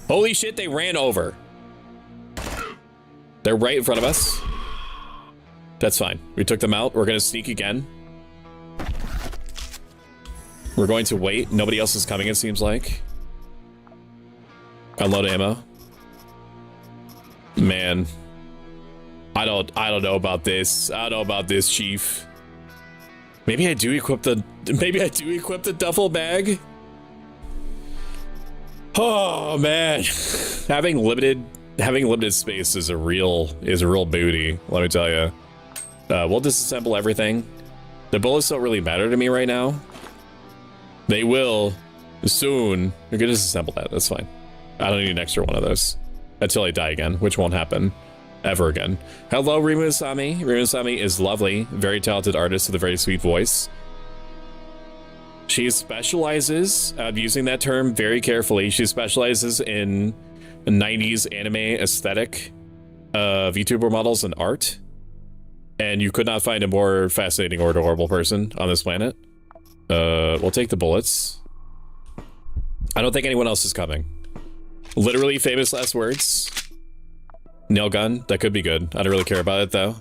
Holy shit, they ran over. They're right in front of us. That's fine. We took them out. We're going to sneak again. We're going to wait. Nobody else is coming, it seems like. Unload ammo. Man. I don't know about this. I don't know about this, Chief. Maybe I do equip the duffel bag. Oh man. Having limited space is a real booty, let me tell you. We'll disassemble everything. The bullets don't really matter to me right now. They will soon. You're gonna disassemble that. That's fine. I don't need an extra one of those until I die again, which won't happen ever again. Hello, Rimusami. Rimusami is lovely, very talented artist with a very sweet voice. She specializes, I'm using that term very carefully, she specializes in 90s anime aesthetic, VTuber models and art. And you could not find a more fascinating or adorable person on this planet. We'll take the bullets. I don't think anyone else is coming. Literally famous last words. Nail gun, that could be good. I don't really care about it though.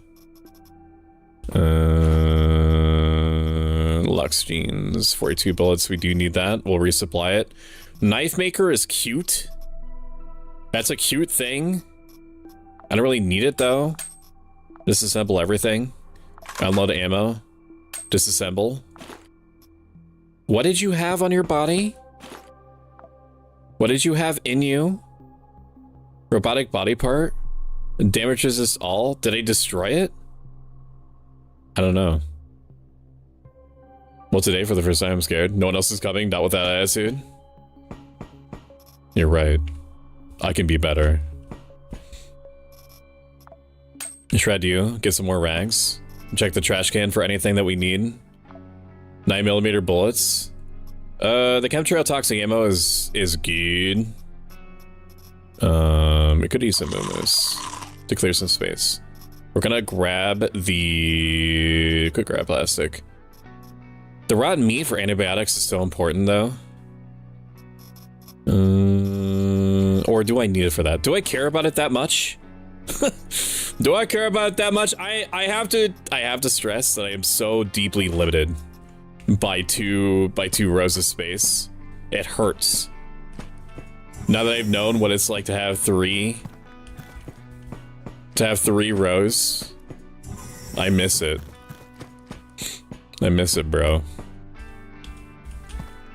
Lux jeans, 42 bullets, we do need that. We'll resupply it. Knife maker is cute. That's a cute thing. I don't really need it though. Disassemble everything. Unload ammo. Disassemble. What did you have on your body? What did you have in you? Robotic body part? Damage resist all? Did I destroy it? I don't know. Well, today for the first time I'm scared. No one else is coming, not with that attitude. You're right. I can be better. Shred you, get some more rags. Check the trash can for anything that we need. 9mm bullets. The chemtrail toxic ammo is good. We could use some moomos to clear some space. We're gonna grab the quick grab plastic. The rotten meat for antibiotics is so important, though. Or do I need it for that? Do I care about it that much? Do I care about it that much? I have to stress that I am so deeply limited by two rows of space. It hurts. Now that I've known what it's like to have three rows, I miss it. I miss it, bro.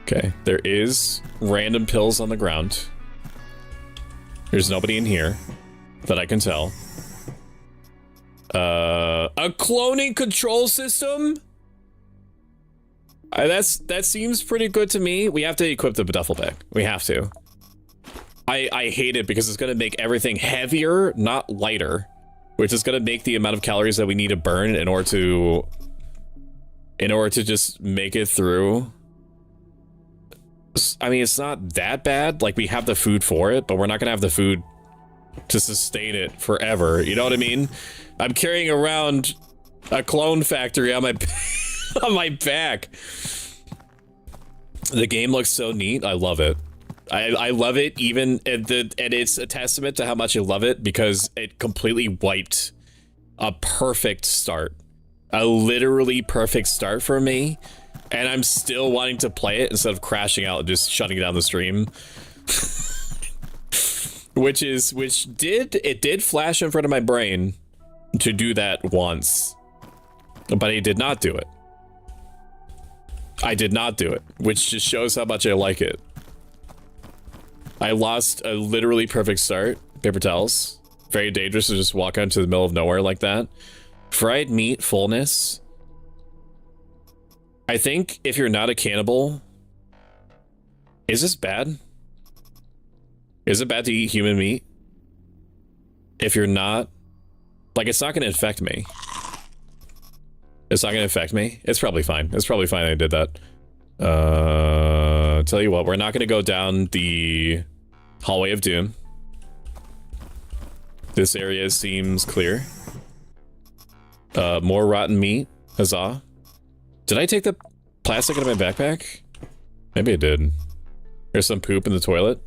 Okay, there is random pills on the ground. There's nobody in here that I can tell. A cloning control system? That seems pretty good to me. We have to equip the duffel bag. We have to. I hate it because it's going to make everything heavier, not lighter, which is going to make the amount of calories that we need to burn in order to just make it through. I mean, it's not that bad. Like, we have the food for it, but we're not going to have the food to sustain it forever. You know what I mean? I'm carrying around a clone factory on my on my back. The game looks so neat. I love it. I love it, even and it's a testament to how much I love it because it completely wiped a perfect start. A literally perfect start for me, and I'm still wanting to play it instead of crashing out and just shutting down the stream. which did flash in front of my brain to do that once, but I did not do it. I did not do it, which just shows how much I like it. I lost a literally perfect start. Paper towels. Very dangerous to just walk out into the middle of nowhere like that. Fried meat fullness. I think if you're not a cannibal, is this bad? Is it bad to eat human meat? If you're not, like, it's not going to infect me. It's not going to affect me. It's probably fine. It's probably fine I did that. Tell you what, we're not going to go down the hallway of doom. This area seems clear. More rotten meat. Huzzah. Did I take the plastic out of my backpack? Maybe I did. There's some poop in the toilet.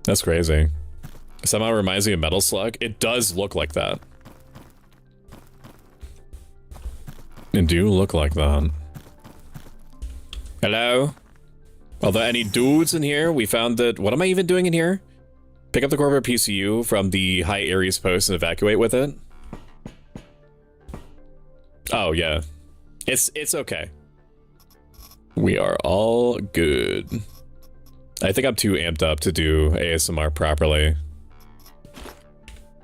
That's crazy. Somehow reminds me of Metal Slug. It does look like that. It do look like that. Hello? Are there any dudes in here? We found that... What am I even doing in here? Pick up the corporate PCU from the High Ares post and evacuate with it? Oh, yeah. It's okay. We are all good. I think I'm too amped up to do ASMR properly.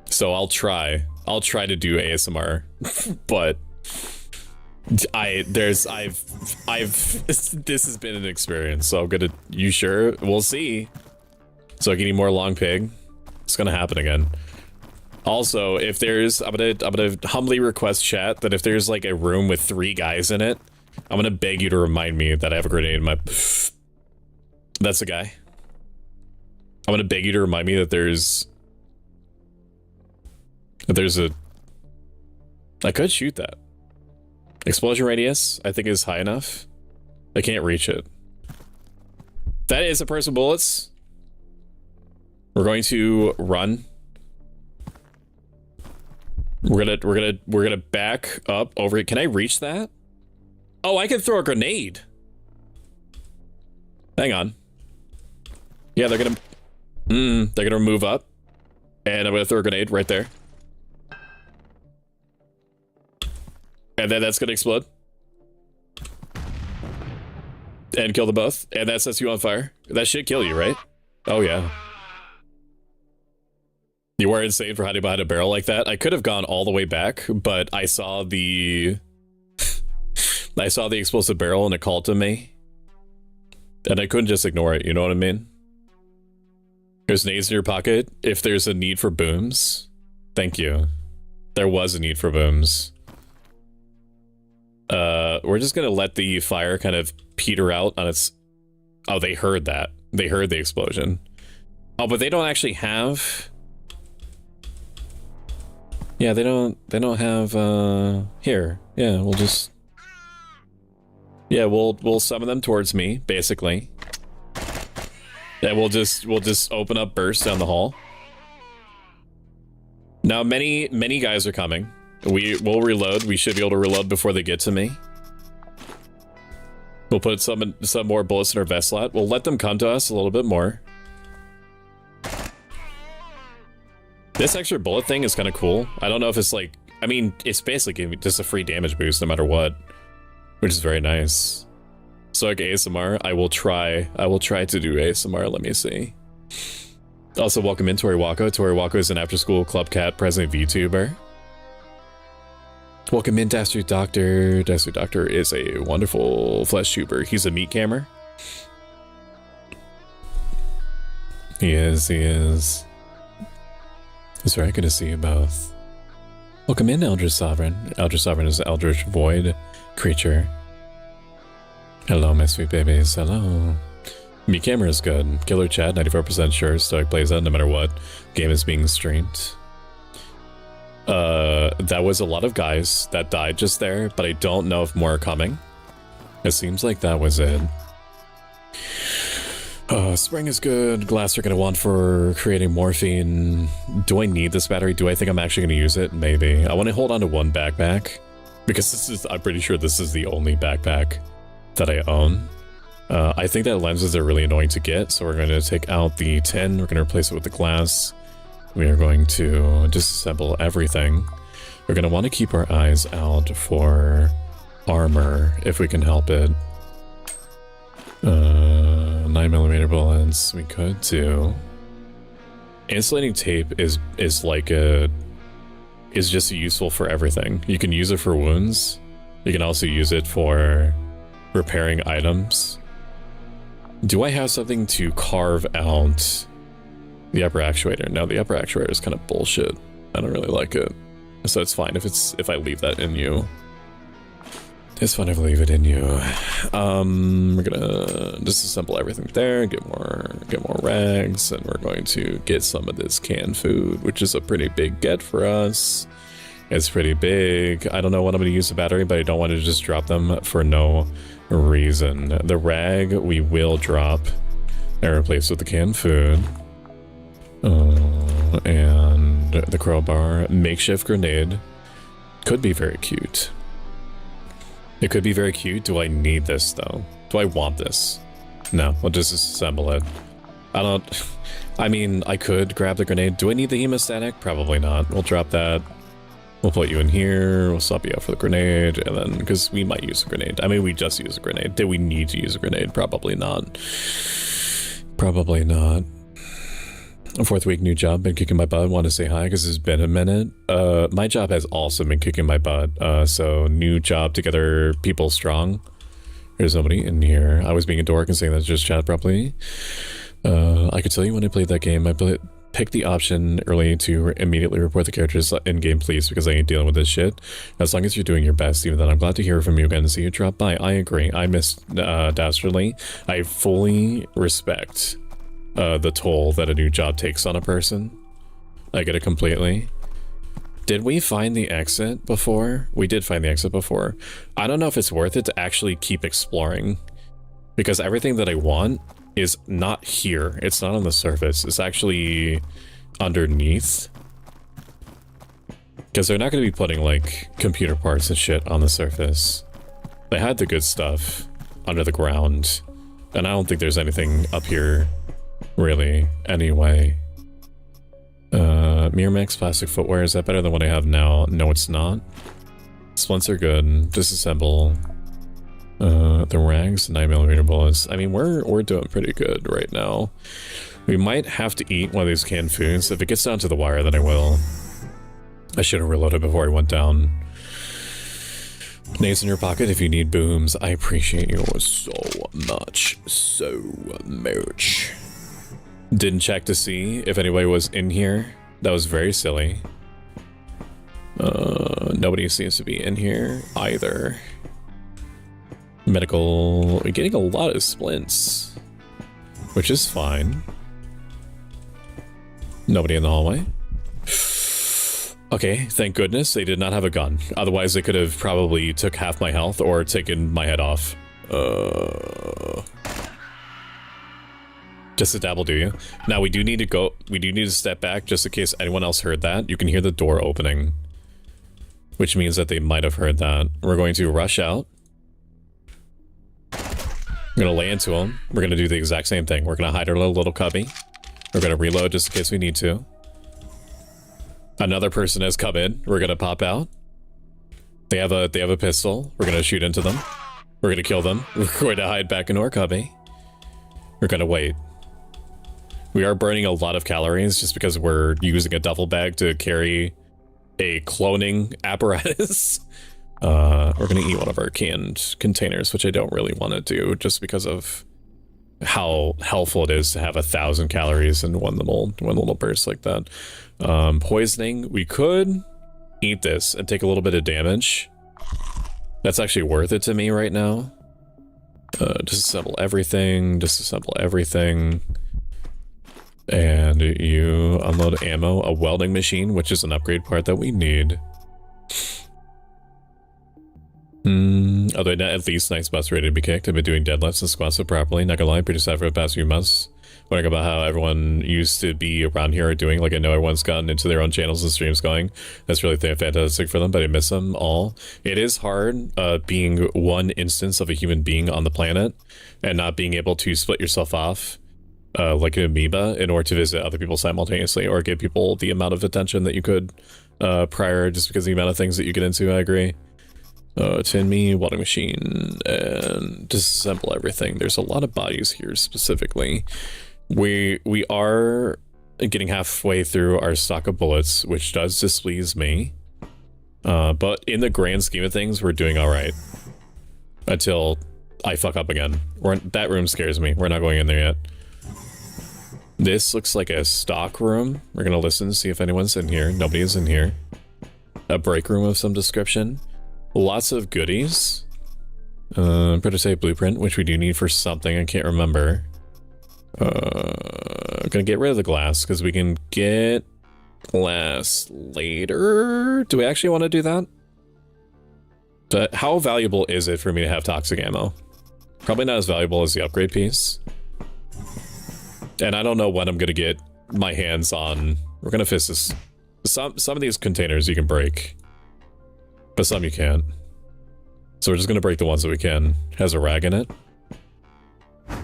So I'll try. I'll try to do ASMR. But... this has been an experience, so I'm gonna, you sure? We'll see. So I can eat more long pig. It's gonna happen again. Also, if there's, I'm gonna humbly request chat that if there's like a room with 3 guys in it, I'm gonna beg you to remind me that I have a grenade in my, that's a guy. I'm gonna beg you to remind me that there's a, I could shoot that. Explosion radius, I think, is high enough. I can't reach it. That is a person bullets. We're going to run. We're gonna back up over it. Can I reach that? Oh, I can throw a grenade. Hang on. Yeah, they're gonna move up, and I'm gonna throw a grenade right there. And then that's gonna explode. And kill them both. And that sets you on fire. That should kill you, right? Oh, yeah. You were insane for hiding behind a barrel like that. I could have gone all the way back, but I saw the... I saw the explosive barrel and it called to me. And I couldn't just ignore it, you know what I mean? There's nades in your pocket. If there's a need for booms. Thank you. There was a need for booms. We're just gonna let the fire kind of peter out on its... Oh, they heard that. They heard the explosion. Oh, but they don't actually have... Yeah, they don't have, here. Yeah, we'll just... Yeah, we'll summon them towards me, basically. Yeah, we'll just open up burst down the hall. Now many guys are coming. We'll reload. We should be able to reload before they get to me. We'll put some more bullets in our vest slot. We'll let them come to us a little bit more. This extra bullet thing is kind of cool. I don't know if it's like, I mean, it's basically just a free damage boost no matter what, which is very nice. So like ASMR, I will try to do ASMR. Let me see. Also, welcome in Tori Wako. Tori Wako is an after-school club cat, president VTuber. Welcome in Dastard Doctor. Dastard Doctor is a wonderful flesh tuber. He's a meat cammer. He is. It's very good to see you both. Welcome in, Eldritch Sovereign. Eldritch Sovereign is an Eldritch Void creature. Hello, my sweet babies. Hello. Meat camera is good. Killer chat, 94% sure. Stoic plays out no matter what. Game is being streamed. That was a lot of guys that died just there, but I don't know if more are coming. It seems like that was it. Spring is good. Glass are gonna want for creating morphine. Do I need this battery? Do I think I'm actually gonna use it? Maybe. I want to hold on to one backpack because I'm pretty sure this is the only backpack that I own. I think that lenses are really annoying to get, so we're going to take out the tin. We're going to replace it with the glass. We are going to disassemble everything. We're going to want to keep our eyes out for armor if we can help it. 9mm bullets, we could too. Insulating tape is just useful for everything. You can use it for wounds. You can also use it for repairing items. Do I have something to carve out the upper actuator? No, the upper actuator is kind of bullshit. I don't really like it. So it's fine if I leave that in you. It's fine if I leave it in you. We're gonna disassemble everything there, get more rags, and we're going to get some of this canned food, which is a pretty big get for us. It's pretty big. I don't know when I'm gonna use the battery, but I don't want to just drop them for no reason. The rag we will drop and replace with the canned food. And the crowbar. Makeshift grenade. Could be very cute. It could be very cute. Do I need this though? Do I want this? No, we'll just disassemble it. I mean, I could grab the grenade. Do I need the hemostatic? Probably not. We'll drop that. We'll put you in here. We'll swap you out for the grenade. And then, because we might use a grenade. I mean, we just use a grenade. Did we need to use a grenade? Probably not. Probably not. Fourth week, new job. Been kicking my butt. Want to say hi because it's been a minute. My job has also been kicking my butt. So new job together, people strong. There's nobody in here. I was being a dork and saying that just chat properly. I could tell you when I played that game. I picked the option early to immediately report the characters in game, please, because I ain't dealing with this shit. As long as you're doing your best, even then, I'm glad to hear from you again and see you drop by. I agree. I missed Dastardly. I fully respect the toll that a new job takes on a person. I get it completely. Did we find the exit before? We did find the exit before. I don't know if it's worth it to actually keep exploring, because everything that I want is not here. It's not on the surface. It's actually underneath. Because they're not going to be putting, like, computer parts and shit on the surface. They had the good stuff under the ground. And I don't think there's anything up here, really, anyway. Miramax plastic footwear, is that better than what I have now? No, it's not. Splints are good. Disassemble. The rags, 9mm bullets. I mean, we're doing pretty good right now. We might have to eat one of these canned foods. If it gets down to the wire, then I will. I should have reloaded before I went down. Names in your pocket if you need booms. I appreciate you so much. So much. Didn't check to see if anybody was in here. That was very silly. Nobody seems to be in here either. Medical, we're getting a lot of splints, which is fine. Nobody in the hallway. Okay, thank goodness they did not have a gun. Otherwise they could have probably took half my health or taken my head off Just a dabble, do you? Now we do need to go. We do need to step back just in case anyone else heard that. You can hear the door opening, which means that they might have heard that. We're going to rush out. I'm gonna lay into them. We're gonna do the exact same thing. We're gonna hide our little cubby. We're gonna reload just in case we need to. Another person has come in. We're gonna pop out. They have a pistol. We're gonna shoot into them. We're gonna kill them. We're going to hide back into our cubby. We're gonna wait. We are burning a lot of calories just because we're using a duffel bag to carry a cloning apparatus. We're gonna eat one of our canned containers, which I don't really want to do just because of how helpful it is to have 1,000 calories in one little burst like that. Poisoning, we could eat this and take a little bit of damage. That's actually worth it to me right now. Disassemble everything, and you unload ammo, a welding machine, which is an upgrade part that we need. Although at least nice bus ready to be kicked. I've been doing deadlifts and squats properly. Not gonna lie, pretty sad for the past few months. Wondering about how everyone used to be around here are doing. Like, I know everyone's gotten into their own channels and streams going. That's really fantastic for them, but I miss them all. It is hard being one instance of a human being on the planet and not being able to split yourself off like an amoeba in order to visit other people simultaneously or give people the amount of attention that you could prior, just because of the amount of things that you get into. I agree. Tin me, welding machine, and disassemble everything. There's a lot of bodies here specifically. We are getting halfway through our stock of bullets, which does displease me. But in the grand scheme of things, we're doing all right. Until I fuck up again. That room scares me. We're not going in there yet. This looks like a stock room. We're gonna listen to see if anyone's in here. Nobody is in here. A break room of some description. Lots of goodies. Prototype blueprint, which we do need for something. I can't remember. I'm gonna get rid of the glass because we can get glass later. Do we actually want to do that? But how valuable is it for me to have toxic ammo? Probably not as valuable as the upgrade piece. And I don't know when I'm gonna get my hands on. We're gonna fist this. Some of these containers you can break, but some you can't. So we're just gonna break the ones that we can. Has a rag in it.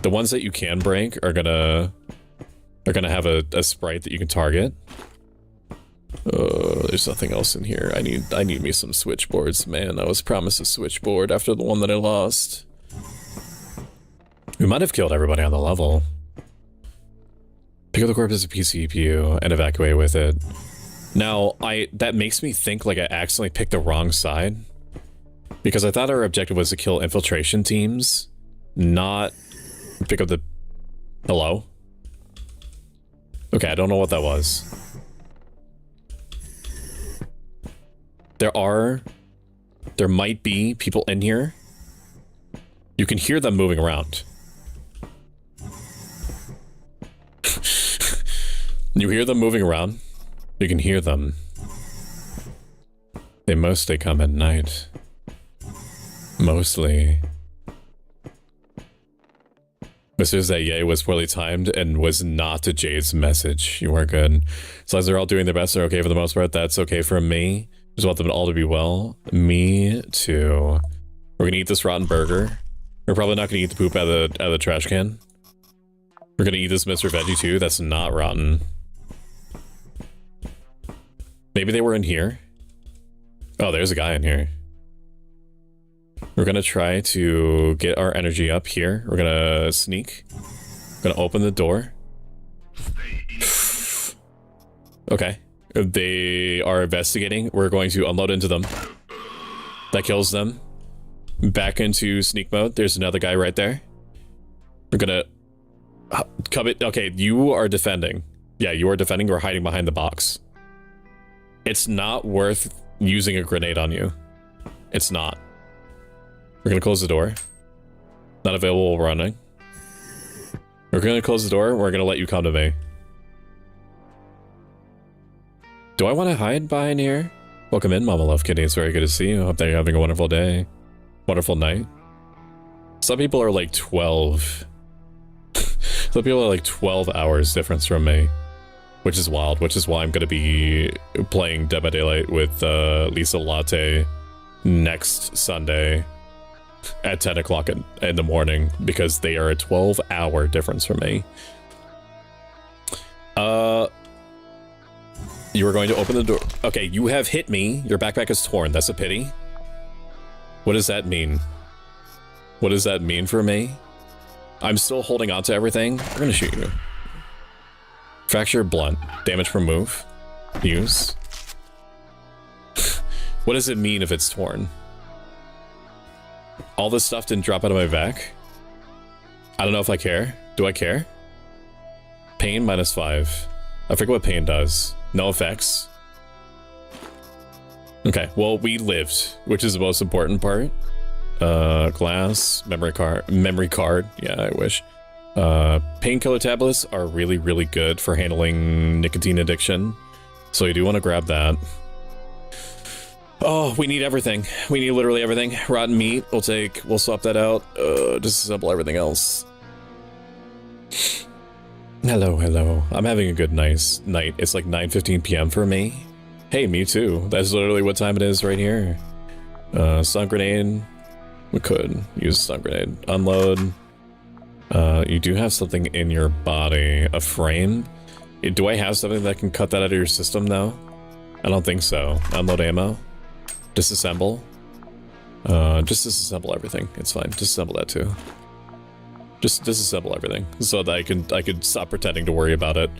The ones that you can break are gonna have a sprite that you can target. There's nothing else in here. I need me some switchboards, man. I was promised a switchboard after the one that I lost. We might have killed everybody on the level. Pick up the corpse as a PCPU and evacuate with it. Now, that makes me think like I accidentally picked the wrong side. Because I thought our objective was to kill infiltration teams, not pick up the... Hello? Okay, I don't know what that was. There might be people in here. You can hear them moving around. You hear them moving around? You can hear them. They mostly come at night. Mostly. This is that yay was poorly timed and was not a Jade's message. You are good. As long as they're all doing their best, they're okay for the most part. That's okay for me. Just want them all to be well. Me too. We're gonna eat this rotten burger. We're probably not gonna eat the poop out of the trash can. We're gonna eat this Mr. Veggie too. That's not rotten. Maybe they were in here. Oh, there's a guy in here. We're gonna try to get our energy up here. We're gonna sneak. Gonna open the door. Okay. They are investigating. We're going to unload into them. That kills them. Back into sneak mode. There's another guy right there. We're gonna... Come it. Okay, you are defending. Yeah, you are defending. We're hiding behind the box. It's not worth using a grenade on you. It's not. We're gonna close the door. Not available running. We're gonna close the door. We're gonna let you come to me. Do I want to hide behind here? Welcome in, Mama Love Kitty. It's very good to see you. Hope that you're having a wonderful day. Wonderful night. Some people are like 12. Some people are like 12 hours difference from me, which is wild, which is why I'm going to be playing Dead by Daylight with Lisa Latte next Sunday at 10 o'clock in the morning, because they are a 12-hour difference from me. You were going to open the door. Okay, you have hit me. Your backpack is torn. That's a pity. What does that mean? What does that mean for me? I'm still holding on to everything. We're gonna shoot you. Fracture blunt. Damage per move. Use. What does it mean if it's torn? All this stuff didn't drop out of my back. I don't know if I care. Do I care? Pain -5. I forget what pain does. No effects. Okay, well, we lived, which is the most important part. Glass, memory card. Yeah, I wish. Painkiller tablets are really, really good for handling nicotine addiction. So you do want to grab that. Oh, we need everything. We need literally everything. Rotten meat, we'll swap that out. Disassemble everything else. Hello, hello. I'm having a good night. It's like 9:15 p.m. for me. Hey, me too. That's literally what time it is right here. Stun grenade. We could use a stun grenade. Unload. You do have something in your body. A frame. Do I have something that can cut that out of your system now? I don't think so. Unload ammo. Disassemble. Just disassemble everything. It's fine. Disassemble that too. Just disassemble everything so that I could stop pretending to worry about it.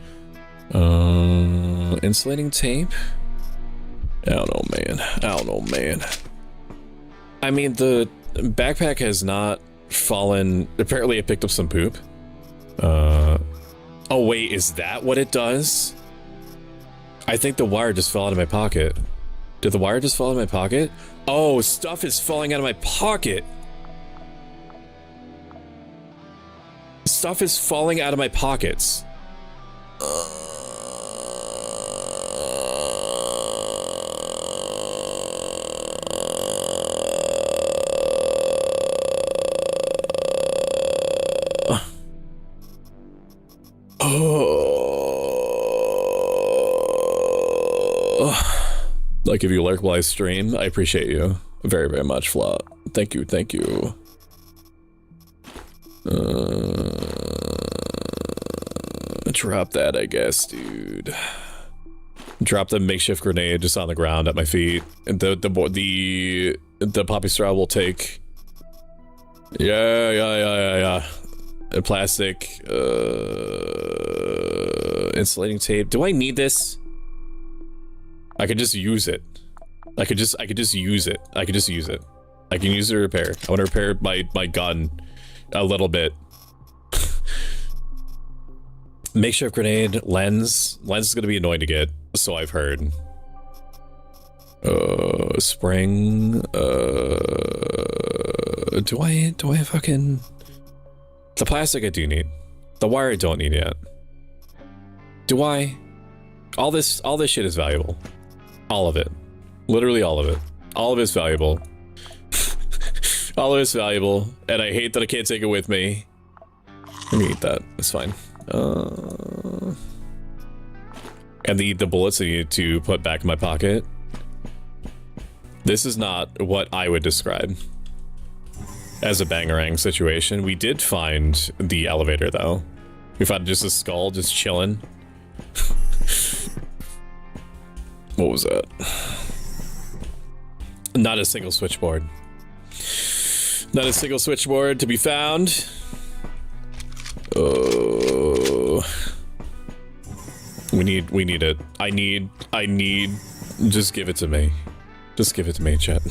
Insulating tape. I don't know, man. I don't know, man. I mean, the backpack has not fallen. Apparently, it picked up some poop. Oh wait, is that what it does? I think the wire just fell out of my pocket. Did the wire just fall out of my pocket? Oh, stuff is falling out of my pocket. Stuff is falling out of my pockets. Like, if you lurk while I stream, I appreciate you very, very much, Flop. Thank you, thank you. Drop that, I guess, dude. Drop the makeshift grenade just on the ground at my feet. And the poppy straw will take. Yeah. A plastic, insulating tape. Do I need this? I could just use it. I could just use it. I can use it to repair. I want to repair my gun a little bit. Makeshift grenade, lens. Lens is gonna be annoying to get, so I've heard. Spring. Do I fucking... The plastic I do need. The wire I don't need yet. Do I? All this shit is valuable. All of it. Literally all of it. All of it's valuable. All of it's valuable, and I hate that I can't take it with me. Let me eat that. It's fine. And the bullets I need to put back in my pocket. This is not what I would describe as a bangarang situation. We did find the elevator, though. We found just a skull just chilling. What was that? Not a single switchboard. Not a single switchboard to be found. Oh. We need it. I need, just give it to me. Just give it to me, chat.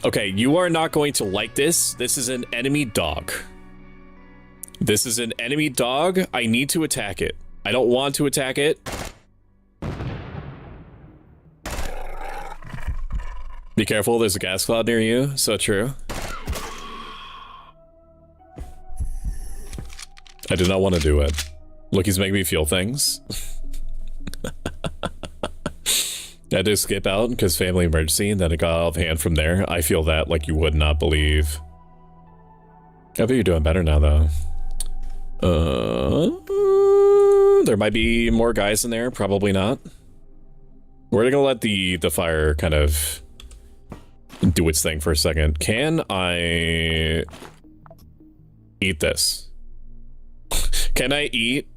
Okay, you are not going to like this. This is an enemy dog. This is an enemy dog. I need to attack it. I don't want to attack it. Be careful, there's a gas cloud near you. So true. I do not want to do it. Look, he's making me feel things. I had to skip out because family emergency, and then it got out of hand from there. I feel that like you would not believe. I bet you're doing better now, though. There might be more guys in there. Probably not. We're gonna let the fire kind of do its thing for a second. Can I eat this? Can I eat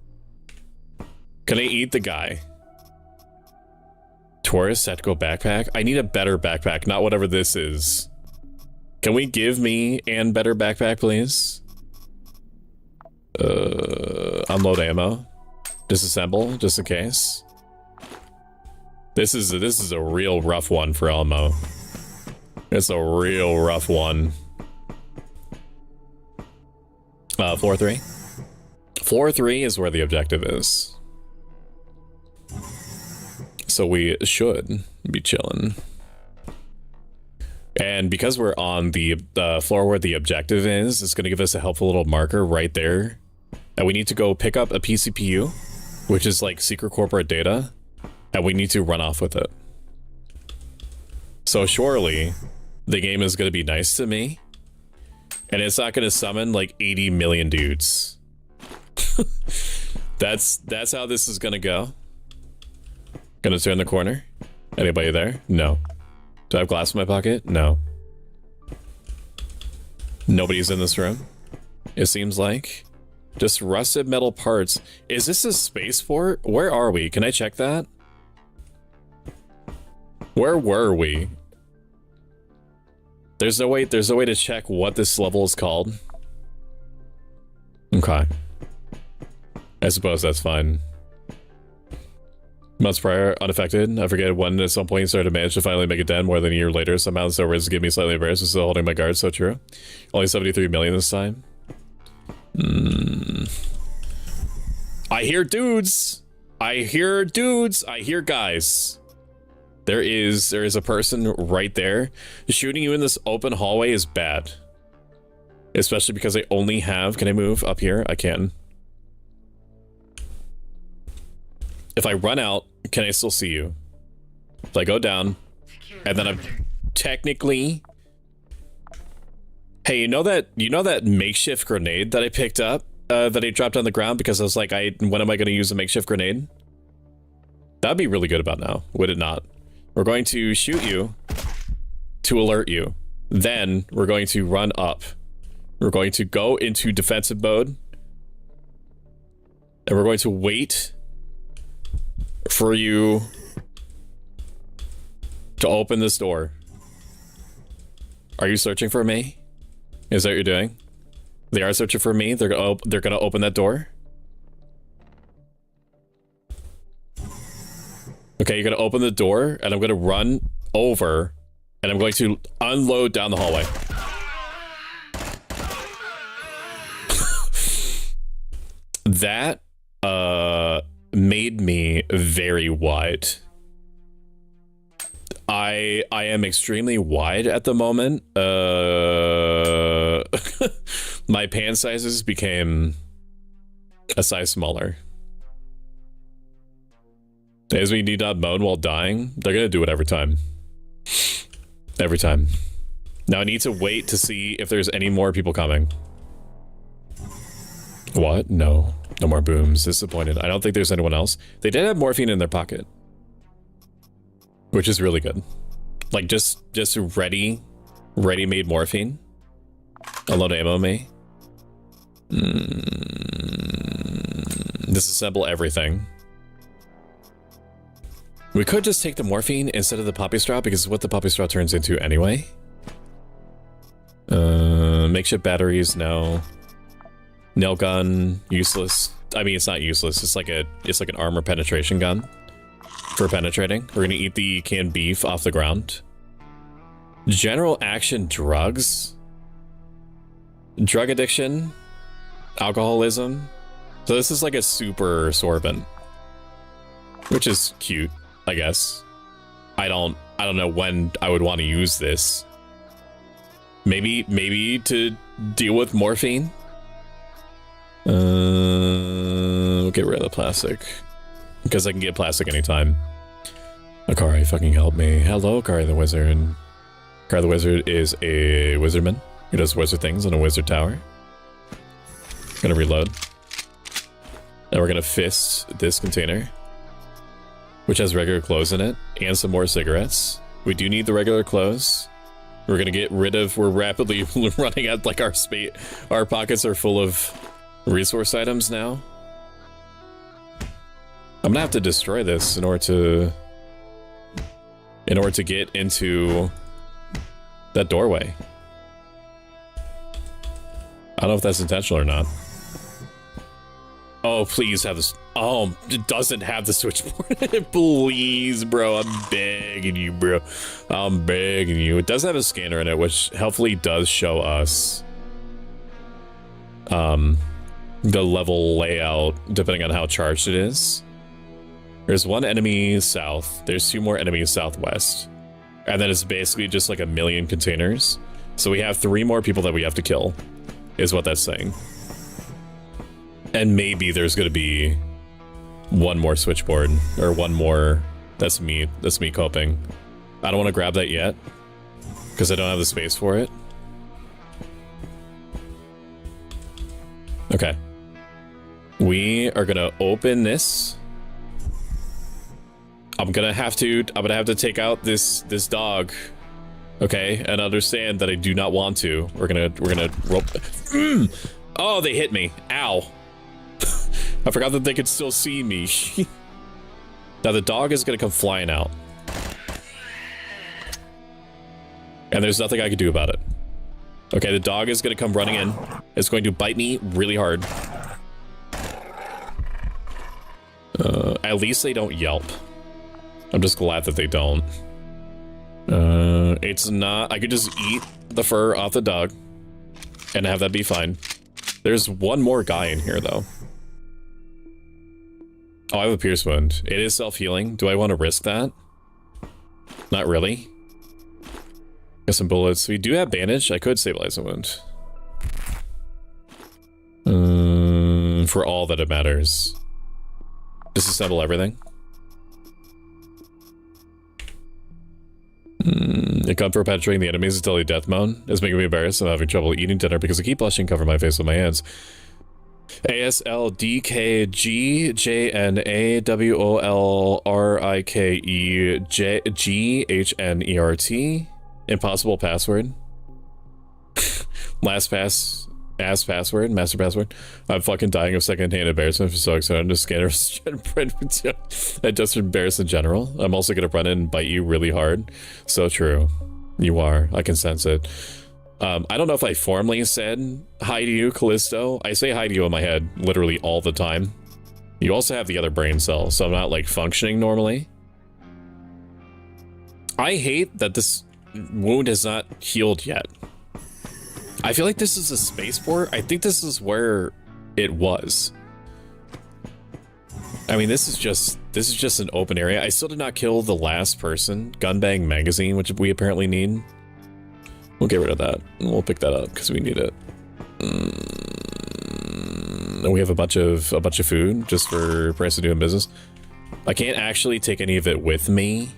the guy? Taurus Setco backpack? I need a better backpack, not whatever this is. Can we give me a better backpack, please? Unload ammo. Disassemble, just in case. This is a real rough one for Elmo. It's a real rough one. Floor 3. Floor 3 is where the objective is. So we should be chilling. And because we're on the floor where the objective is, it's going to give us a helpful little marker right there. And we need to go pick up a PCPU, which is like secret corporate data, and we need to run off with it. So surely the game is going to be nice to me, and it's not going to summon like 80 million dudes. That's how this is going to go. Gonna turn the corner. Anybody there? No. Do I have glass in my pocket? No. Nobody's in this room, it seems like. Just rusted metal parts. Is this a spaceport? Where are we? Can I check that? Where were we? There's no way to check what this level is called. Okay. I suppose that's fine. Months prior, unaffected. I forget when at some point you started to manage to finally make it dead more than a year later. Somehow so risen to give me slightly embarrassed. Still holding my guard, so true. Only 73 million this time. I hear dudes. I hear dudes. I hear guys. There is a person right there. Shooting you in this open hallway is bad. Especially because I only have... Can I move up here? I can. If I run out, can I still see you? If I go down, and then I'm technically... Hey, you know that makeshift grenade that I picked up? That I dropped on the ground because I was like, when am I going to use a makeshift grenade? That'd be really good about now, would it not? We're going to shoot you to alert you. Then we're going to run up. We're going to go into defensive mode. And we're going to wait for you to open this door. Are you searching for me? Is that what you're doing? They are searching for me. They're gonna open that door. Okay, you're gonna open the door, and I'm gonna run over, and I'm going to unload down the hallway. That made me very wide. I am extremely wide at the moment. My pant sizes became a size smaller. As we need not moan while dying, they're gonna do it every time. Every time. Now I need to wait to see if there's any more people coming. What? No. No more booms. Disappointed. I don't think there's anyone else. They did have morphine in their pocket, which is really good. Like just ready-made morphine. Unload ammo me. Disassemble everything. We could just take the morphine instead of the poppy straw because it's what the poppy straw turns into anyway. Makeshift batteries, no. Nail gun, useless. I mean, it's not useless. It's like an armor penetration gun for penetrating. We're gonna eat the canned beef off the ground. General action drugs. Drug addiction. Alcoholism. So this is like a super sorbent, which is cute, I guess. I don't know when I would want to use this. Maybe to deal with morphine. We'll get rid of the plastic because I can get plastic anytime. Akari, fucking help me. Hello, Akari the Wizard. Akari the Wizard is a wizardman who does wizard things in a wizard tower. Gonna reload. And we're gonna fist this container, which has regular clothes in it, and some more cigarettes. We do need the regular clothes. We're gonna get rid of, we're rapidly running out, like our pockets are full of resource items now. I'm gonna have to destroy this in order to get into that doorway. I don't know if that's intentional or not. Oh, please have this. Oh, it doesn't have the switchboard. Please, bro. I'm begging you, bro. I'm begging you. It does have a scanner in it, which hopefully does show us the level layout, depending on how charged it is. There's one enemy south. There's 2 more enemies southwest. And then it's basically just like 1 million containers. So we have 3 more people that we have to kill, is what that's saying. And maybe there's gonna be 1 more switchboard, or 1 more. That's me coping. I don't want to grab that yet, because I don't have the space for it. Okay. We are gonna open this. I'm gonna have to take out this dog. Okay, and understand that I do not want to. We're gonna rope. Oh, they hit me. Ow. I forgot that they could still see me. Now the dog is gonna come flying out. And there's nothing I can do about it. Okay, the dog is gonna come running in. It's going to bite me really hard. At least they don't yelp. I'm just glad that they don't. It's not... I could just eat the fur off the dog and have that be fine. There's 1 more guy in here, though. Oh, I have a pierce wound. It is self-healing. Do I want to risk that? Not really. Got some bullets. We do have bandage. I could stabilize the wound. For all that it matters. Disassemble everything. It comes for penetrating the enemies until they death moan. It's making me embarrassed. I'm having trouble eating dinner because I keep blushing, cover my face with my hands. ASLDKGJNAWOLRIKEGHNERT. Impossible password. Last pass. Ass password, master password. I'm fucking dying of secondhand embarrassment. I'm so excited. I'm just scanner. I just embarrassed in general. I'm also gonna run in and bite you really hard. So true. You are. I can sense it. I don't know if I formally said hi to you, Callisto. I say hi to you in my head literally all the time. You also have the other brain cell, so I'm not like functioning normally. I hate that this wound has not healed yet. I feel like this is a spaceport. I think this is where it was. I mean, this is just an open area. I still did not kill the last person. Gunbang magazine, which we apparently need. We'll get rid of that. We'll pick that up because we need it. And we have a bunch of food just for price of doing business. I can't actually take any of it with me.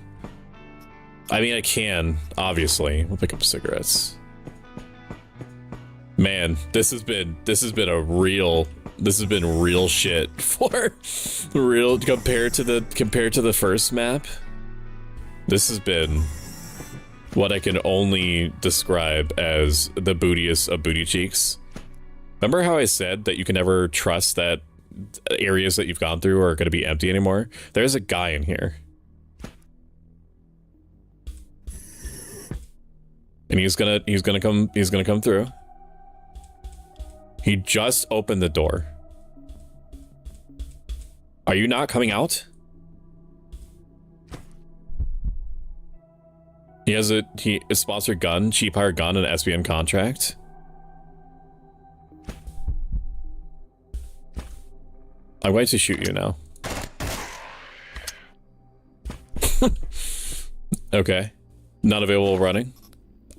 I mean, I can, obviously. We'll pick up cigarettes. Man, this has been real shit for real compared to the first map. This has been what I can only describe as the bootiest of booty cheeks. Remember how I said that you can never trust that areas that you've gone through are going to be empty anymore? There's a guy in here. And he's gonna come through. He just opened the door. Are you not coming out? He has a sponsored gun, cheap hire gun, and an SBN contract. I'm going to shoot you now. Okay. Not available running.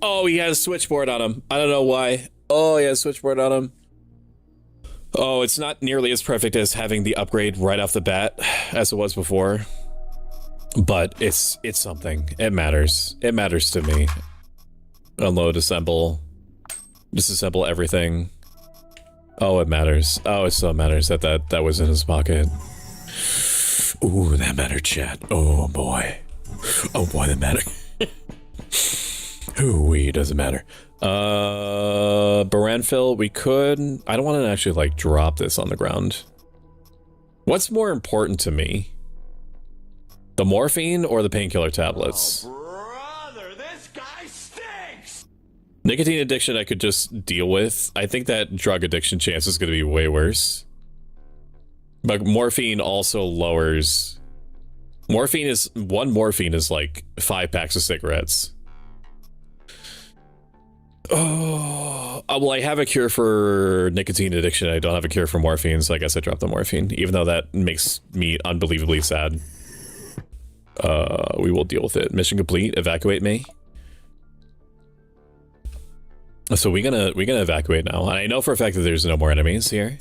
Oh, he has a switchboard on him. I don't know why. Oh, he has a switchboard on him. Oh, it's not nearly as perfect as having the upgrade right off the bat as it was before. But it's something. It matters. It matters to me. Unload, assemble, disassemble everything. Oh, it matters. Oh, it so matters that was in his pocket. Ooh, that mattered, chat. Oh boy. Oh boy, that mattered. Ooh, doesn't matter. Baranfil, we could... I don't want to actually, like, drop this on the ground. What's more important to me? The morphine or the painkiller tablets? Oh, brother, this guy stinks! Nicotine addiction I could just deal with. I think that drug addiction chance is going to be way worse. But morphine also lowers... One morphine is like 5 packs of cigarettes. Oh, well, I have a cure for nicotine addiction. I don't have a cure for morphine, so I guess I dropped the morphine, even though that makes me unbelievably sad. We will deal with it. Mission complete. Evacuate me. So we're gonna evacuate now. And I know for a fact that there's no more enemies here.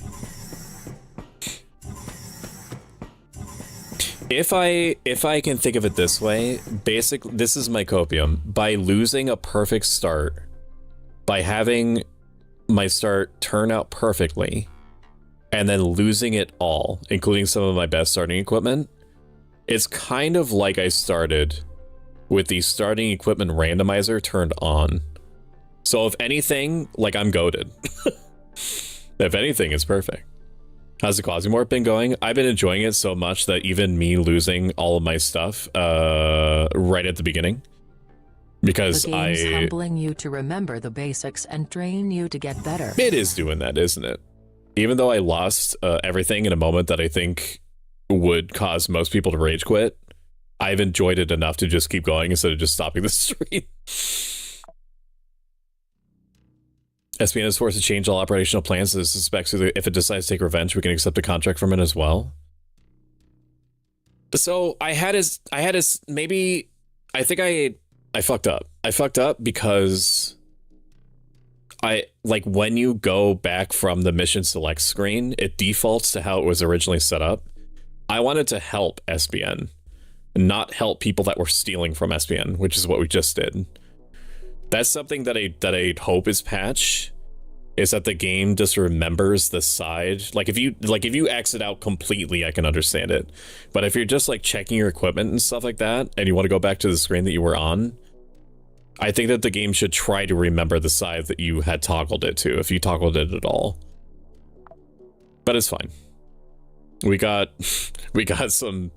If I can think of it this way, this is my copium. By losing a perfect start, by having my start turn out perfectly, and then losing it all, including some of my best starting equipment, it's kind of like I started with the starting equipment randomizer turned on. So if anything, like, I'm goated. If anything, it's perfect. How's the Quasimorph been going? I've been enjoying it so much that even me losing all of my stuff right at the beginning, because the game's humbling you to remember the basics and train you to get better. It is doing that, isn't it? Even though I lost everything in a moment that I think would cause most people to rage quit, I've enjoyed it enough to just keep going instead of just stopping the stream. SPN is forced to change all operational plans to suspects if it decides to take revenge, we can accept a contract from it as well. So I fucked up. I fucked up because when you go back from the mission select screen, it defaults to how it was originally set up. I wanted to help SPN, not help people that were stealing from SPN, which is what we just did. That's something that I hope is patched, is that the game just remembers the side. Like if you exit out completely, I can understand it. But if you're just like checking your equipment and stuff like that, and you want to go back to the screen that you were on, I think that the game should try to remember the side that you had toggled it to, if you toggled it at all. But it's fine. We got some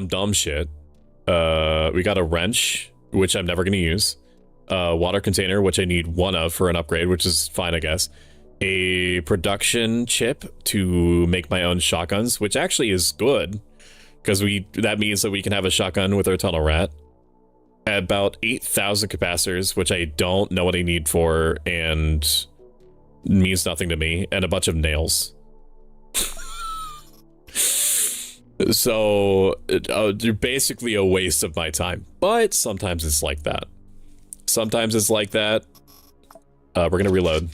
dumb shit. We got a wrench, which I'm never gonna use. Water container, which I need one of for an upgrade, which is fine, I guess. A production chip to make my own shotguns, which actually is good, because that means that we can have a shotgun with our tunnel rat. About 8,000 capacitors, which I don't know what I need for, and means nothing to me, and a bunch of nails. So, they're basically a waste of my time, but sometimes it's like that. Sometimes it's like that. We're going to reload.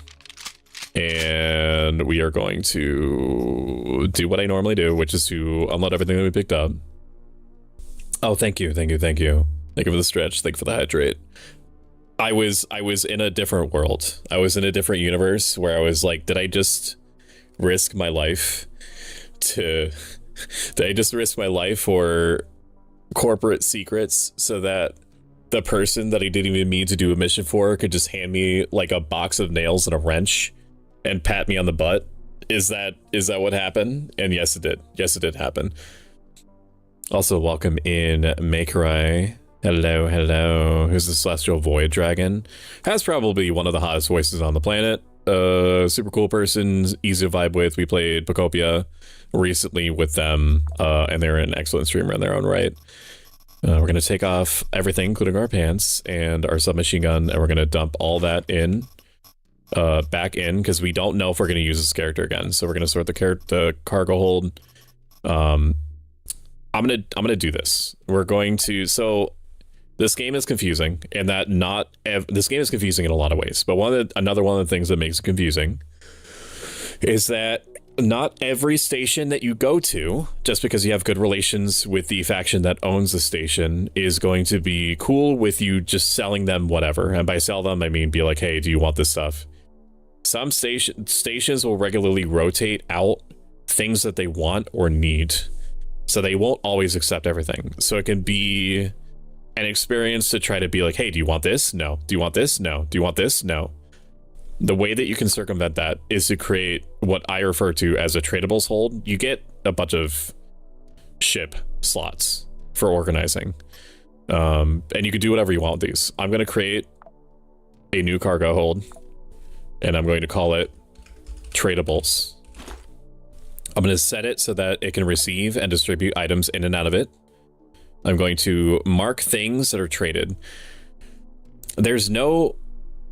And we are going to do what I normally do, which is to unload everything that we picked up. Oh, thank you, thank you, thank you. Thank you for the stretch, thank you for the hydrate. I was in a different world. I was in a different universe where I was like, did I just risk my life did I just risk my life for corporate secrets so that the person that I didn't even mean to do a mission for could just hand me like a box of nails and a wrench and pat me on the butt? Is that what happened? And yes, it did. Yes, it did happen. Also, welcome in Makerai. Hello, hello. Who's the Celestial Void Dragon? Has probably one of the hottest voices on the planet. Super cool person, easy to vibe with. We played Pocopia recently with them, and they're an excellent streamer in their own right. We're going to take off everything, including our pants and our submachine gun, and we're going to dump all that in, back in, because we don't know if we're going to use this character again. So we're going to sort the cargo hold. I'm gonna do this. We're going to, so this game is confusing, and that this game is confusing in a lot of ways. But another one of the things that makes it confusing is that not every station that you go to, just because you have good relations with the faction that owns the station, is going to be cool with you just selling them whatever. And by sell them, I mean be like, hey, do you want this stuff? Some stations will regularly rotate out things that they want or need. So they won't always accept everything. So it can be an experience to try to be like, hey, do you want this? No. Do you want this? No. Do you want this? No. The way that you can circumvent that is to create what I refer to as a tradables hold. You get a bunch of ship slots for organizing. And you can do whatever you want with these. I'm going to create a new cargo hold, and I'm going to call it tradables. I'm going to set it so that it can receive and distribute items in and out of it. I'm going to mark things that are traded. There's no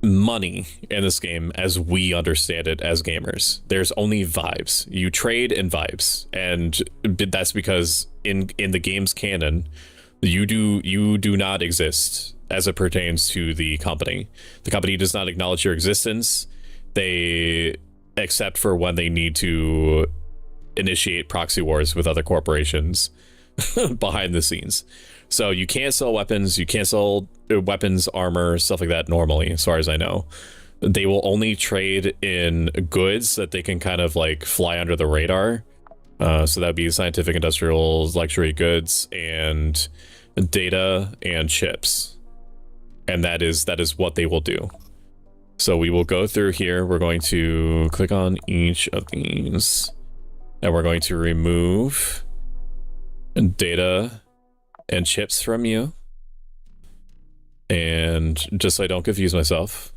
money in this game as we understand it as gamers. There's only vibes. You trade in vibes, and that's because in the game's canon, you do not exist as it pertains to the company. The company does not acknowledge your existence. They except for when they need to initiate proxy wars with other corporations behind the scenes. So you can't sell weapons, you can't sell weapons, armor, stuff like that normally, as far as I know. They will only trade in goods that they can kind of like fly under the radar. So that'd be scientific, industrial, luxury goods, and data and chips. And that is what they will do. So we will go through here. We're going to click on each of these, and we're going to remove data and chips from you. And just so I don't confuse myself.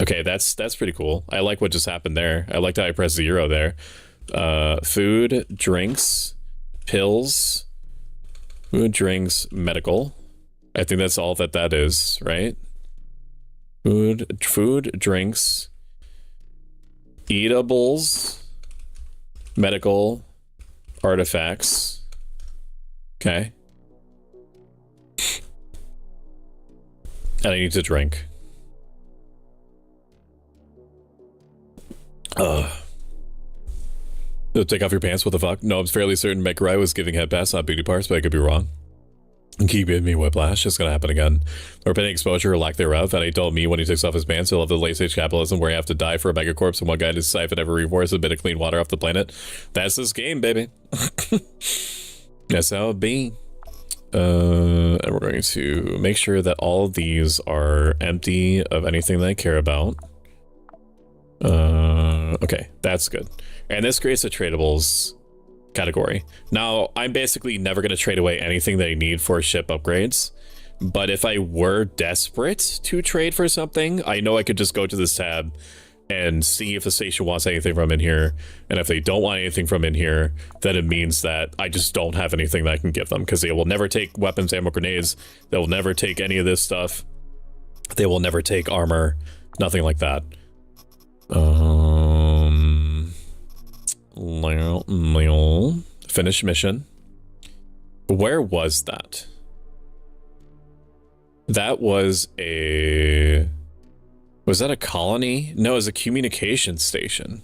Okay, that's pretty cool. I like what just happened there. I liked how I pressed 0 there. Food, drinks, pills, food, drinks, medical. I think that's all that is, right? Food, drinks, eatables, medical, artifacts. Okay. And I need to drink. Take off your pants, what the fuck? No, I'm fairly certain Mekurai was giving head pass, not booty parts, but I could be wrong. And keep giving me whiplash, it's gonna happen again. Or pending exposure or lack thereof, and he told me when he takes off his pants, he'll have the late stage capitalism where you have to die for a megacorpse and one guy to siphon every resource a bit of clean water off the planet. That's this game, baby. That's how it be. And we're going to make sure that all of these are empty of anything that I care about. Okay, that's good. And this creates a tradables category. Now, I'm basically never going to trade away anything that I need for ship upgrades. But if I were desperate to trade for something, I know I could just go to this tab and see if the station wants anything from in here. And if they don't want anything from in here, then it means that I just don't have anything that I can give them, because they will never take weapons, ammo, grenades. They will never take any of this stuff. They will never take armor, nothing like that. Finish mission. Where was that? That was a... Was that a colony? No, it was a communication station.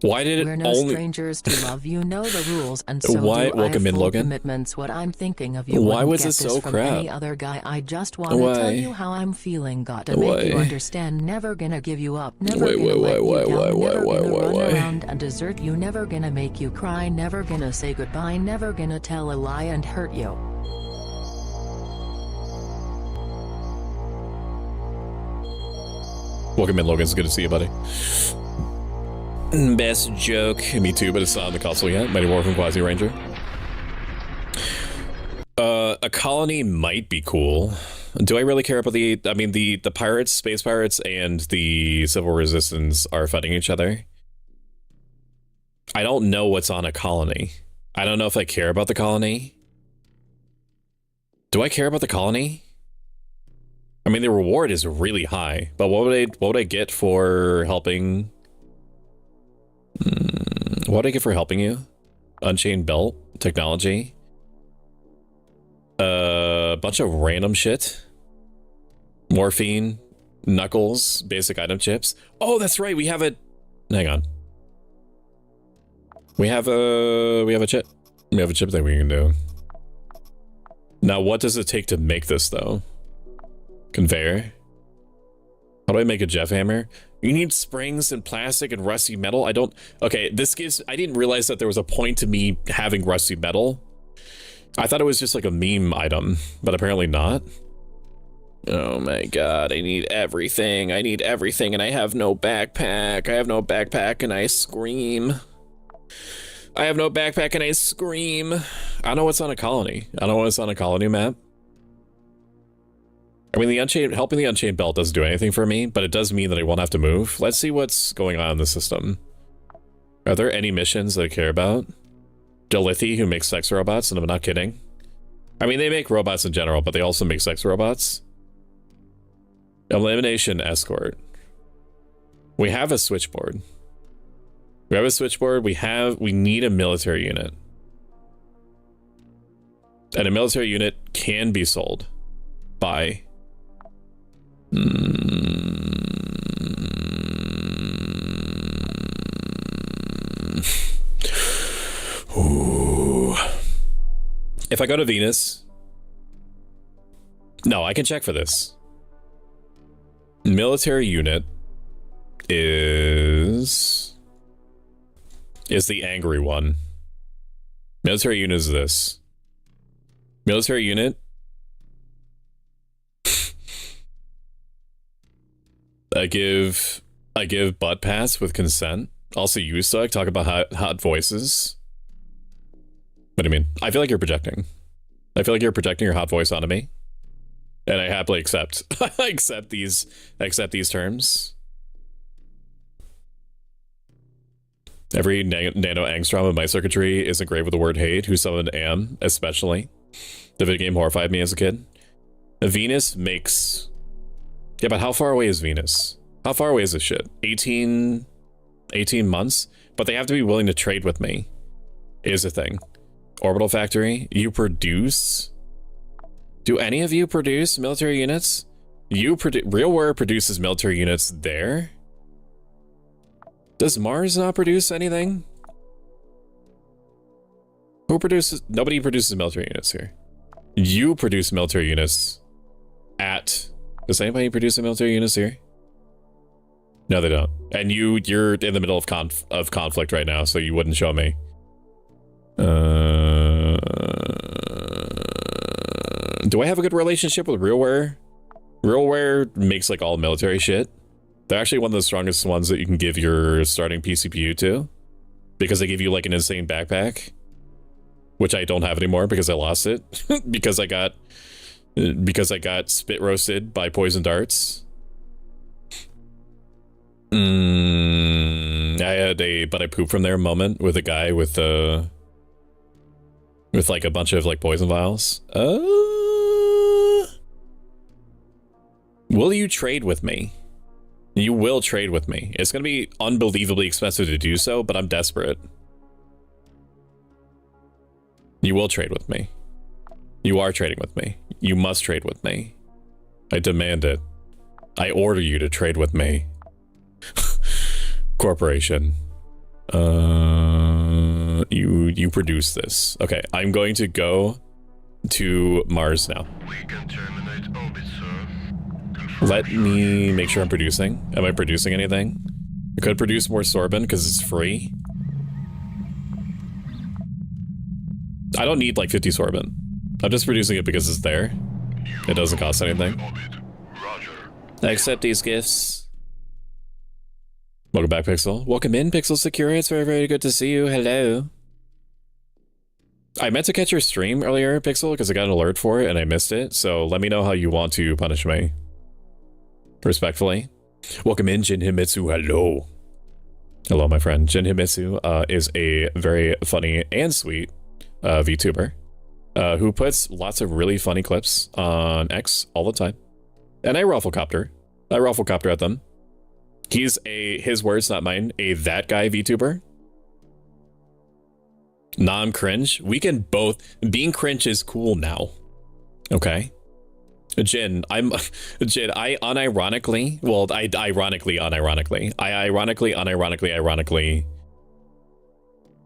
Why did We're it no only... strangers to love. You know the rules, and so Why? do Welcome I. in, Full Logan. Commitments. What I'm thinking of you. Why Wouldn't was get it so this from crap? Any other guy. I just want to Why? tell you how I'm feeling. Got to Why? make you understand. Never gonna give you up. Never Wait, gonna let why, you down. Never gonna run why? around and desert you. Never gonna make you cry. Never gonna say goodbye. Never gonna tell a lie and hurt you. Welcome in, Logan. It's good to see you, buddy. Best joke. Me too, but it's not on the console yet. Mighty War from Quasi Ranger. A colony might be cool. Do I really care about the... I mean, the pirates, space pirates, and the civil resistance are fighting each other. I don't know what's on a colony. I don't know if I care about the colony. Do I care about the colony? I mean, the reward is really high, but what would I get for helping? What would I get for helping you? Unchained belt, technology, a bunch of random shit, morphine, knuckles, basic item chips. Oh, that's right. We have it. Hang on. We have a chip. We have a chip that we can do. Now, what does it take to make this though? Conveyor. How do I make a Jeff hammer? You need springs and plastic and rusty metal. I don't... Okay, this gives... I didn't realize that there was a point to me having rusty metal. I thought it was just like a meme item, but apparently not. Oh my god, I need everything. I need everything, and I have no backpack. I have no backpack, and I scream. I have no backpack, and I scream. I don't know what's on a colony. I don't know what's on a colony map. I mean, the Unchained, helping the Unchained Belt doesn't do anything for me, but it does mean that I won't have to move. Let's see what's going on in the system. Are there any missions that I care about? Delithi, who makes sex robots, and I'm not kidding. I mean, they make robots in general, but they also make sex robots. Elimination escort. We have a switchboard. We have a switchboard. We need a military unit. And a military unit can be sold by... Ooh. If I go to Venus... No, I can check for this. Military unit is the angry one. Military unit is this. Military unit. I give butt pass with consent. Also, you suck. Talk about hot voices. What do you mean? I feel like you're projecting. I feel like you're projecting your hot voice onto me. And I happily accept. I accept these terms. Every nano angstrom in my circuitry is engraved with the word hate, who summoned am, especially. The video game horrified me as a kid. Venus makes... Yeah, but how far away is Venus? How far away is this shit? 18 months? But they have to be willing to trade with me, is the thing. Orbital factory, you produce... Do any of you produce military units? RealWare produces military units there? Does Mars not produce anything? Who produces? Nobody produces military units here. You produce military units at... Does anybody produce military units here? No, they don't. And you're in the middle of conflict right now, so you wouldn't show me. Do I have a good relationship with RealWare? RealWare makes like all military shit. They're actually one of the strongest ones that you can give your starting PCPU to, because they give you like an insane backpack, which I don't have anymore because I lost it because I got spit roasted by poison darts. I had a but I pooped from there moment with a guy with like a bunch of like poison vials. Will you trade with me? You will trade with me. It's going to be unbelievably expensive to do so, but I'm desperate. You will trade with me. You are trading with me. You must trade with me. I demand it. I order you to trade with me. Corporation. You produce this. Okay, I'm going to go to Mars now. We can terminate orbit, sir. Let me make sure I'm producing. Am I producing anything? I could produce more sorbent because it's free. I don't need like 50 sorbent. I'm just producing it because it's there. It doesn't cost anything. I accept these gifts. Welcome back, Pixel. Welcome in, Pixel Security. It's very, very good to see you. Hello. I meant to catch your stream earlier, Pixel, because I got an alert for it and I missed it. So let me know how you want to punish me. Respectfully. Welcome in, Jin Himitsu. Hello. Hello, my friend. Jin Himitsu is a very funny and sweet VTuber who puts lots of really funny clips on X all the time. And I rufflecopter. at them. He's his words, not mine, a that guy VTuber. I'm cringe. We can both, being cringe is cool now. Okay. Jin, I unironically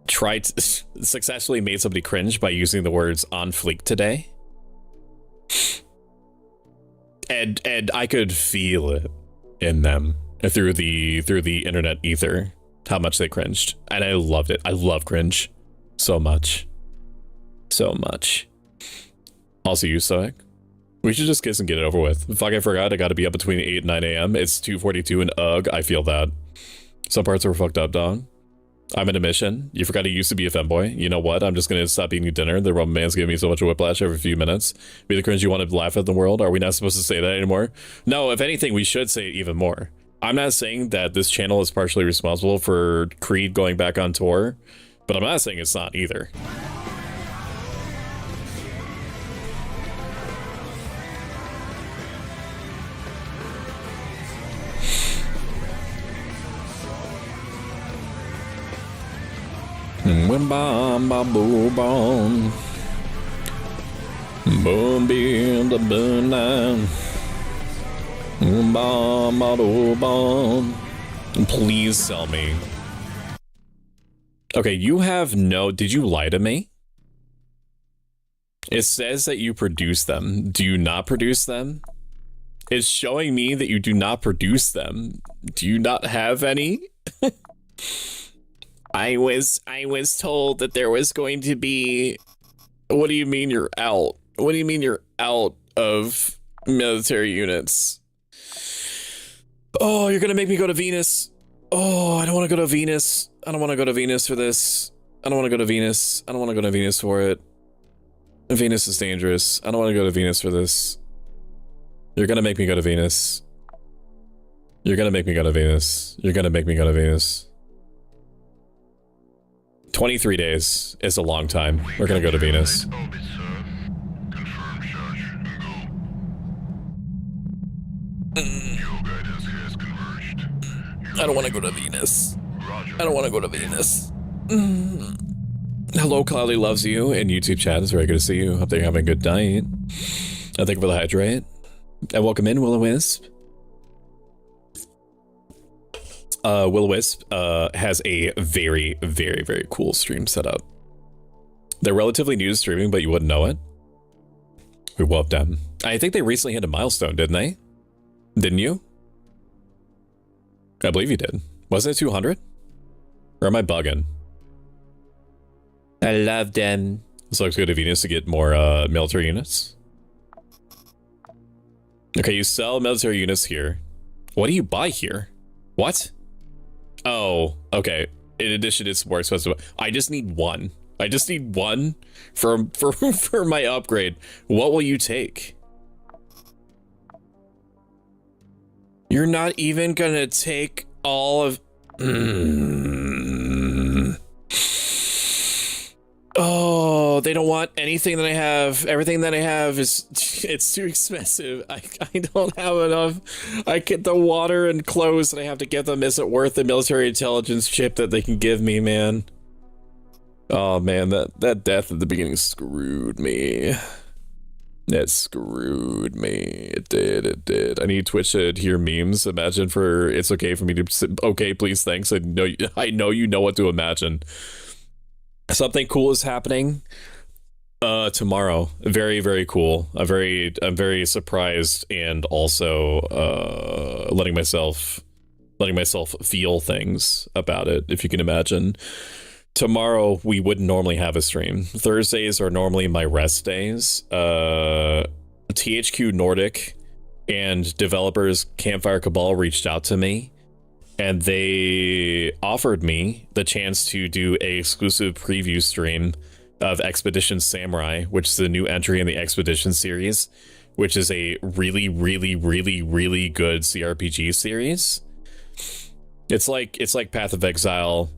tried to successfully made somebody cringe by using the words on fleek today. And I could feel it. in them through the internet ether, how much they cringed. And I loved it. I love cringe so much. So much. Also you, Stoic. We should just kiss and get it over with. Fuck, I forgot I gotta be up between 8 and 9 a.m. It's 2:42 and ugh, I feel that. Some parts are fucked up, dog. I'm in a mission. You forgot he used to be a femboy. You know what? I'm just gonna stop eating dinner. The Roman man's giving me so much whiplash every few minutes. Be the cringe you want to laugh at in the world? Are we not supposed to say that anymore? No, if anything, we should say it even more. I'm not saying that this channel is partially responsible for Creed going back on tour, but I'm not saying it's not either. Bam bam boom bam boom bam the boom down bam bam bam. Please sell me. Okay, you have no. Did you lie to me? It says that you produce them. Do you not produce them? It's showing me that you do not produce them. Do you not have any? I was told that there was going to be. What do you mean you're out? What do you mean you're out of military units? Oh, you're gonna make me go to Venus. Oh, I don't want to go to Venus. I don't want to go to Venus for this. I don't want to go to Venus. I don't want to go to Venus for it. Venus is dangerous. I don't want to go to Venus for this. You're gonna make me go to Venus. You're gonna make me go to Venus. You're gonna make me go to Venus. 23 days is a long time. We're gonna go to Venus. I don't want to go to Venus. I don't want to go to Venus. Hello, Cloudy loves you in YouTube chat. It's very good to see you. Hope they're having a good night. Thank you for the hydrate. And welcome in, Will-O-Wisp. Will-O-Wisp has a very, very, very cool stream setup. They're relatively new to streaming, but you wouldn't know it. We love them. I think they recently hit a milestone, didn't they? Didn't you? I believe you did. Wasn't it 200? Or am I bugging? I love them. So let's go to Venus to get more military units. Okay, you sell military units here. What do you buy here? What? Oh, okay. In addition, it's more expensive. I just need one. I just need one for my upgrade. What will you take? You're not even gonna take all of... Oh, they don't want anything that I have. Everything that I have is... It's too expensive. I don't have enough. I get the water and clothes that I have to get them. Isn't worth the military intelligence chip that they can give me, man. Oh, man, that death at the beginning screwed me. It screwed me. It did. I need Twitch to hear memes. Imagine for it's okay for me to say, okay, please, thanks. I know you know what to imagine. Something cool is happening tomorrow. Very, very cool. I'm very surprised and also letting myself feel things about it, if you can imagine. Tomorrow, we wouldn't normally have a stream. Thursdays are normally my rest days. THQ Nordic and developers Campfire Cabal reached out to me, and they offered me the chance to do a exclusive preview stream of Expedition Samurai, which is the new entry in the Expedition series, which is a really, really, really, really good CRPG series. It's like Path of Exile.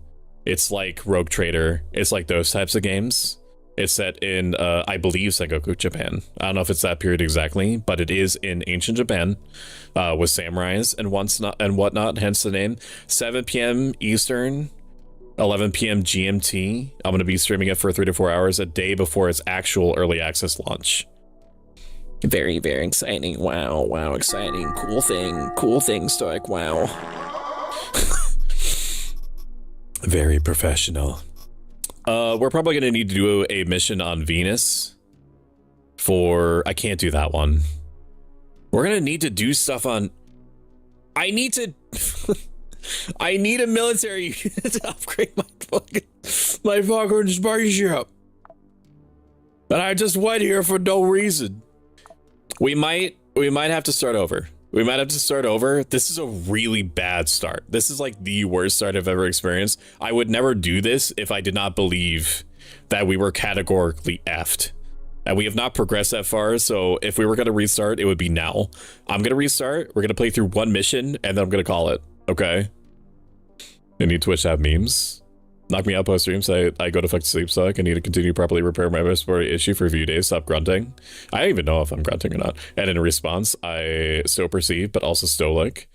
It's like Rogue Trader. It's like those types of games. It's set in, I believe, Sengoku, Japan. I don't know if it's that period exactly, but it is in ancient Japan with samurais and whatnot, hence the name. 7 p.m. Eastern, 11 p.m. GMT. I'm going to be streaming it for 3 to 4 hours a day before its actual early access launch. Very, very exciting. Wow, exciting. Cool thing, Stoic. Wow. Very professional. We're probably gonna need to do a mission on Venus I can't do that one. We're gonna need to do stuff on... I need to I need a military unit to upgrade my fucking spaceship. And I just went here for no reason. We might have to start over. This is a really bad start. This is like the worst start I've ever experienced. I would never do this if I did not believe that we were categorically effed. And we have not progressed that far, so if we were going to restart, it would be now. I'm going to restart, we're going to play through one mission, and then I'm going to call it, okay? I need Twitch to have memes. Knock me out post streams, I go to fuck to sleep suck. I need to continue properly repair my respiratory issue for a few days, stop grunting. I don't even know if I'm grunting or not. And in response, I so perceive, but also stoic.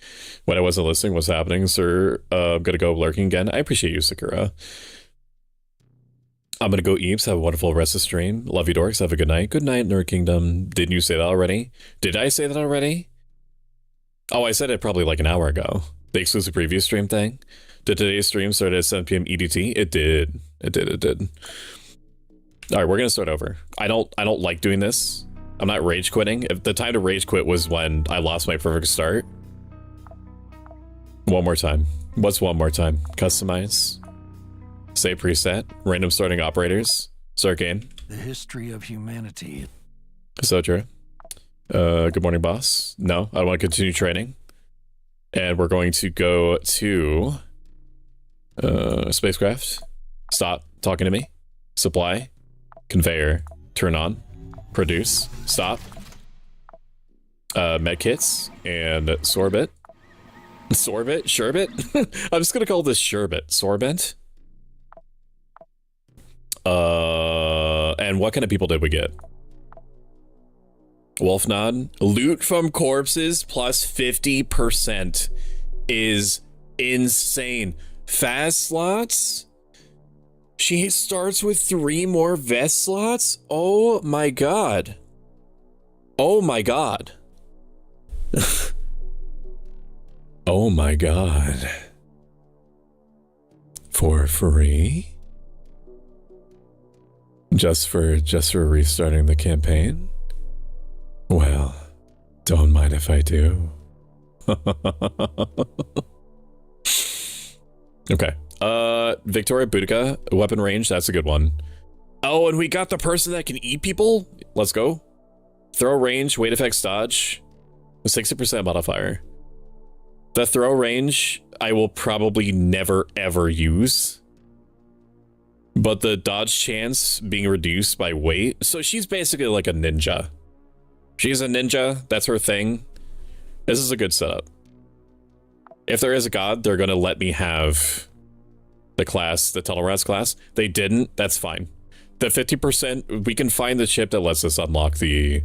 When I wasn't listening, what's happening, sir? I'm going to go lurking again. I appreciate you, Sakura. I'm gonna go eeps, have a wonderful rest of stream. Love you dorks, have a good night. Good night, Nerd Kingdom. Didn't you say that already? Did I say that already? Oh, I said it probably like an hour ago. The exclusive preview stream thing. Did today's stream start at 7 p.m. EDT? It did. It did. Alright, we're gonna start over. I don't like doing this. I'm not rage quitting. If the time to rage quit was when I lost my perfect start. One more time. What's one more time? Customize. Say preset, random starting operators, start game. The history of humanity. So true. Good morning, boss. No, I want to continue training. And we're going to go to spacecraft. Stop talking to me. Supply. Conveyor. Turn on. Produce. Stop. Medkits and sorbet. Sorbet? Sherbet? I'm just going to call this sherbet. Sorbent. And what kind of people did we get? Wolf nod. Loot from corpses plus 50% is insane. Fast slots? She starts with 3 more vest slots? Oh my god. Oh my god. Oh my god. For free? Just for restarting the campaign? Well, don't mind if I do. Okay. Victoria Boudica, weapon range, that's a good one. Oh, and we got the person that can eat people? Let's go. Throw range, weight effects dodge, 60% modifier. The throw range, I will probably never ever use. But the dodge chance being reduced by weight. So she's basically like a ninja. She's a ninja. That's her thing. This is a good setup. If there is a god, they're going to let me have the class, the Tunnel Rats class. They didn't. That's fine. The 50%, we can find the chip that lets us unlock the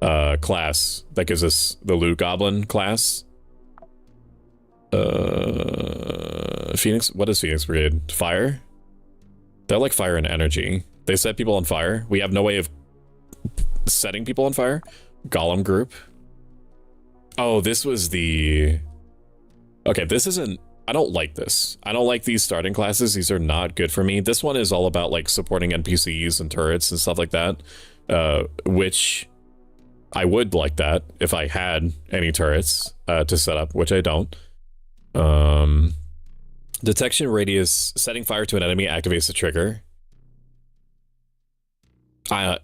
class. That gives us the Loot Goblin class. Phoenix? What is Phoenix Brigade? Fire? They're like fire and energy. They set people on fire. We have no way of setting people on fire. Golem group. Oh, this was the... Okay, this isn't... I don't like this. I don't like these starting classes. These are not good for me. This one is all about like supporting NPCs and turrets and stuff like that. Which I would like that if I had any turrets to set up, which I don't. Detection radius, setting fire to an enemy activates the trigger. I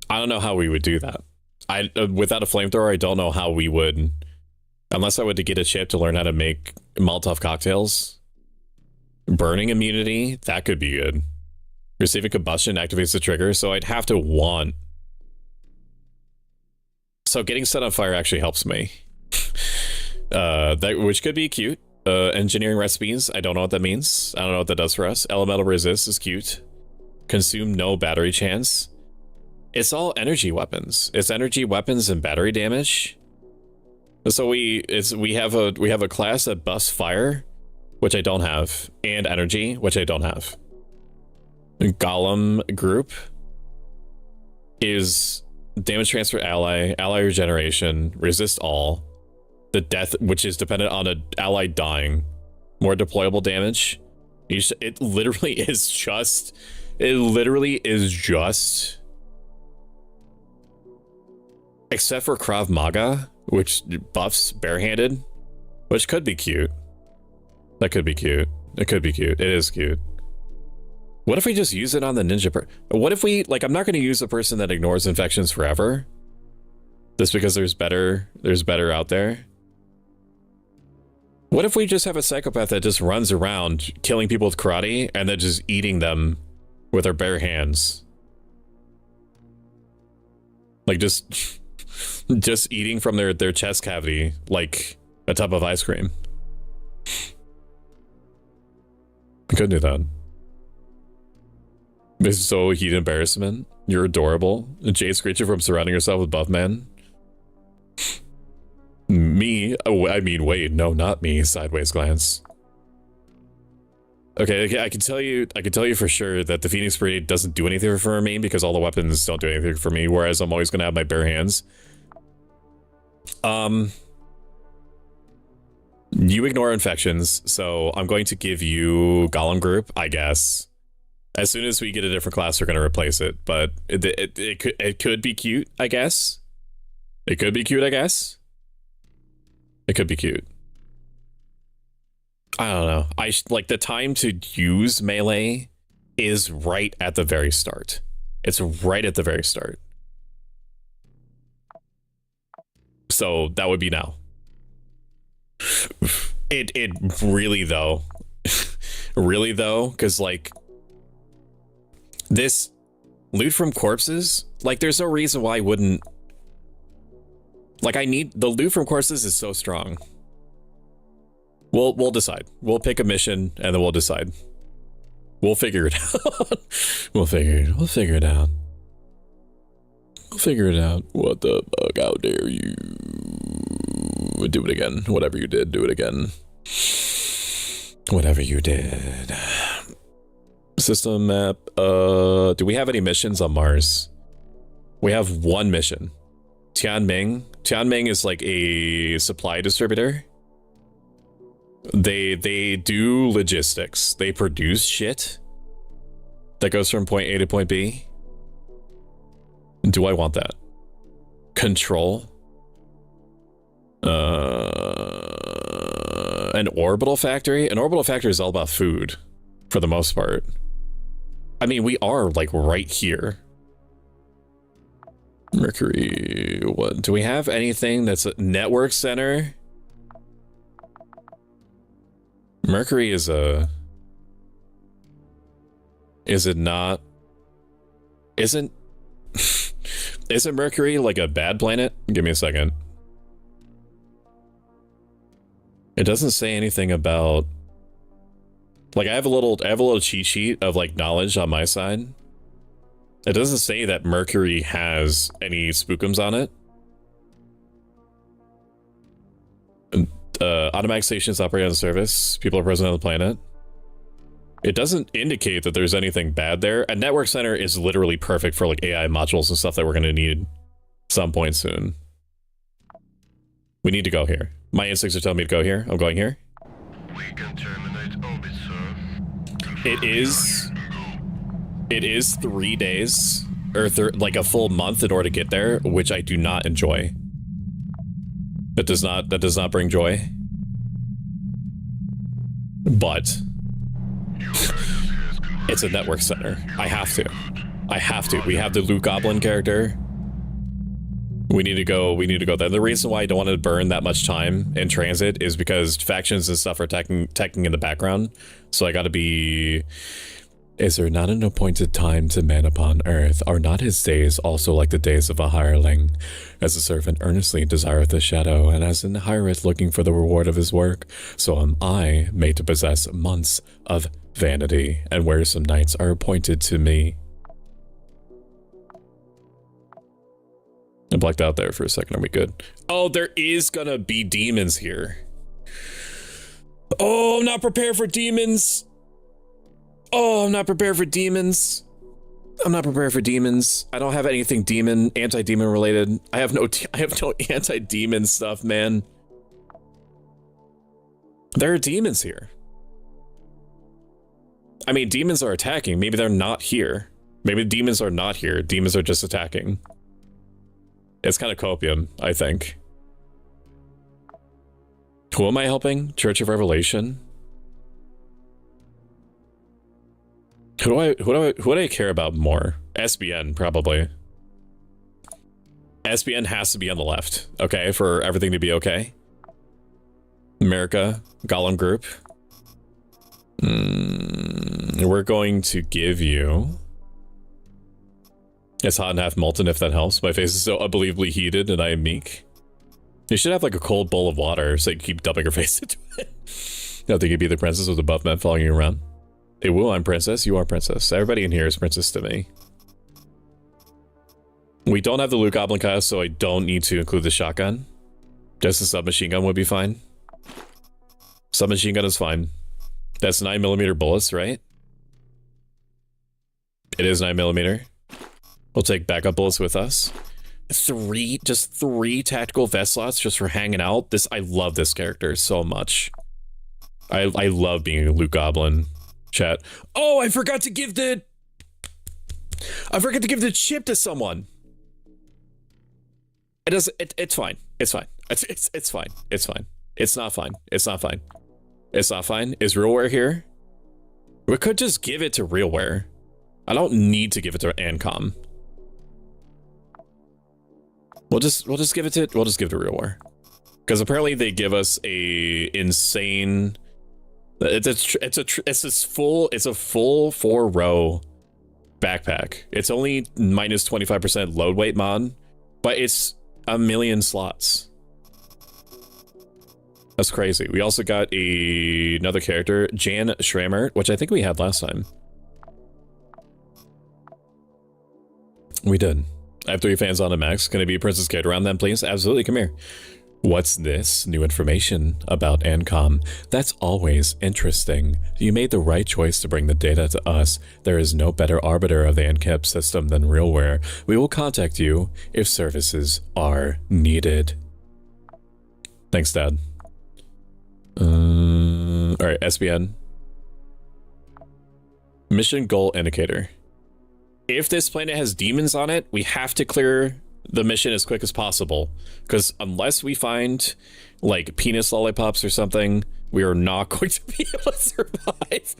don't know how we would do that. Without a flamethrower, I don't know how we would, unless I were to get a chip to learn how to make Molotov cocktails. Burning immunity, that could be good. Receiving combustion activates the trigger, so I'd have to want. So getting set on fire actually helps me. Which could be cute. Engineering recipes, I don't know what that means. I don't know what that does for us. Elemental resist is cute. Consume no battery chance. It's all energy weapons. It's energy weapons and battery damage. So we have a class that buffs fire, which I don't have, and energy, which I don't have. Golem group is damage transfer ally regeneration, resist all. The death, which is dependent on an ally dying. More deployable damage. It literally is just... Except for Krav Maga, which buffs barehanded. Which could be cute. That could be cute. It could be cute. It is cute. What if we just use it on the ninja what if we, like, I'm not going to use a person that ignores infections forever. Just because there's better out there. What if we just have a psychopath that just runs around killing people with karate and then just eating them with our bare hands? Like just eating from their chest cavity like a tub of ice cream. We could do that. This is so heat embarrassment. You're adorable. Jade Screecher from surrounding herself with buff men. Me? Oh, I mean, wait, no, not me. Sideways glance. Okay, I can tell you for sure that the Phoenix Brigade doesn't do anything for me because all the weapons don't do anything for me, whereas I'm always gonna have my bare hands. You ignore infections, so I'm going to give you Golem Group, I guess. As soon as we get a different class, we're gonna replace it, but it could be cute, I guess. It could be cute, I guess. It could be cute. I don't know. Like the time to use melee is right at the very start. It's right at the very start. So that would be now. It really though. Really though, because like this loot from corpses, like there's no reason why I wouldn't. Like I need the loot from corpses is so strong. We'll decide. We'll pick a mission and then we'll decide. We'll figure it out. We'll figure it out. We'll figure it out. What the fuck? How dare you? Do it again. Whatever you did, do it again. Whatever you did. System map. Do we have any missions on Mars? We have one mission. Tianming. Tianming is like a supply distributor. They do logistics. They produce shit that goes from point A to point B. Do I want that? Control. An orbital factory? An orbital factory is all about food, for the most part. I mean, we are like right here. Mercury, what? Do we have anything that's a network center? Mercury is a... Is it not? Isn't Mercury like a bad planet? Give me a second. It doesn't say anything about... Like I have a little cheat sheet of like knowledge on my side. It doesn't say that Mercury has any spookums on it. Automatic stations operate on the surface. People are present on the planet. It doesn't indicate that there's anything bad there. A network center is literally perfect for like AI modules and stuff that we're going to need some point soon. We need to go here. My instincts are telling me to go here. I'm going here. We can terminate orbit, sir. It is 3 days or like a full month in order to get there, which I do not enjoy. That does not bring joy. But it's a network center. I have to. We have the Luke Goblin character. We need to go there. The reason why I don't want to burn that much time in transit is because factions and stuff are teching in the background. So I gotta be... Is there not an appointed time to man upon earth? Are not his days also like the days of a hireling? As a servant earnestly desireth the shadow, and as an hireth looking for the reward of his work, so am I made to possess months of vanity, and wearisome nights are appointed to me. I blacked out there for a second. Are we good? Oh, there is gonna be demons here. Oh, I'm not prepared for demons. Oh, I'm not prepared for demons. I don't have anything anti-demon related. I have no anti-demon stuff, man. There are demons here. I mean, demons are attacking. Maybe they're not here. Maybe demons are not here. Demons are just attacking. It's kind of copium, I think. Who am I helping? Church of Revelation. Who do I care about more? SBN, probably. SBN has to be on the left, okay, for everything to be okay. America, Gollum Group. We're going to give you... It's hot and half molten, if that helps. My face is so unbelievably heated, and I am meek. You should have like a cold bowl of water, so you keep dumping your face into it. I don't think you'd be the princess with the buff men following you around. Hey, Woo, I'm princess. You are princess. Everybody in here is princess to me. We don't have the Luke Goblin class, so I don't need to include the shotgun. Just the submachine gun would be fine. Submachine gun is fine. That's 9mm bullets, right? It is 9mm. We'll take backup bullets with us. Just three tactical vest slots just for hanging out. I love this character so much. I love being a Luke Goblin. Chat. Oh, I forgot to give the chip to someone. It's fine. It's fine. It's fine. It's fine. It's not fine. It's not fine. It's not fine. Is RealWare here? We could just give it to RealWare. I don't need to give it to Ancom. We'll just give it to RealWare. Because apparently they give us a insane... It's a full 4-row backpack. It's only minus 25% load weight mod, but it's a million slots. That's crazy. We also got another character, Jan Schramer, which I think we had last time. We did. I have 3 fans on a max. Can I be a princess kid around them, please? Absolutely, come here. What's this? New information about Ancom. That's always interesting. You made the right choice to bring the data to us. There is no better arbiter of the Ancap system than RealWare. We will contact you if services are needed. Thanks, Dad. Alright, SBN. Mission goal indicator. If this planet has demons on it, we have to clear the mission as quick as possible, because unless we find like penis lollipops or something, we are not going to be able to survive.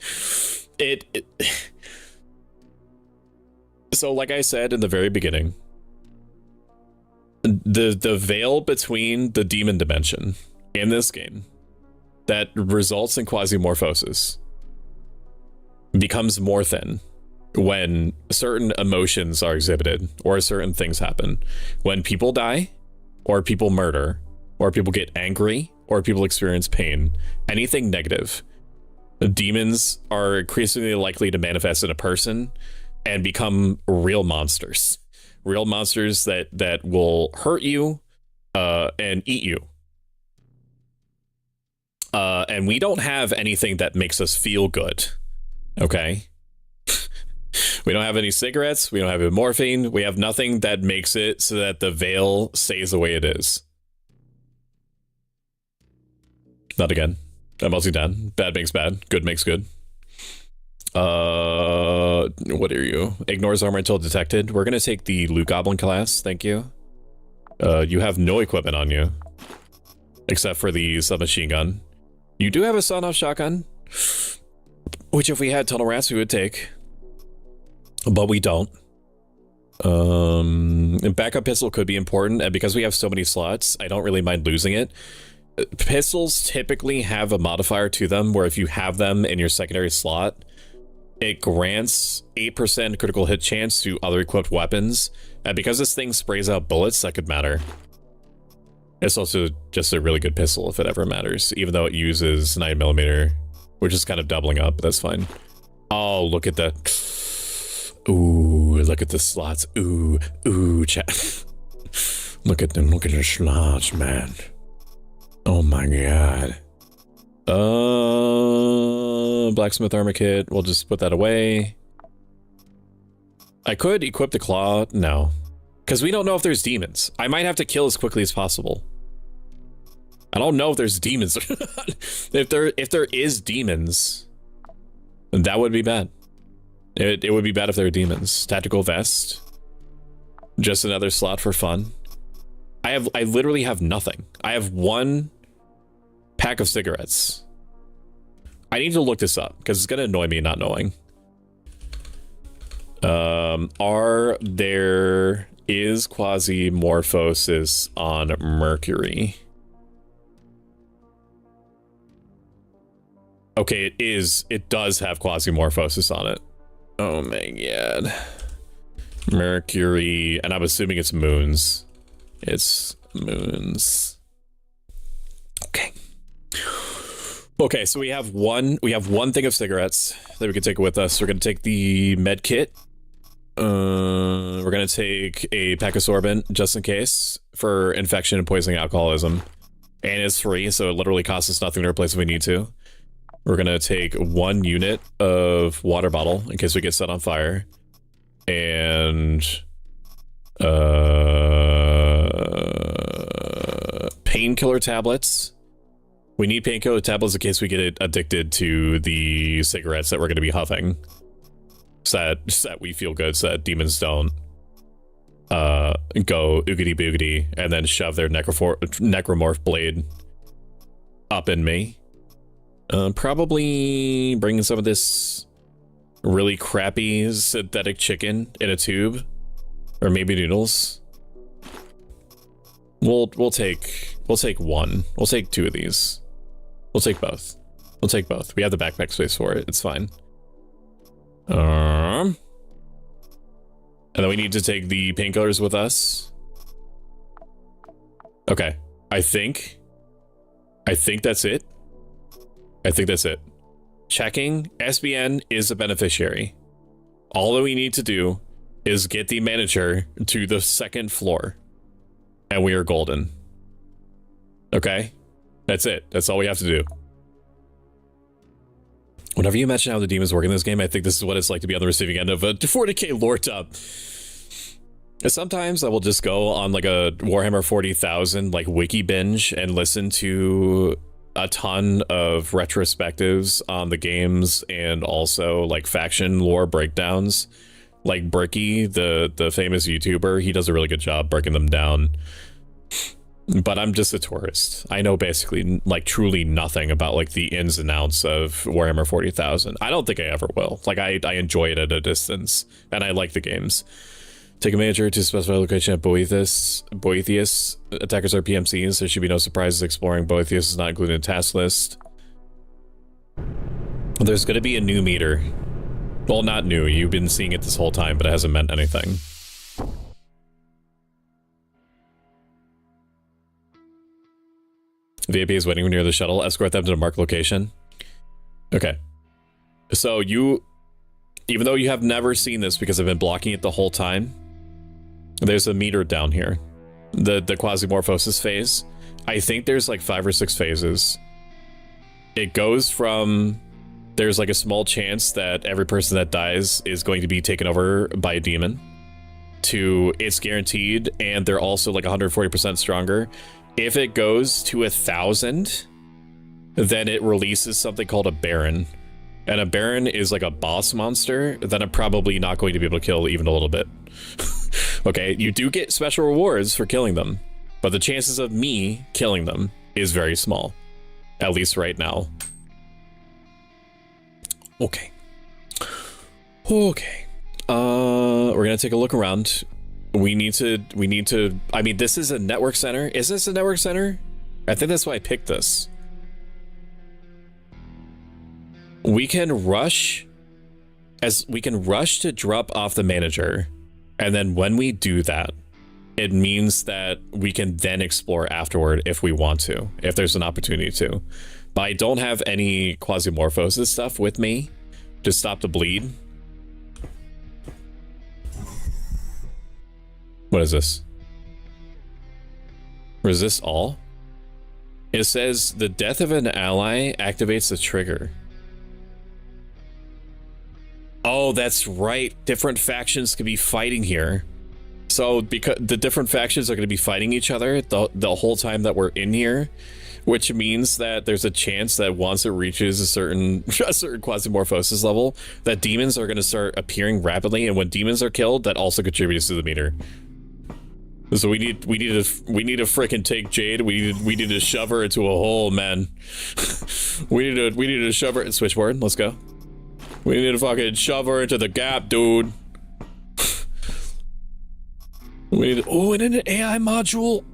So like I said in the very beginning, the veil between the demon dimension in this game that results in quasimorphosis becomes more thin when certain emotions are exhibited or certain things happen. When people die, or people murder, or people get angry, or people experience pain, anything negative, demons are increasingly likely to manifest in a person and become real monsters. Real monsters that will hurt you and eat you. And we don't have anything that makes us feel good, okay? We don't have any cigarettes. We don't have morphine. We have nothing that makes it so that the veil stays the way it is. Not again. I'm mostly done. Bad makes bad. Good makes good. What are you? Ignores armor until detected. We're gonna take the Luke Goblin class. Thank you. You have no equipment on you, except for the submachine gun. You do have a sawn-off shotgun, which if we had tunnel rats, we would take. But we don't. And backup pistol could be important, and because we have so many slots, I don't really mind losing it. Pistols typically have a modifier to them where if you have them in your secondary slot, it grants 8% critical hit chance to other equipped weapons. And because this thing sprays out bullets, that could matter. It's also just a really good pistol if it ever matters, even though it uses 9mm, which is kind of doubling up. That's fine. Oh, look at the... Ooh, look at the slots. Ooh, chat. Look at the slots, man. Oh my god. Blacksmith armor kit. We'll just put that away. I could equip the claw. No. Because we don't know if there's demons. I might have to kill as quickly as possible. I don't know if there's demons. If there is demons, that would be bad. It would be bad if there were demons. Tactical vest. Just another slot for fun. I literally have nothing. I have one Pack of cigarettes. I need to look this up because it's going to annoy me not knowing. Is Quasimorphosis on Mercury? Okay, it is. It does have Quasimorphosis on it. Oh my god. Mercury, and I'm assuming it's moons. It's moons. Okay. Okay, so we have one thing of cigarettes that we can take with us. We're gonna take the med kit. We're gonna take a pack of sorbent just in case for infection and poisoning alcoholism. And it's free, so it literally costs us nothing to replace if we need to. We're gonna take 1 unit of water bottle in case we get set on fire. And painkiller tablets. We need painkiller tablets in case we get addicted to the cigarettes that we're going to be huffing. So that we feel good, so that demons don't go oogity boogity and then shove their necromorph blade up in me. Probably bring some of this really crappy synthetic chicken in a tube, or maybe noodles. We'll take one. We'll take 2 of these. We'll take both. We'll take both. We have the backpack space for it. It's fine. And then we need to take the painkillers with us. Okay. I think that's it. I think that's it. Checking. SBN is a beneficiary. All that we need to do is get the manager to the 2nd floor. And we are golden. Okay? That's it. That's all we have to do. Whenever you mention how the demons work in this game, I think this is what it's like to be on the receiving end of a 40k lore tub. Sometimes I will just go on like a Warhammer 40,000 like wiki binge and listen to a ton of retrospectives on the games and also like faction lore breakdowns. Like Bricky, the famous YouTuber, he does a really good job breaking them down. But I'm just a tourist. I know basically like truly nothing about like the ins and outs of Warhammer 40,000. I don't think I ever will. Like I enjoy it at a distance and I like the games. Take a manager to specify location at Boethius. Attackers are PMCs. There should be no surprises exploring. Boethius is not included in task list. There's going to be a new meter. Well, not new. You've been seeing it this whole time, but it hasn't meant anything. The AP is waiting near the shuttle. Escort them to the marked location. Okay. So you, even though you have never seen this because I've been blocking it the whole time, there's a meter down here. The Quasimorphosis phase. I think there's like 5 or 6 phases. It goes from, there's like a small chance that every person that dies is going to be taken over by a demon, to it's guaranteed and they're also like 140% stronger. If it goes to 1,000, then it releases something called a Baron. And a Baron is like a boss monster that I'm probably not going to be able to kill even a little bit. Okay, you do get special rewards for killing them, but the chances of me killing them is very small. At least right now. Okay. Okay. We're gonna take a look around. We need to, I mean, this is a network center. Is this a network center? I think that's why I picked this. We can rush to drop off the manager. And then when we do that, it means that we can then explore afterward if we want to, if there's an opportunity to. But I don't have any Quasimorphosis stuff with me to stop the bleed. What is this? Resist all? It says the death of an ally activates the trigger. Oh, that's right. Different factions could be fighting here. So because the different factions are going to be fighting each other the whole time that we're in here, which means that there's a chance that once it reaches a certain Quasimorphosis level, that demons are going to start appearing rapidly, and when demons are killed, that also contributes to the meter. So we need to freaking take Jade. We need to shove her into a hole, man. we need to shove her. Switchboard, let's go. We need to fucking shove her into the gap, dude. We need and an AI module.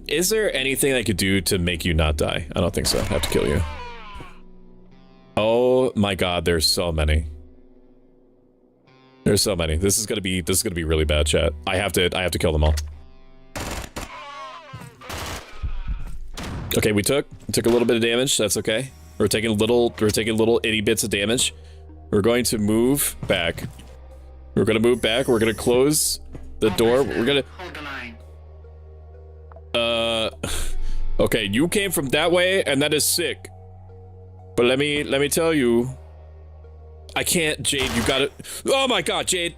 Is there anything I could do to make you not die? I don't think so. I have to kill you. Oh my god, there's so many. There's so many. This is gonna be really bad, chat. I have to kill them all. Okay, we took a little bit of damage. That's okay. We're taking little itty bits of damage. We're going to move back. We're gonna move back. We're gonna close the door. We're gonna. Okay, you came from that way, and that is sick. But let me tell you, I can't, Jade. You got it. Oh my god, Jade.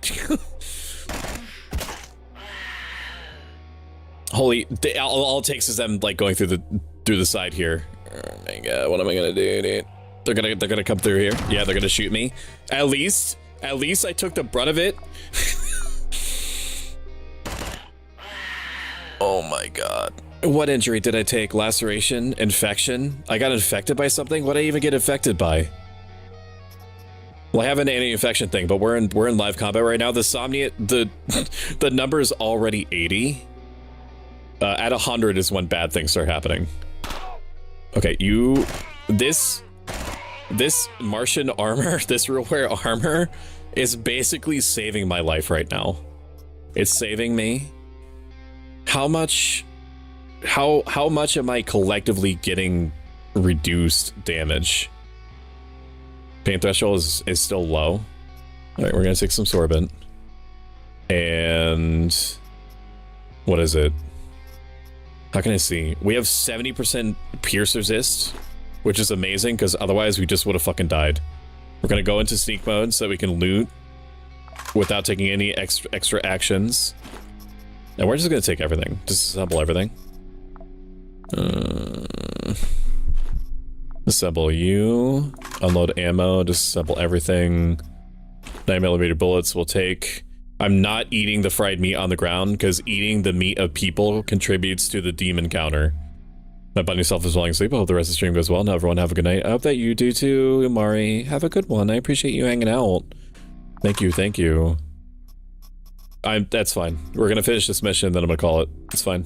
Holy, all it takes is them like going through the side here. Oh my god, what am I gonna do, dude? They're gonna come through here. Yeah, they're gonna shoot me. At least I took the brunt of it. Oh my god. What injury did I take? Laceration? Infection? I got infected by something? What did I even get infected by? Well, I have an anti-infection thing, but we're in live combat right now. The Somnia, the number is already 80. At 100 is when bad things start happening. Okay, this Martian armor, this realware armor is basically saving my life right now. It's saving me. How much am I collectively getting reduced damage? Pain threshold is still low. All right, we're gonna take some sorbent. And what is it? How can I see? We have 70% pierce resist, which is amazing because otherwise we just would have fucking died. We're gonna go into sneak mode so that we can loot without taking any extra actions. And we're just gonna take everything. Disassemble everything. Disassemble you. Unload ammo. Disassemble everything. 9mm bullets we'll take. I'm not eating the fried meat on the ground because eating the meat of people contributes to the demon counter. My bunny self is falling asleep. I hope the rest of the stream goes well. Now everyone have a good night. I hope that you do too, Mari. Have a good one. I appreciate you hanging out. Thank you, thank you. That's fine. We're gonna finish this mission, then I'm gonna call it. It's fine.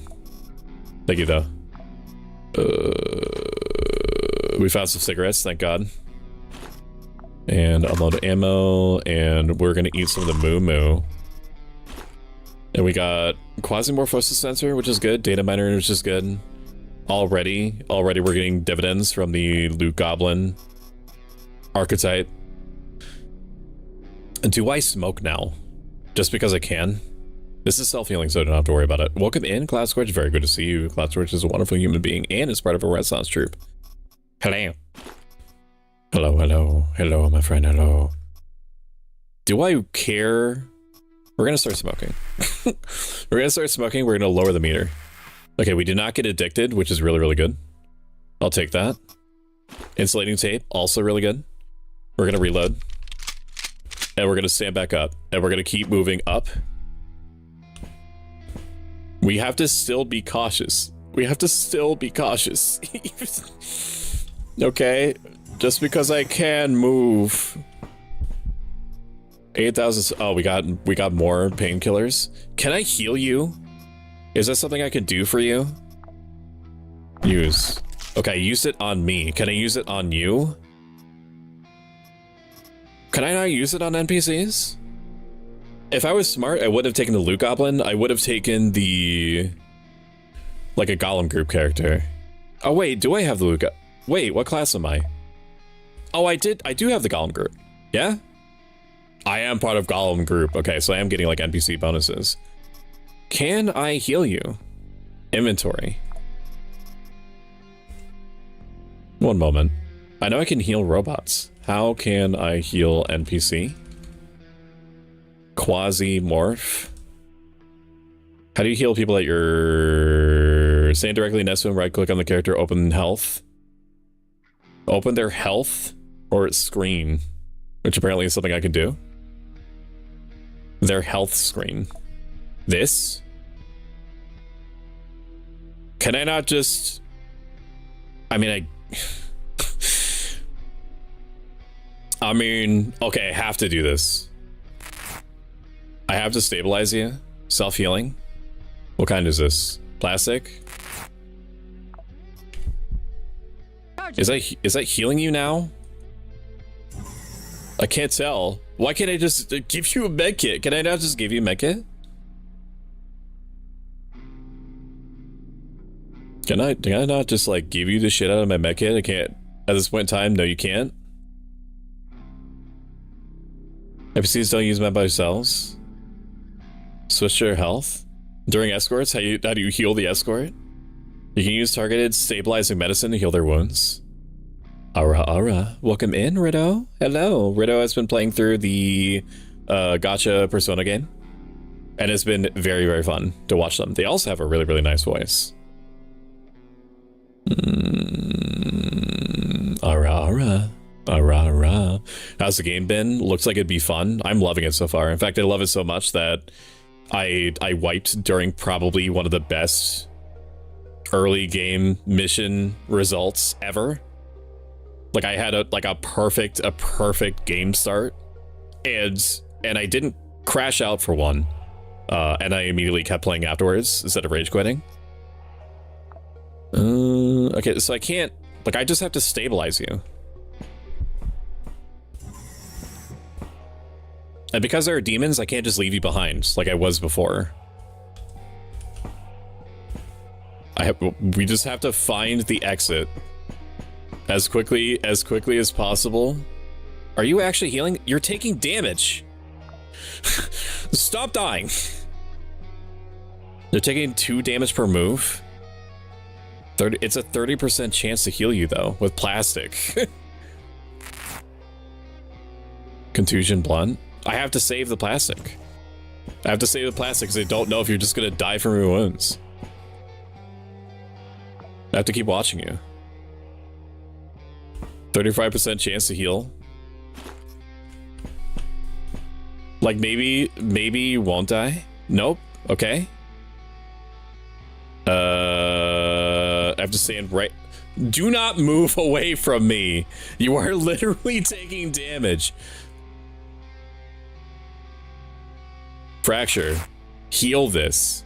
Thank you though. We found some cigarettes, thank God. And unload ammo, and we're gonna eat some of the moo moo. And we got Quasimorphosis sensor, which is good. Data miner, which is good. Already we're getting dividends from the loot goblin archetype. Do I smoke now? Just because I can? This is self-healing, so I don't have to worry about it. Welcome in, Cloud Scorch. Very good to see you. Cloud Scorch is a wonderful human being and is part of a Renaissance troupe. Hello. Hello, hello. Hello, my friend, hello. Do I care? We're gonna start smoking. We're gonna start smoking. We're gonna lower the meter. Okay, we did not get addicted, which is really, really good. I'll take that. Insulating tape, also really good. We're gonna reload. And we're gonna stand back up. And we're gonna keep moving up. We have to still be cautious. We have to still be cautious. Okay? Just because I can move. 8,000. Oh, we got more painkillers. Can I heal you? Is that something I can do for you? Use. Okay, use it on me. Can I use it on you? Can I not use it on NPCs? If I was smart, I would have taken the loot goblin. I would have taken the... like a golem group character. Oh wait, do I have the loot goblin? Wait, what class am I? Oh, I do have the golem group. Yeah? I am part of golem group. Okay, so I am getting like NPC bonuses. Can I heal you? Inventory. One moment. I know I can heal robots. How can I heal NPC? Quasimorph. How do you heal people at your... Stand directly next to them, right click on the character, open health. Open their health or screen. which apparently is something I can do. Their health screen. This? Can I not just... I mean, I mean, okay, I have to do this. I have to stabilize you. Self-healing. What kind is this? Plastic? Is that healing you now? I can't tell. Why can't I just give you a med kit? Can I not just give you a med kit? Can I not just like give you the shit out of my med kit? I can't. At this point in time, no, you can't. NPCs don't use med by themselves. Switch to your health during escorts. How do you heal the escort? You can use targeted stabilizing medicine to heal their wounds. Ara. Welcome in, Rido. Hello. Rido has been playing through the Gacha Persona game, and it's been very, very fun to watch them. They also have a really, really nice voice. Ara. How's the game been? Looks like it'd be fun. I'm loving it so far. In fact, I love it so much that I wiped during probably one of the best early game mission results ever. Like I had a perfect game start, and I didn't crash out for one, and I immediately kept playing afterwards instead of rage quitting. Okay, so I can't, like, I just have to stabilize you. And because there are demons, I can't just leave you behind like I was before. We just have to find the exit as quickly as possible. Are you actually healing? You're taking damage. Stop dying. They're taking 2 damage per move. It's a 30% chance to heal you though with plastic. Contusion blunt. I have to save the plastic. I have to save the plastic because I don't know if you're just gonna die from your wounds. I have to keep watching you. 35% chance to heal. Like maybe you won't die. Nope. Okay. I have to stand right. Do not move away from me. You are literally taking damage. Fracture. Heal this.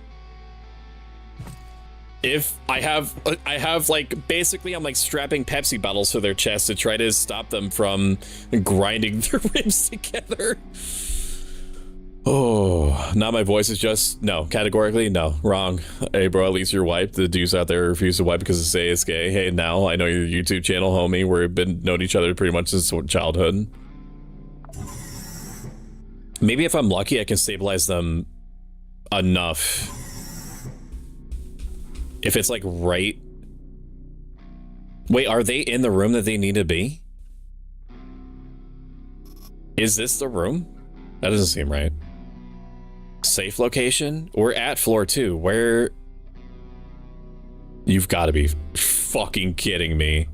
If I have like, basically I'm like strapping Pepsi bottles to their chest to try to stop them from grinding their ribs together. Oh, now my voice is just, no, categorically, no, wrong. Hey bro, at least you're wiped. The dudes out there refuse to wipe because they say it's gay. Hey, now I know your YouTube channel, homie. We've been known each other pretty much since childhood. Maybe if I'm lucky, I can stabilize them enough. If it's like right. Wait, are they in the room that they need to be? Is this the room? That doesn't seem right. Safe location? We're at floor 2. Where? You've got to be fucking kidding me.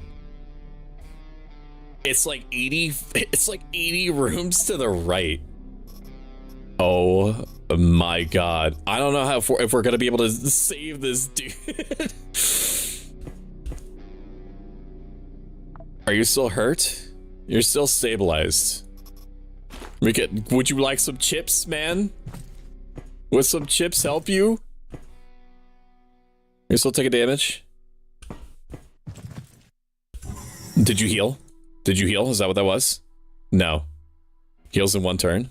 It's like 80 rooms to the right. Oh my god. I don't know how if we're gonna be able to save this dude. Are you still hurt? You're still stabilized. Would you like some chips, man? Would some chips help you? You're still taking damage? Did you heal? Did you heal? Is that what that was? No. Heals in 1 turn.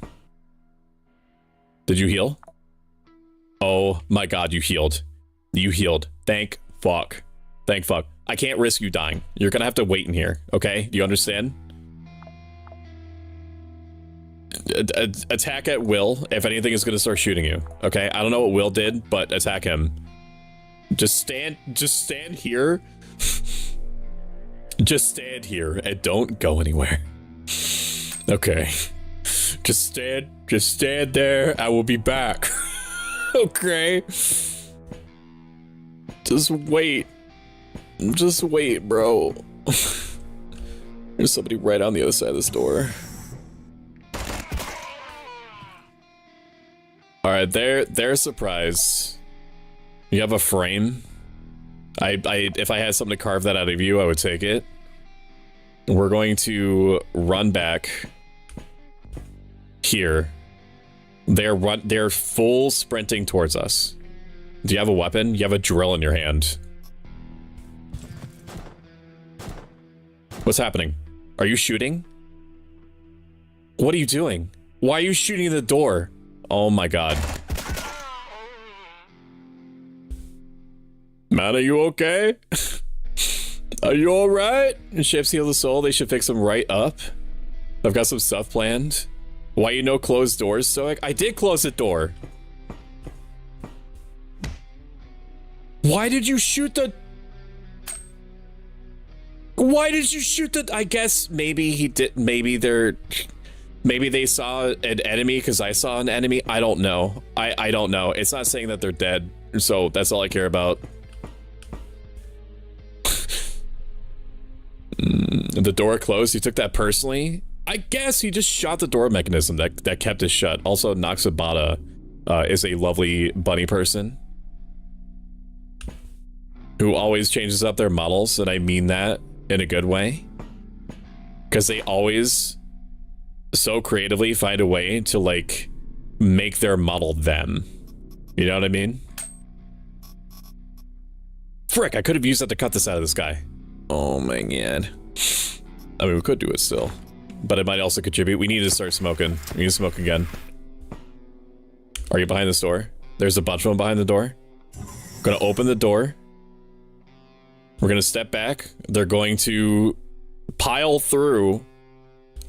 Did you heal? Oh my god, you healed. You healed. Thank fuck. Thank fuck. I can't risk you dying. You're gonna have to wait in here, okay? Do you understand? Attack at will if anything is gonna start shooting you, okay? I don't know what Will did, but attack him. Just stand here. Just stand here and don't go anywhere. Okay. Just stand there. I will be back. Okay. Just wait. Just wait, bro. There's somebody right on the other side of this door. All right, they're surprised. You have a frame. If I had something to carve that out of you, I would take it. We're going to run back here. They're full sprinting towards us. Do you have a weapon? You have a drill in your hand. What's happening? Are you shooting? What are you doing? Why are you shooting the door? Oh my god. Man, are you okay? Are you alright? Ships heal the soul. They should fix them right up. I've got some stuff planned. Why you no closed doors, Stoic? I did close the door. Why did you shoot the... Why did you shoot the... I guess maybe he did... Maybe they saw an enemy because I saw an enemy. I don't know. I don't know. It's not saying that they're dead. So that's all I care about. The door closed. He took that personally. I guess he just shot the door mechanism that kept it shut. Also, Noxabata is a lovely bunny person who always changes up their models, and I mean that in a good way. Because they always so creatively find a way to, like, make their model them. You know what I mean? Frick, I could have used that to cut this out of this guy. Oh my god. I mean, we could do it still. But it might also contribute. We need to start smoking. We need to smoke again. Are you behind this door? There's a bunch of them behind the door. Gonna open the door. We're gonna step back. They're going to pile through.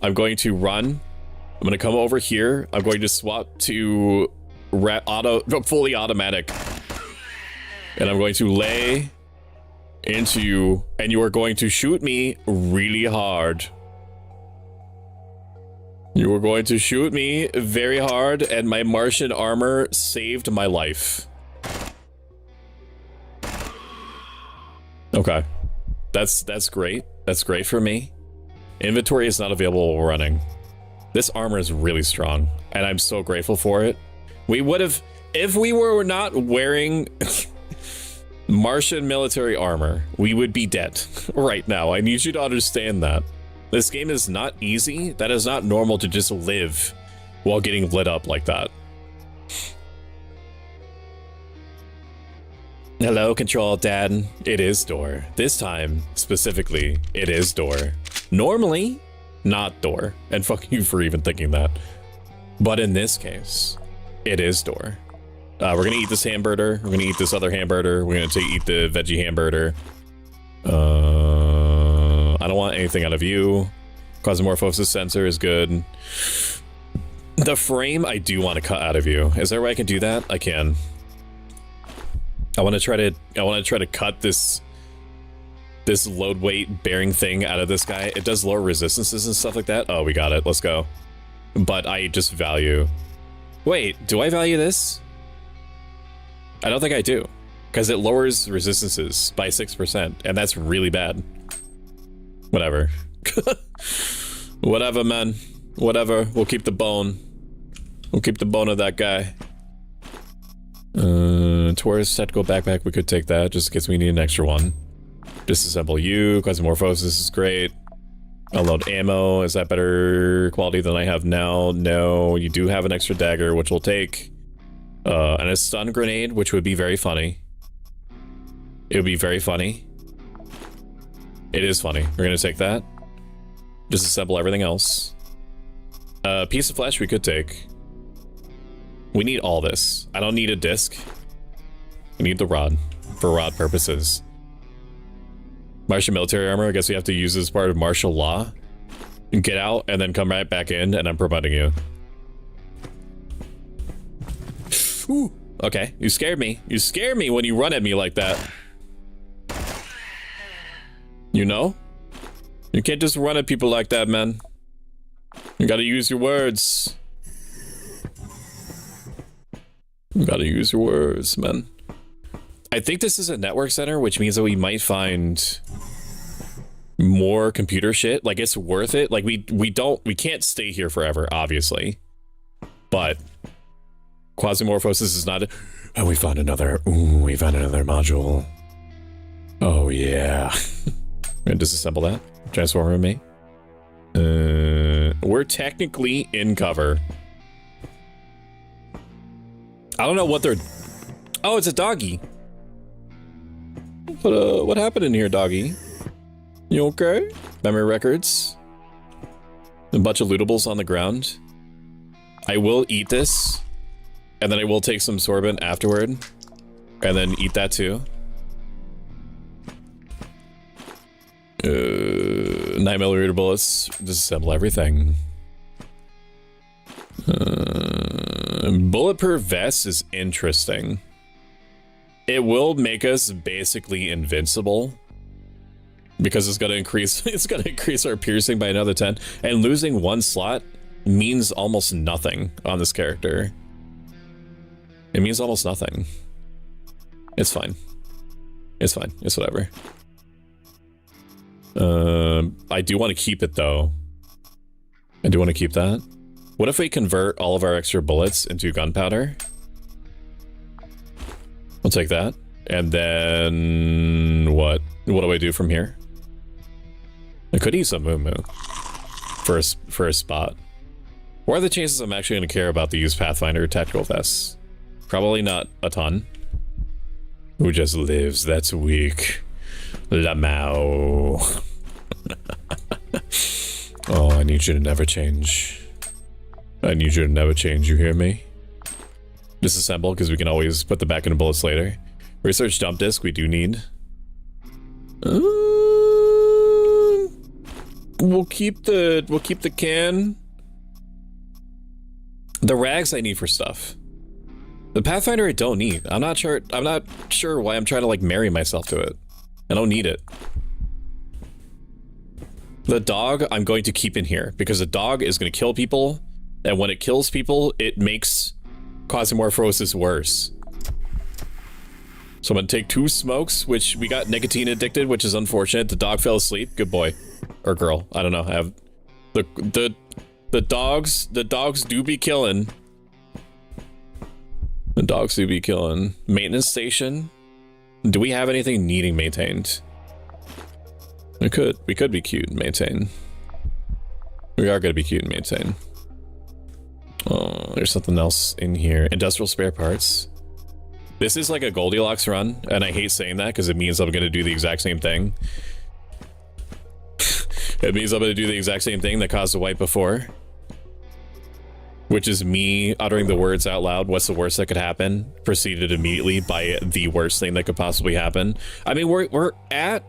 I'm going to run. I'm gonna come over here. I'm going to swap to fully automatic. And I'm going to lay into you, and you are going to shoot me really hard. You were going to shoot me very hard, and my Martian armor saved my life. Okay. That's great. That's great for me. Inventory is not available while running. This armor is really strong, and I'm so grateful for it. We would have, if we were not wearing Martian military armor, we would be dead right now. I need you to understand that. This game is not easy. That is not normal to just live while getting lit up like that. Hello, Control Dad. It is door. This time, specifically, it is door. Normally, not door. And fuck you for even thinking that. But in this case, it is door. We're gonna eat this hamburger. We're gonna eat this other hamburger. We're gonna eat the veggie hamburger. I don't want anything out of you. Quasimorphosis sensor is good. The frame I do want to cut out of you. Is there a way I can do that? I can. I want to try to cut this load weight bearing thing out of this guy. It does lower resistances and stuff like that. Oh, we got it. Let's go. But I just value. Wait, do I value this? I don't think I do, because it lowers resistances by 6%, and that's really bad. Whatever. Whatever, man. Whatever. We'll keep the bone. We'll keep the bone of that guy. Tourist tactical backpack, we could take that, just in case we need an extra one. Disassemble you. Quasimorphosis is great. Unload ammo. Is that better quality than I have now? No. You do have an extra dagger, which we'll take. And a stun grenade, which would be very funny. It would be very funny. It is funny. We're gonna take that. Disassemble everything else. A piece of flesh we could take. We need all this. I don't need a disc. We need the rod for rod purposes. Martian military armor, I guess we have to use this as part of martial law. Get out and then come right back in, and I'm promoting you. Ooh, okay, you scared me. You scared me when you run at me like that. You know? You can't just run at people like that, man. You gotta use your words. You gotta use your words, man. I think this is a network center, which means that we might find more computer shit. Like, it's worth it. Like, we can't stay here forever, obviously. But Quasimorphosis is not. Oh, we found another. Ooh, we found another module. Oh yeah. I'm gonna disassemble that. Transformer me. We're technically in cover. I don't know what they're. Oh, it's a doggy. What happened in here, doggy? You okay? Memory records. A bunch of lootables on the ground. I will eat this, and then I will take some sorbent afterward, and then eat that too. 9mm bullets. Disassemble everything. Bulletproof vest is interesting. It will make us basically invincible because it's going to increase our piercing by another 10, and losing one slot means almost nothing on this character. It means almost nothing. It's fine. It's fine. It's whatever. I do want to keep it though. I do want to keep that. What if we convert all of our extra bullets into gunpowder? We'll take that. And then what? What do I do from here? I could use some Moo Moo for a spot. What are the chances I'm actually going to care about the use Pathfinder tactical vests? Probably not a ton. Who just lives? That's weak. Lamau. Oh, I need you to never change. I need you to never change, you hear me? Disassemble, because we can always put the back into bullets later. Research dump disk, we do need. We'll keep the can. The rags I need for stuff. The Pathfinder I don't need. I'm not sure why I'm trying to like marry myself to it. I don't need it. The dog I'm going to keep in here because the dog is going to kill people, and when it kills people, it makes Quasimorphosis worse. So I'm going to take 2 smokes, which we got nicotine addicted, which is unfortunate. The dog fell asleep. Good boy. Or girl. I don't know. I have the dogs do be killing. The dogs do be killing. Maintenance station. Do we have anything needing maintained? We could be cute and maintain. We are going to be cute and maintain. Oh, there's something else in here. Industrial spare parts. This is like a Goldilocks run, and I hate saying that because it means I'm going to do the exact same thing. It means I'm going to do the exact same thing that caused the wipe before. Which is me uttering the words out loud, what's the worst that could happen? Preceded immediately by the worst thing that could possibly happen. I mean, we're at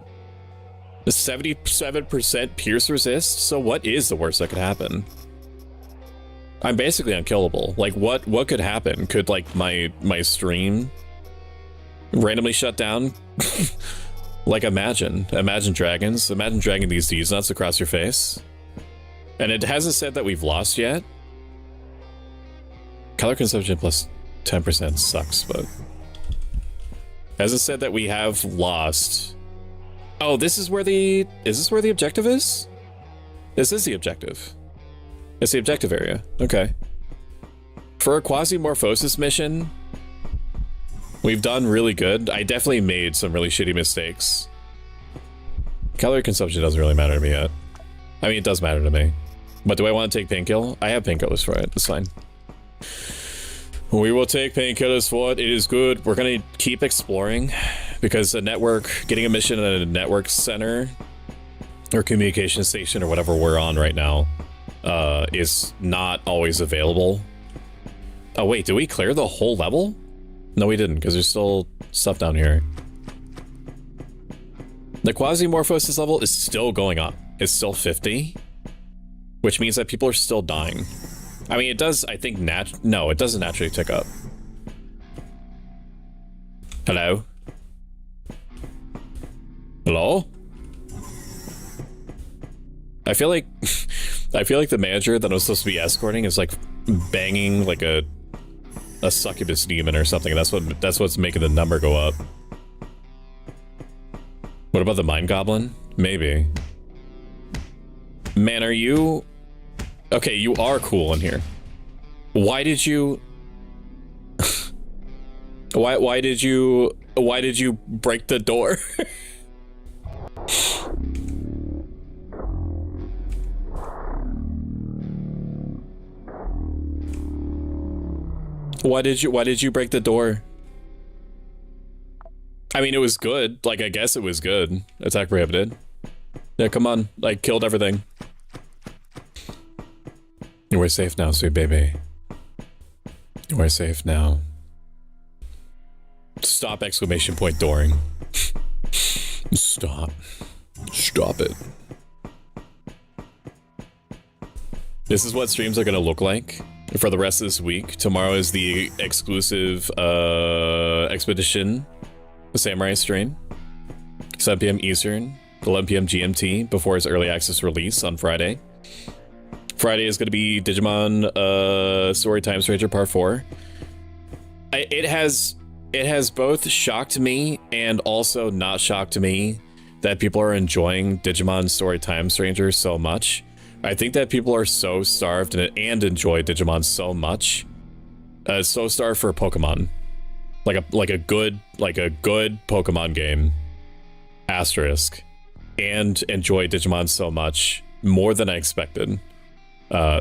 the 77% pierce resist, so what is the worst that could happen? I'm basically unkillable. Like, what could happen? Could, like, my stream randomly shut down? Like, imagine dragons. Imagine dragging these D's nuts across your face. And it hasn't said that we've lost yet. Color consumption plus 10% sucks, but... hasn't said that we have lost. Oh, this is where the... is this where the objective is? This is the objective. It's the objective area. Okay. For a Quasimorphosis mission, we've done really good. I definitely made some really shitty mistakes. Calorie consumption doesn't really matter to me yet. I mean, it does matter to me. But do I want to take painkiller? I have painkillers for it. That's fine. We will take painkillers for it. It is good. We're going to keep exploring because a network, getting a mission at a network center or communication station or whatever we're on right now is not always available. Oh, wait, did we clear the whole level? No, we didn't, because there's still stuff down here. The Quasimorphosis level is still going up. It's still 50, which means that people are still dying. I mean, it does, I think, no, it doesn't naturally tick up. Hello? Hello? I feel like the manager that I'm supposed to be escorting is like banging like a succubus demon or something. That's what's making the number go up. What about the Mind Goblin? Maybe. Man, are you... okay, you are cool in here. Why did you... Why did you break the door? Why did you break the door? I mean, it was good. Like, I guess it was good. Attack prohibited. Yeah, come on. I killed everything. You are safe now, sweet baby. You are safe now. Stop! Exclamation point dooring. Stop. Stop it. This is what streams are gonna look like for the rest of this week. Tomorrow is the exclusive Expedition Samurai stream. 7 p.m. Eastern, 11 p.m. GMT, before its early access release on Friday. Friday is going to be Digimon Story Time Stranger Part 4. It has both shocked me and also not shocked me that people are enjoying Digimon Story Time Stranger so much. I think that people are so starved and enjoy Digimon so much. So starved for Pokemon. Like a good Pokemon game. Asterisk. And enjoy Digimon so much. More than I expected.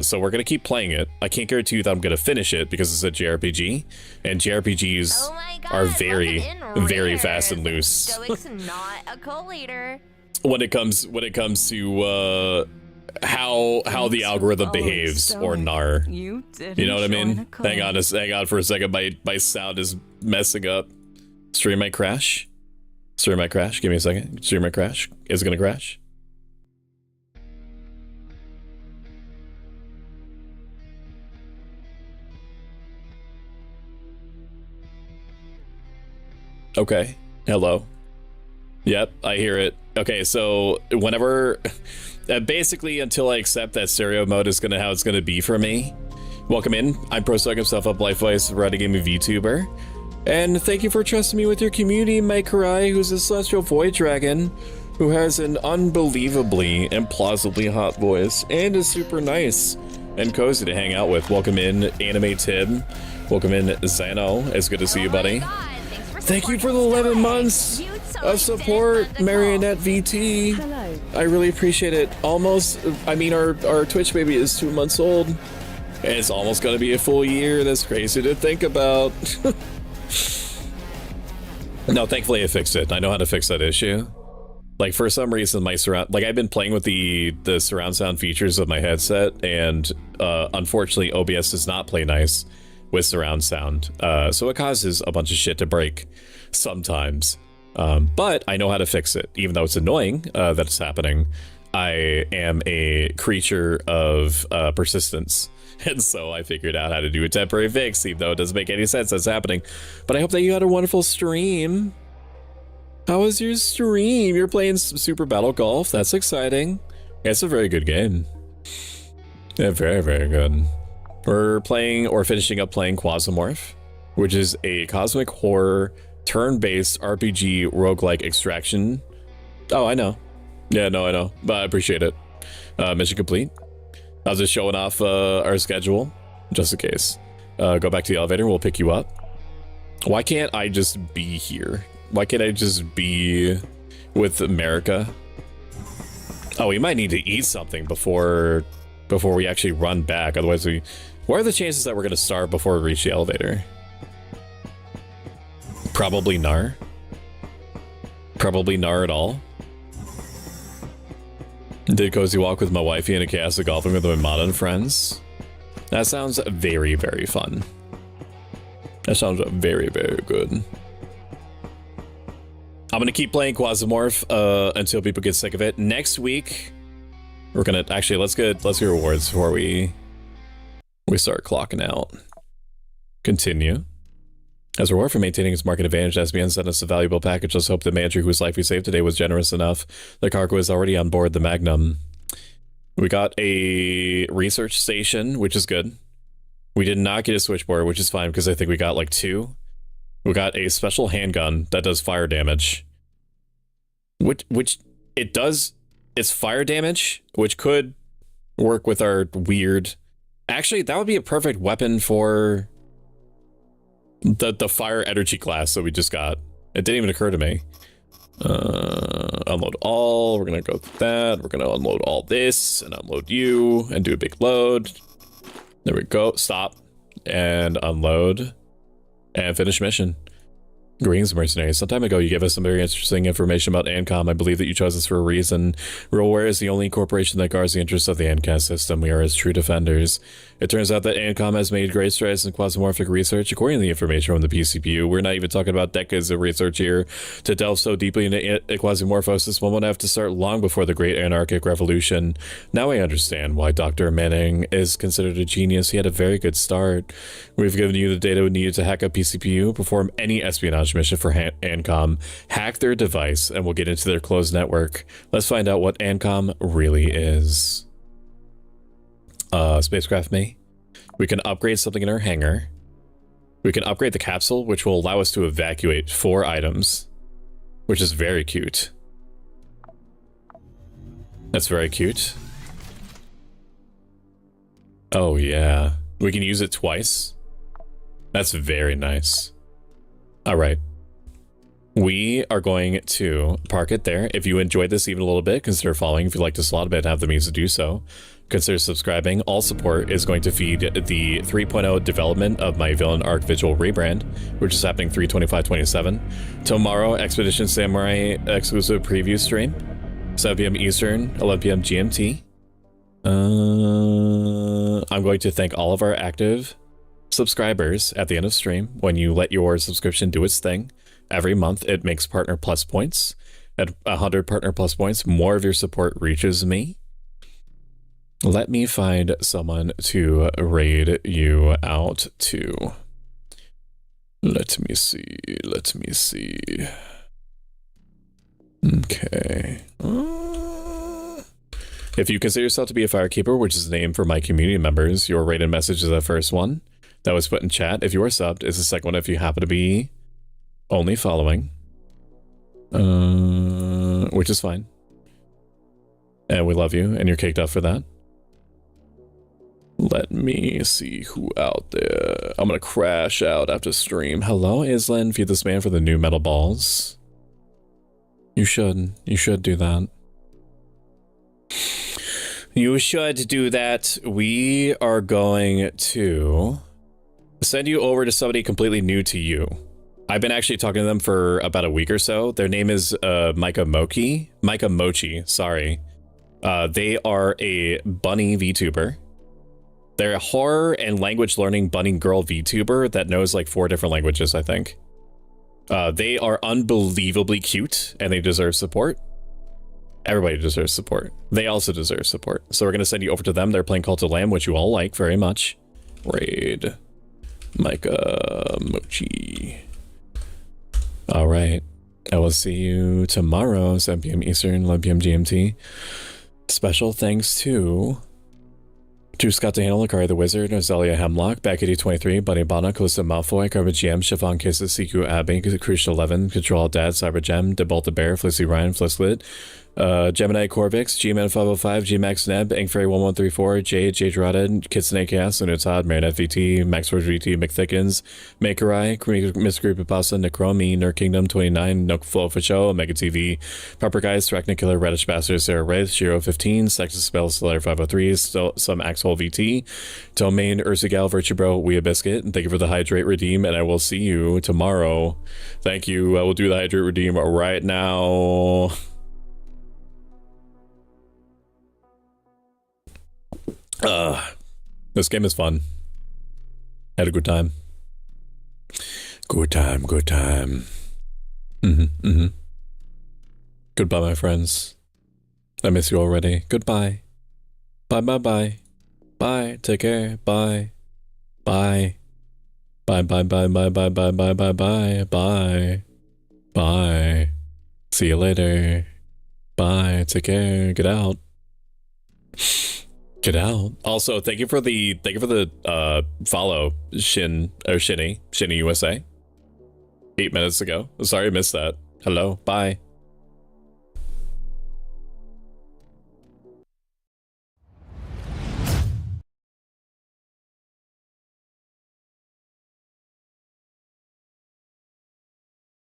So we're gonna keep playing it. I can't guarantee you that I'm gonna finish it because it's a JRPG, and JRPGs are very, very fast and loose. Stoic's not a co-leader. When it comes to how the algorithm behaves or nar. You know what I mean? Hang on for a second. My sound is messing up. Stream might crash. Stream might crash. Give me a second. Stream might crash. Is it gonna crash? Okay. Hello. Yep, I hear it. Okay, so whenever, basically until I accept that stereo mode is how it's gonna be for me. Welcome in. I'm Pro himself up Life Voice, Daemon VTuber, and thank you for trusting me with your community, Mike Karai, who's a celestial void dragon, who has an unbelievably and plausibly hot voice and is super nice and cozy to hang out with. Welcome in, Anime Tib. Welcome in, Zano. It's good to see you, buddy. Thank you for the 11 months of support, Marionette VT. Hello. I really appreciate it. Almost, I mean, our Twitch baby is 2 months old. And it's almost gonna be a full year. That's crazy to think about. No, thankfully I fixed it. I know how to fix that issue. Like, for some reason, my surround, like, I've been playing with the surround sound features of my headset, and unfortunately OBS does not play nice with surround sound, so it causes a bunch of shit to break sometimes, but I know how to fix it. Even though it's annoying that it's happening, I am a creature of persistence, and so I figured out how to do a temporary fix, even though it doesn't make any sense that's happening. But I hope that you had a wonderful stream. How was your stream? You're playing Super Battle Golf. That's exciting. Yeah, it's a very good game. Yeah, very, very good. We're playing, or finishing up playing, Quasimorph, which is a cosmic horror turn-based RPG roguelike extraction. Oh, I know. Yeah, no, I know, but I appreciate it. Mission complete. I was just showing off our schedule, just in case. Go back to the elevator, we'll pick you up. Why can't I just be here? Why can't I just be with America? Oh, we might need to eat something before we actually run back, otherwise we... What are the chances that we're gonna starve before we reach the elevator? Probably nar. Probably nar at all. Did cozy walk with my wifey and a cast of golfing with my modern friends. That sounds very, very fun. That sounds very, very good. I'm gonna keep playing Quasimorph until people get sick of it. Next week, we're gonna actually let's get rewards before we start clocking out. Continue. As a reward for maintaining its market advantage, SBN sent us a valuable package. Let's hope the manager whose life we saved today was generous enough. The cargo is already on board the Magnum. We got a research station, which is good. We did not get a switchboard, which is fine because I think we got like 2. We got a special handgun that does fire damage. Which it does, it's fire damage, which could work with our weird... Actually, that would be a perfect weapon for The fire energy class that we just got. It didn't even occur to me. Unload all. We're gonna go through that. We're gonna unload all this and unload you and do a big load. There we go. Stop and unload and finish mission. Greetings, mercenaries. Some time ago, you gave us some very interesting information about ANCOM. I believe that you chose us for a reason. Realware is the only corporation that guards the interests of the ANCAS system. We are its true defenders. It turns out that ANCOM has made great strides in quasimorphic research. According to the information from the PCPU, we're not even talking about decades of research here. To delve so deeply into quasimorphosis, one would have to start long before the Great Anarchic Revolution. Now I understand why Dr. Manning is considered a genius. He had a very good start. We've given you the data we needed to hack up PCPU, perform any espionage mission for ANCOM, hack their device, and we'll get into their closed network. Let's find out what ANCOM really is. Spacecraft me. We can upgrade something in our hangar. We can upgrade the capsule, which will allow us to evacuate 4 items, which is very cute. That's very cute. Oh yeah. We can use it twice. That's very nice. All right. We are going to park it there. If you enjoyed this even a little bit, consider following. If you like this a lot of it and have the means to do so, consider subscribing. All support is going to feed the 3.0 development of my Villain Arc Visual rebrand, which is happening 3/25/27. Tomorrow, Expedition Samurai exclusive preview stream, 7 p.m. Eastern, 11 p.m. GMT. I'm going to thank all of our active subscribers at the end of stream. When you let your subscription do its thing, every month it makes Partner Plus points. At 100 Partner Plus points, more of your support reaches me. Let me find someone to raid you out to. Let me see. Let me see. Okay. If you consider yourself to be a Firekeeper, which is the name for my community members, your rated message is the first one that was put in chat. If you are subbed, is the second one if you happen to be only following. Which is fine. And we love you, and you're caked up for that. Let me see who out there. I'm gonna crash out after stream. Hello, Islan. Feed this man for the new metal balls. You should. You should do that. You should do that. We are going to send you over to somebody completely new to you. I've been actually talking to them for about a week or so. Their name is Micah Mochi, sorry. They are a bunny VTuber. They're a horror and language learning bunny girl VTuber that knows like 4 different languages, I think. They are unbelievably cute and they deserve support. Everybody deserves support. They also deserve support. So we're going to send you over to them. They're playing Cult of Lamb, which you all like very much. Raid. Micah Mochi. All right. I will see you tomorrow, 7 p.m. Eastern, 11 p.m. GMT. Special thanks to Scott DeHanel, Akari the Wizard, Nozelia Hemlock, Becky 23, Bunny Bana, Calista Malfoy, Carver GM, Chiffon Kisses, CQ Abbey, Crucial 11, Control Dad, Cyber Gem, Debolt the Bear, Flissy Ryan, Flisslit, Gemini Corvix, Gman 505, Gmax Neb, Inkfairy 1134, Jade, Jade Rotted, Kitsune Chaos, Unitod, Marinette VT, Max Forge VT, McThickens, Makerai, Miss Creepypasta, Necromi, Nerd Kingdom 29, Nook Flow for Show, Omega TV, Proper Guys, Threatening Killer, Reddish Bastard, Sarah Wraith, Shiro 15, Sexus Spell, Slayer 503, some Axhole VT, Domain, Ursagal, Virtue Bro, Wea Biscuit, and thank you for the Hydrate Redeem, and I will see you tomorrow. Thank you. I will do the Hydrate Redeem right now. This game is fun. Had a good time. Good time, good time. Goodbye, my friends. I miss you already. Goodbye. Bye, bye, bye. Bye. Take care. Bye. Bye. Bye, bye, bye, bye, bye, bye, bye, bye, bye, bye. Bye. See you later. Bye. Take care. Get out. Get out. Also, thank you for the follow, Shinny USA. 8 minutes ago. Sorry I missed that. Hello. Bye.